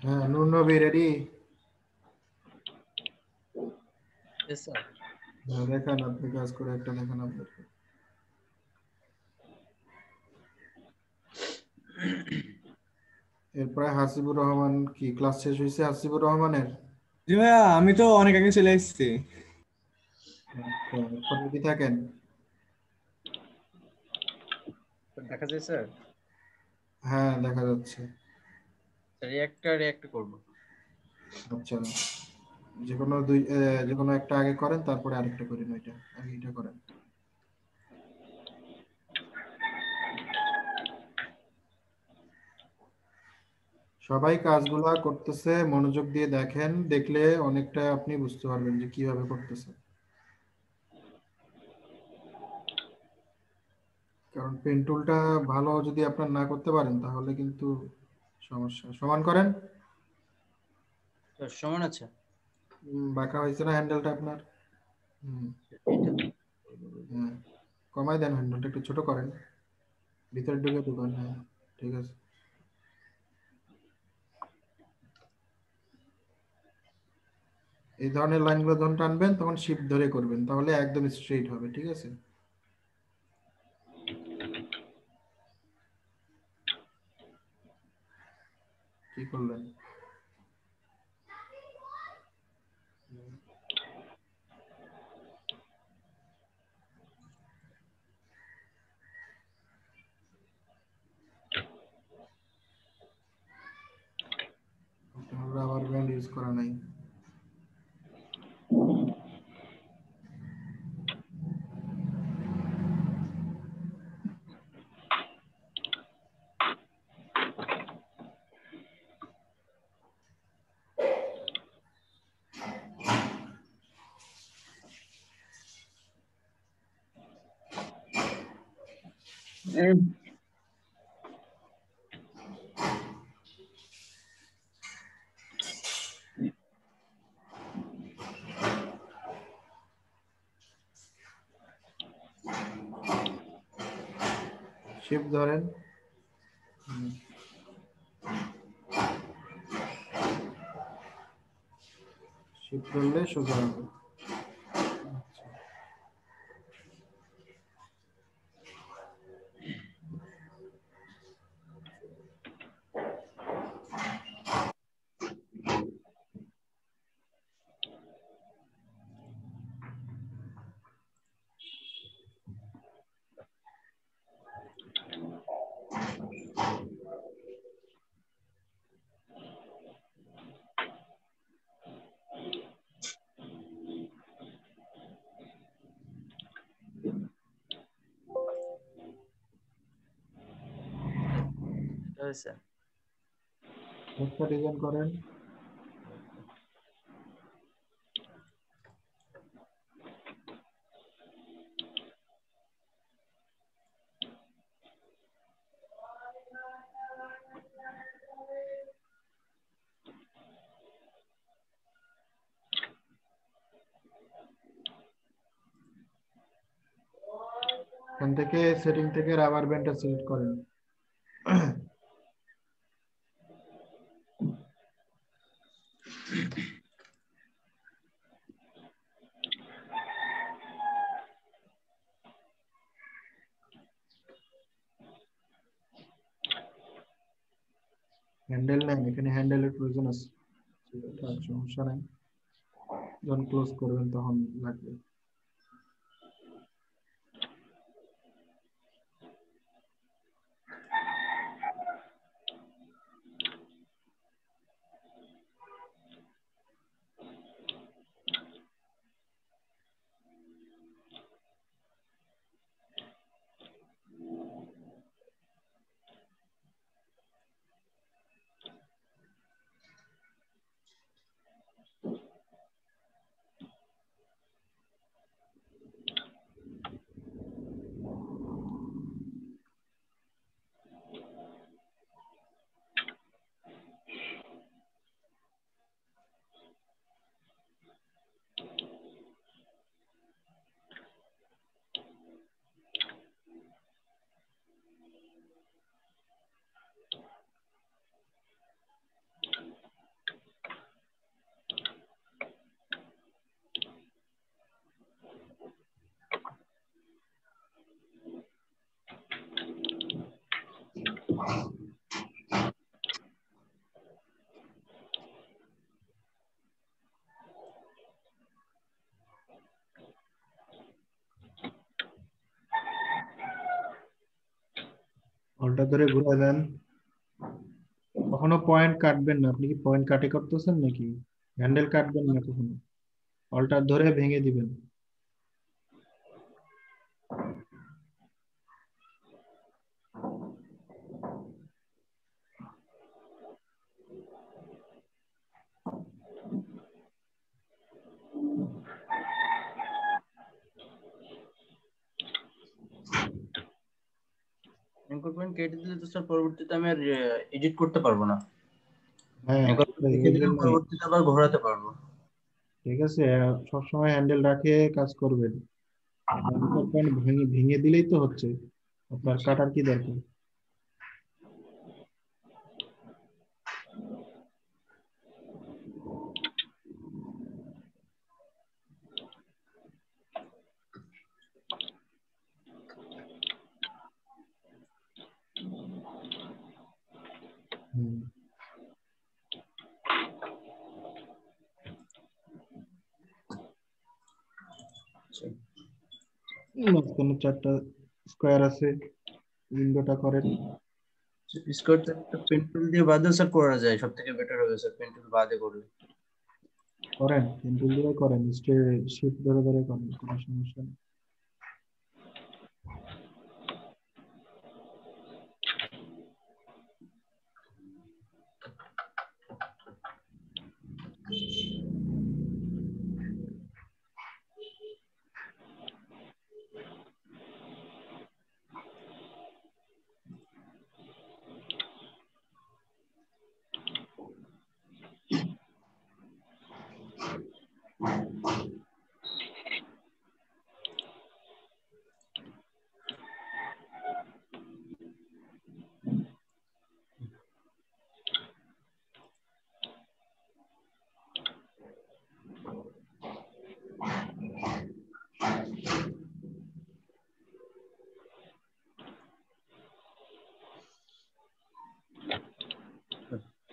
[SPEAKER 2] হ্যাঁ নূর নবী রেডি?
[SPEAKER 8] Yes, sir.
[SPEAKER 2] হ্যাঁ দেখান, আপনি কাজ করে একটা দেখান আপনাকে। এরপরে হাসিবুর রহমান, কি ক্লাস শেষ হয়েছে হাসিবুর রহমানের?
[SPEAKER 9] জি ভাইয়া, আমি তো অনেক আগে চলে এসেছি।
[SPEAKER 2] আচ্ছা এখন রেডি থাকেন।
[SPEAKER 8] দেখা যায় স্যার?
[SPEAKER 2] হ্যাঁ দেখা যাচ্ছে।
[SPEAKER 8] রিয়াক্ট করব।
[SPEAKER 2] আচ্ছা যে কোনো একটা আগে করেন, তারপরে আরেকটা করেন, ওইটা আগে এটা করেন। সবাই কাজগুলা করতেছে, মনোযোগ দিয়ে দেখেন, দেখলে অনেকটা আপনি বুঝতে পারবেন যে কিভাবে করতেছে। কারণ পেন টুলটা ভালো যদি আপনার না করতে পারেন তাহলে কিন্তু সমস্যা। সমান করেন।
[SPEAKER 8] সমান আছে।
[SPEAKER 2] বাঁকা হয়েছে না হ্যান্ডেলটা আপনার? হ্যাঁ কমাই দেন, হ্যান্ডেলটা একটু ছোট করেন, ভিতরে ঢুকে ঢুকান। হ্যাঁ ঠিক আছে। এই ধরনের লাইনগুলো যখন টানবেন তখন শিফট ধরে করবেন, তাহলে একদম স্ট্রেইট হবে, ঠিক আছে? কি করলেন? রাবার ব্যান্ড ইউজ করা নাই। শিফট ধরেন, শিফট ধরলে সোজা হবে।
[SPEAKER 8] হয়েছে।
[SPEAKER 2] একটা ডিজাইন করেন। এখান থেকে সেটিং থেকে রাবার ব্যান্ডটা সিলেক্ট করেন। হ্যান্ডেল নেন, এখানে হ্যান্ডেলের প্রয়োজন আছে, থাক, সমস্যা নাই, যখন ক্লোজ করবেন তখন লাগবে। ঘন্টা ধরে ঘুরে দেন, কখনো পয়েন্ট কাটবেন না। আপনি কি পয়েন্ট কাটে করতেছেন নাকি? হ্যান্ডেল কাটবেন না কখনো, অল্টার ধরে ভেঙে দিবেন।
[SPEAKER 8] অ্যাঙ্কর পয়েন্ট কেটে দিলে তো স্যার পরবর্তীতে আমি আর এডিট করতে পারবো না।
[SPEAKER 2] হ্যাঁ,
[SPEAKER 8] অ্যাঙ্কর পয়েন্ট লিখে দিলে পরবর্তীতে আবার ঘোরাতে পারবো।
[SPEAKER 2] ঠিক আছে, সবসময় হ্যান্ডেল রাখে কাজ করবেন। অ্যাঙ্কর পয়েন্ট ভেঙে ভেঙে দিলেই তো হচ্ছে, আপনার কাটার কি দরকার? মাঝখানে 4টা স্কোয়ার আছে, উইন্ডোটা করেন।
[SPEAKER 8] স্কোয়ারটা পেন টুল দিয়ে বাদে স্যার করা যায়, সবথেকে বেটার হবে স্যার পেন টুল বাদে করলে।
[SPEAKER 2] করেন, পেন্সিল দিয়ে করেন, শিফট ধরে ধরে করেন, কোনো সমস্যা নেই।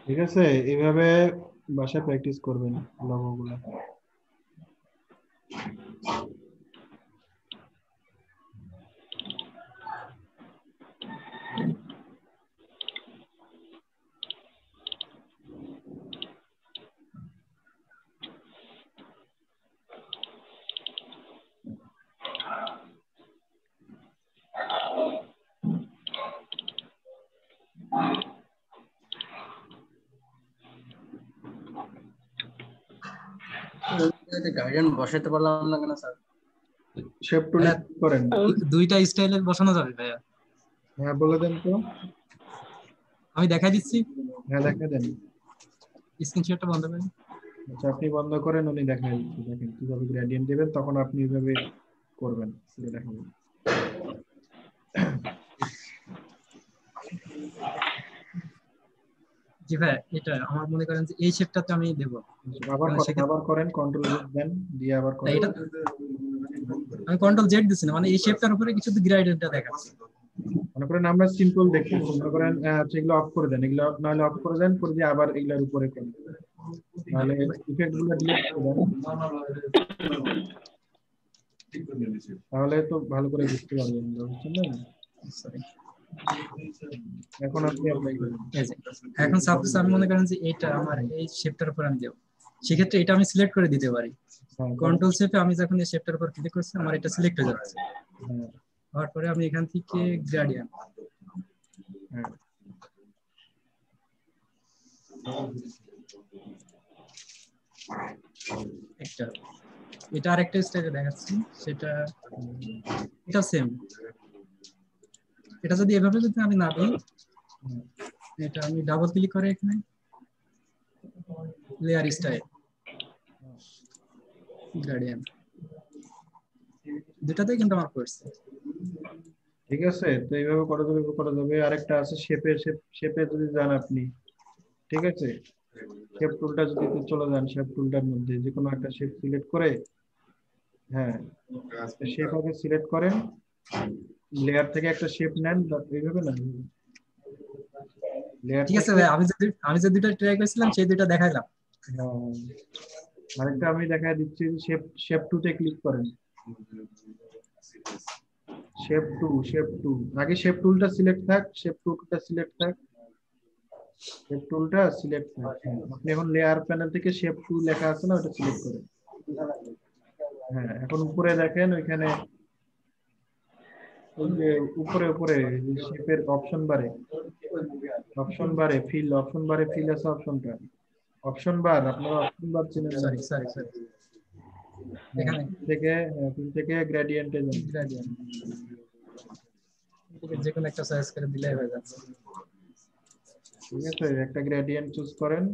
[SPEAKER 2] ঠিক আছে, এইভাবে বাসায় প্র্যাকটিস করবেন লোগোগুলো।
[SPEAKER 8] গাইডেন্স বসাতে পারলাম না কেন স্যার?
[SPEAKER 2] শেপ টুলে করেন।
[SPEAKER 1] দুইটা স্টাইলের বসানো যাবে ভাইয়া।
[SPEAKER 2] হ্যাঁ, বলে দেন তো।
[SPEAKER 1] আমি দেখাই দিচ্ছি।
[SPEAKER 2] হ্যাঁ, দেখা দেন।
[SPEAKER 1] স্ক্রিনশটটা বন্ধ করেন।
[SPEAKER 2] আচ্ছা, আপনি বন্ধ করেন, উনি দেখাই দিচ্ছি। দেখেন কিভাবে গ্রেডিয়েন্ট দেবেন, তখন আপনি এইভাবে করবেন, দেখাবেন।
[SPEAKER 1] জি ভাই, এটা আমার মনে করেন যে এই শেপটাতে আমি দেব।
[SPEAKER 2] আবার করেন, কন্ট্রোল জেড দেন, দিয়ে আবার করেন।
[SPEAKER 1] এটা আমি কন্ট্রোল জেড দিছি না, মানে এই শেপটার উপরে কিছু গ্রেডিয়েন্টটা দেখাচ্ছে।
[SPEAKER 2] মনে করেন আমরা সিম্পল দেখতেছি, মনে করেন এগুলো অফ করে দেন, এগুলো নাহলে অফ করে দেন, করে দিয়ে আবার এগুলোর উপরে করেন, নাহলে ইফেক্ট গুলো ডিলিট করে দেন, তাহলে তো ভালো করে বুঝতে পারবেন, বুঝছেন না? এখন আপনি অ্যাপ্লাই করেন।
[SPEAKER 1] এখন সাপোজ আমি মনে করেন যে এটা আমার এই শেপটার উপর আমি দেব, সেক্ষেত্রে এটা আমি সিলেক্ট করে দিতে পারি। কন্ট্রোল শেপে আমি যখন এই শেপটার উপর ক্লিক করছি আমার এটা সিলেক্ট হয়ে যাচ্ছে। হওয়ার পরে আমি এখান থেকে গ্রেডিয়েন্ট, একটা এটা আরেকটা স্টাইলে দেখাচ্ছি, সেটা এটা সেম। এটা যদি এভাবে যদি আমি না দিই, এটা আমি ডাবল ক্লিক করে এখানে লেয়ার স্টাইল গ্রেডিয়েন্ট, দুটাতেই কিন্তু আমার করছে।
[SPEAKER 2] ঠিক আছে, তো এইভাবে করা যাবে। আরেকটা আছে শেপে যদি যান আপনি, ঠিক আছে, শেপ টুলটা যদি চলে যান, শেপ টুলটার মধ্যে যে কোনো একটা শেপ সিলেক্ট করে, হ্যাঁ শেপ আগে সিলেক্ট করেন, লেয়ার থেকে একটা শেপ নেন, এইভাবে না লেয়ার।
[SPEAKER 1] ঠিক আছে ভাই, আমি যে দুটো ট্রাই করেছিলাম সেই দুটো দেখাইলাম।
[SPEAKER 2] আরেকটা আমি দেখাই দিচ্ছি, শেপ টু তে ক্লিক করেন, শেপ টু আগে শেপ টুলটা সিলেক্ট থাক, শেপ টুলটা সিলেক্ট থাক, শেপ টুলটা সিলেক্ট থাক। আপনি এখন লেয়ার প্যানেল থেকে শেপ টু লেখা আছে না, ওটা সিলেক্ট করেন। হ্যাঁ, এখন উপরে দেখেন ওইখানে উপরে শেপের অপশন বারে ফিল আছে অপশনটা, অপশন বার, আপনারা অপশন বার চিনেন?
[SPEAKER 1] সরি এখানে
[SPEAKER 2] থেকে গ্রেডিয়েন্টে যান,
[SPEAKER 1] গ্রেডিয়েন্ট যে কোনো একটা চয়েস করে দিলে হয়ে যাচ্ছে।
[SPEAKER 2] ঠিক আছে, একটা গ্রেডিয়েন্ট চুজ করেন,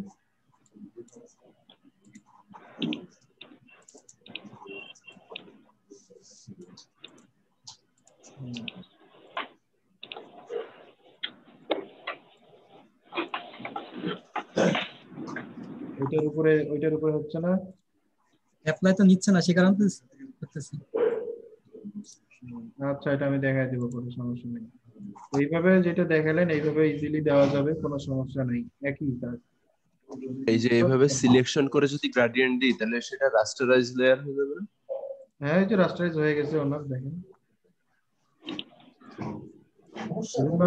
[SPEAKER 2] ওইটার উপরে হচ্ছে না,
[SPEAKER 1] অ্যাপ্লাই তো নিচ্ছে না, সে কারণে তো করতেছি।
[SPEAKER 2] আচ্ছা, এটা আমি দেখাই দেবো, কোনো সমস্যা নেই। এইভাবে যেটা দেখালেন এইভাবে ইজিলি দেওয়া যাবে, কোনো সমস্যা নেই, একই কাজ।
[SPEAKER 3] এই যে এইভাবে সিলেকশন করে যদি গ্রেডিয়েন্ট দিই তাহলে সেটা রাস্টারাইজ লেয়ার হয়ে যাবে।
[SPEAKER 2] হ্যাঁ, এই যে রাস্টারাইজ হয়ে গেছে ওনার, দেখেন।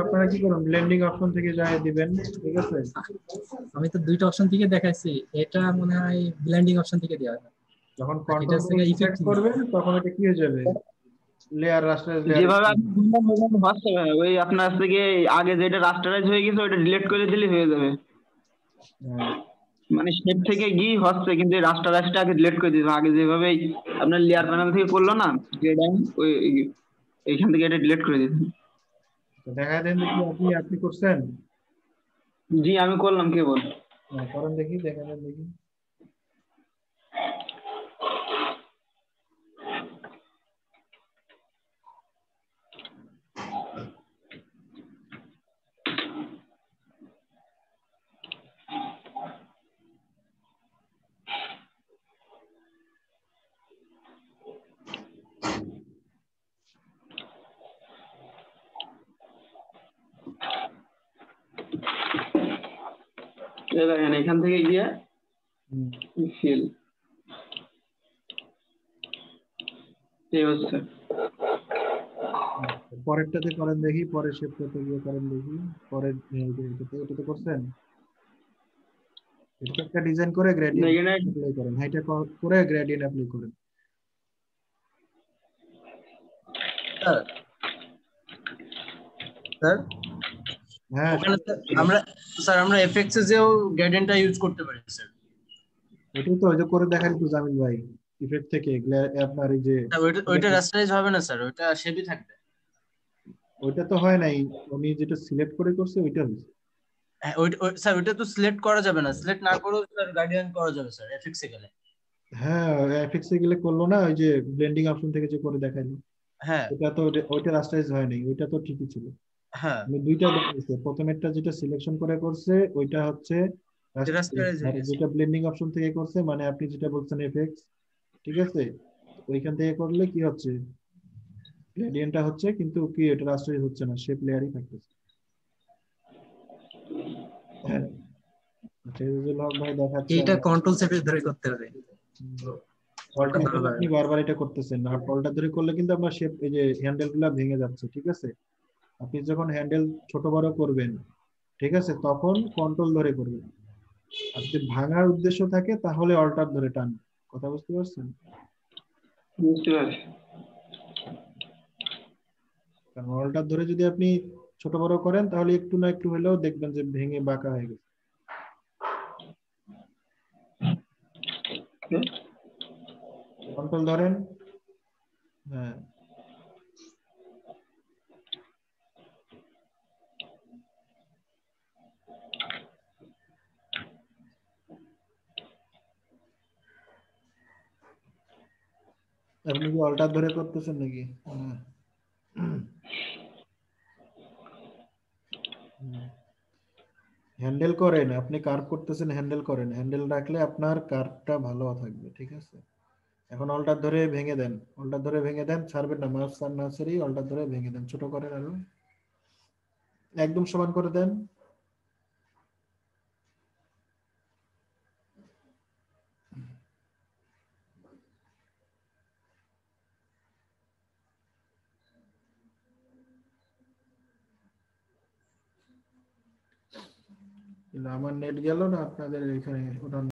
[SPEAKER 2] আপনারা কি করুন, ব্লেন্ডিং অপশন থেকে যাই দিবেন, ঠিক আছে?
[SPEAKER 1] আমি তো দুইটা অপশন থেকে দেখাইছি, এটা মনে হয় ব্লেন্ডিং অপশন থেকে দেওয়া হয়।
[SPEAKER 2] যখন কন্ট্রোল থেকে ইফেক্ট করবেন তখন এটা কি হয়ে যাবে, লেয়ার রাস্টারাইজ লেয়ার।
[SPEAKER 6] যেভাবে আপনি হচ্ছে ওই আপনার থেকে আগে যেটা রাস্টারাইজ হয়ে গেছে ওটা ডিলিট করে দিলে হয়ে যাবে। মানে শেপ থেকে গিয়ে হচ্ছে, কিন্তু রাস্টারাইজটা আগে ডিলিট করে দিতে, আগে যেভাবে আপনার লেয়ার প্যানেল থেকে করলো না, ওই এইখান থেকে এটা ডিলিট করে দিতে।
[SPEAKER 2] দেখা দেন দেখি আপনি করছেন?
[SPEAKER 6] জি আমি করলাম, কে বল
[SPEAKER 2] করেন দেখি, দেখা দেন দেখি।
[SPEAKER 6] এখান থেকে গিয়ে ফিল এই হচ্ছে।
[SPEAKER 2] পরেরটাতে করেন দেখি, পরের শেপটাতে গিয়ে করেন দেখি, পরের এটাতে করছেন? এটা একটা ডিজাইন করে গ্রেডিয়েন্ট অ্যাপ্লাই করেন, হাইটা করে গ্রেডিয়েন্ট অ্যাপ্লাই করেন।
[SPEAKER 8] স্যার
[SPEAKER 2] হ্যাঁ,
[SPEAKER 8] আমরা এফএক্স এ যেও গ্রেডিয়েন্টটা ইউজ করতে পারি স্যার।
[SPEAKER 2] ওটাই তো, ওই যে করে দেখান তো জামিল ভাই, ইফেক্ট থেকে আপনার এই যে
[SPEAKER 8] ওইটা রাস্টারাইজ হবে না স্যার, ওইটা শেপই থাকবে।
[SPEAKER 2] ওইটা তো হয় নাই, উনি যেটা সিলেক্ট করে করছে ওইটা হচ্ছে।
[SPEAKER 8] হ্যাঁ স্যার, ওইটা তো সিলেক্ট করা যাবে না, সিলেক্ট না করেও স্যার গাইডলাইন করা যাবে স্যার এফএক্স এ গেলে।
[SPEAKER 2] হ্যাঁ, এফএক্স এ গেলে করলো না, ওই যে ব্লেন্ডিং অপশন থেকে যে করে দেখাইলো,
[SPEAKER 8] হ্যাঁ
[SPEAKER 2] ওটা তো ওইটা রাস্টারাইজ হয় নাই, ওইটা তো ঠিকই ছিল।
[SPEAKER 8] হ্যাঁ
[SPEAKER 2] মানে দুইটা দেখাইছে, প্রথমেরটা যেটা সিলেকশন করে করছে ওইটা হচ্ছে
[SPEAKER 8] রাস্টারাইজ
[SPEAKER 2] আর
[SPEAKER 8] হয়ে গেছে।
[SPEAKER 2] যেটা ব্লেন্ডিং অপশন থেকে করছে মানে আপনি যেটা বলছেন এফএক্স, ঠিক আছে, ওইখান থেকে করলে কি হচ্ছে, গ্রেডিয়েন্টটা হচ্ছে কিন্তু কি এটা রাস্টারাইজ হচ্ছে না, শেপ লেয়ারই থাকতেছে। হ্যাঁ, আচ্ছা এই হক ভাই দেখাচ্ছে
[SPEAKER 1] এইটা কন্ট্রোল চেপে ধরে করতে হবে।
[SPEAKER 2] অল্টার ধরে আপনি বারবার এটা করতেছেন না, অল্টার ধরে করলে কিন্তু আপনার শেপ এই যে হ্যান্ডেল গুলা ভেঙে যাচ্ছে, ঠিক আছে। আপনি যখন হ্যান্ডেল ছোট বড় করবেন, ঠিক আছে, তখন কন্ট্রোল ধরে করবেন। আর যদি ভাঙার উদ্দেশ্য থাকে তাহলে অল্টার ধরে টানবেন। কথা বুঝতে পারছেন?
[SPEAKER 6] বুঝতে পারছি।
[SPEAKER 2] কারণ অল্টার ধরে যদি আপনি ছোট বড় করেন তাহলে একটু না একটু হলেও দেখবেন যে ভেঙে বাঁকা হয়ে গেছে। কন্ট্রোল ধরেন, হ্যাঁ আপনি কি অল্টার ধরে করতেছেন নাকি? হ্যান্ডেল করেন, আপনি কার্ভ করতেছেন, হ্যান্ডেল করেন, হ্যান্ডেল রাখলে আপনার কার্ভটা ভালো থাকবে, ঠিক আছে। এখন অল্টার ধরে ভেঙে দেন, অল্টার ধরে ভেঙে দেন, ছাড়বেন না, মাউস আর না ছেড়েই অল্টার ধরে ভেঙে দেন, ছোট করেন আরো, একদম সমান করে দেন। আমার নেট গেল না আপনাদের এখানে? ওটা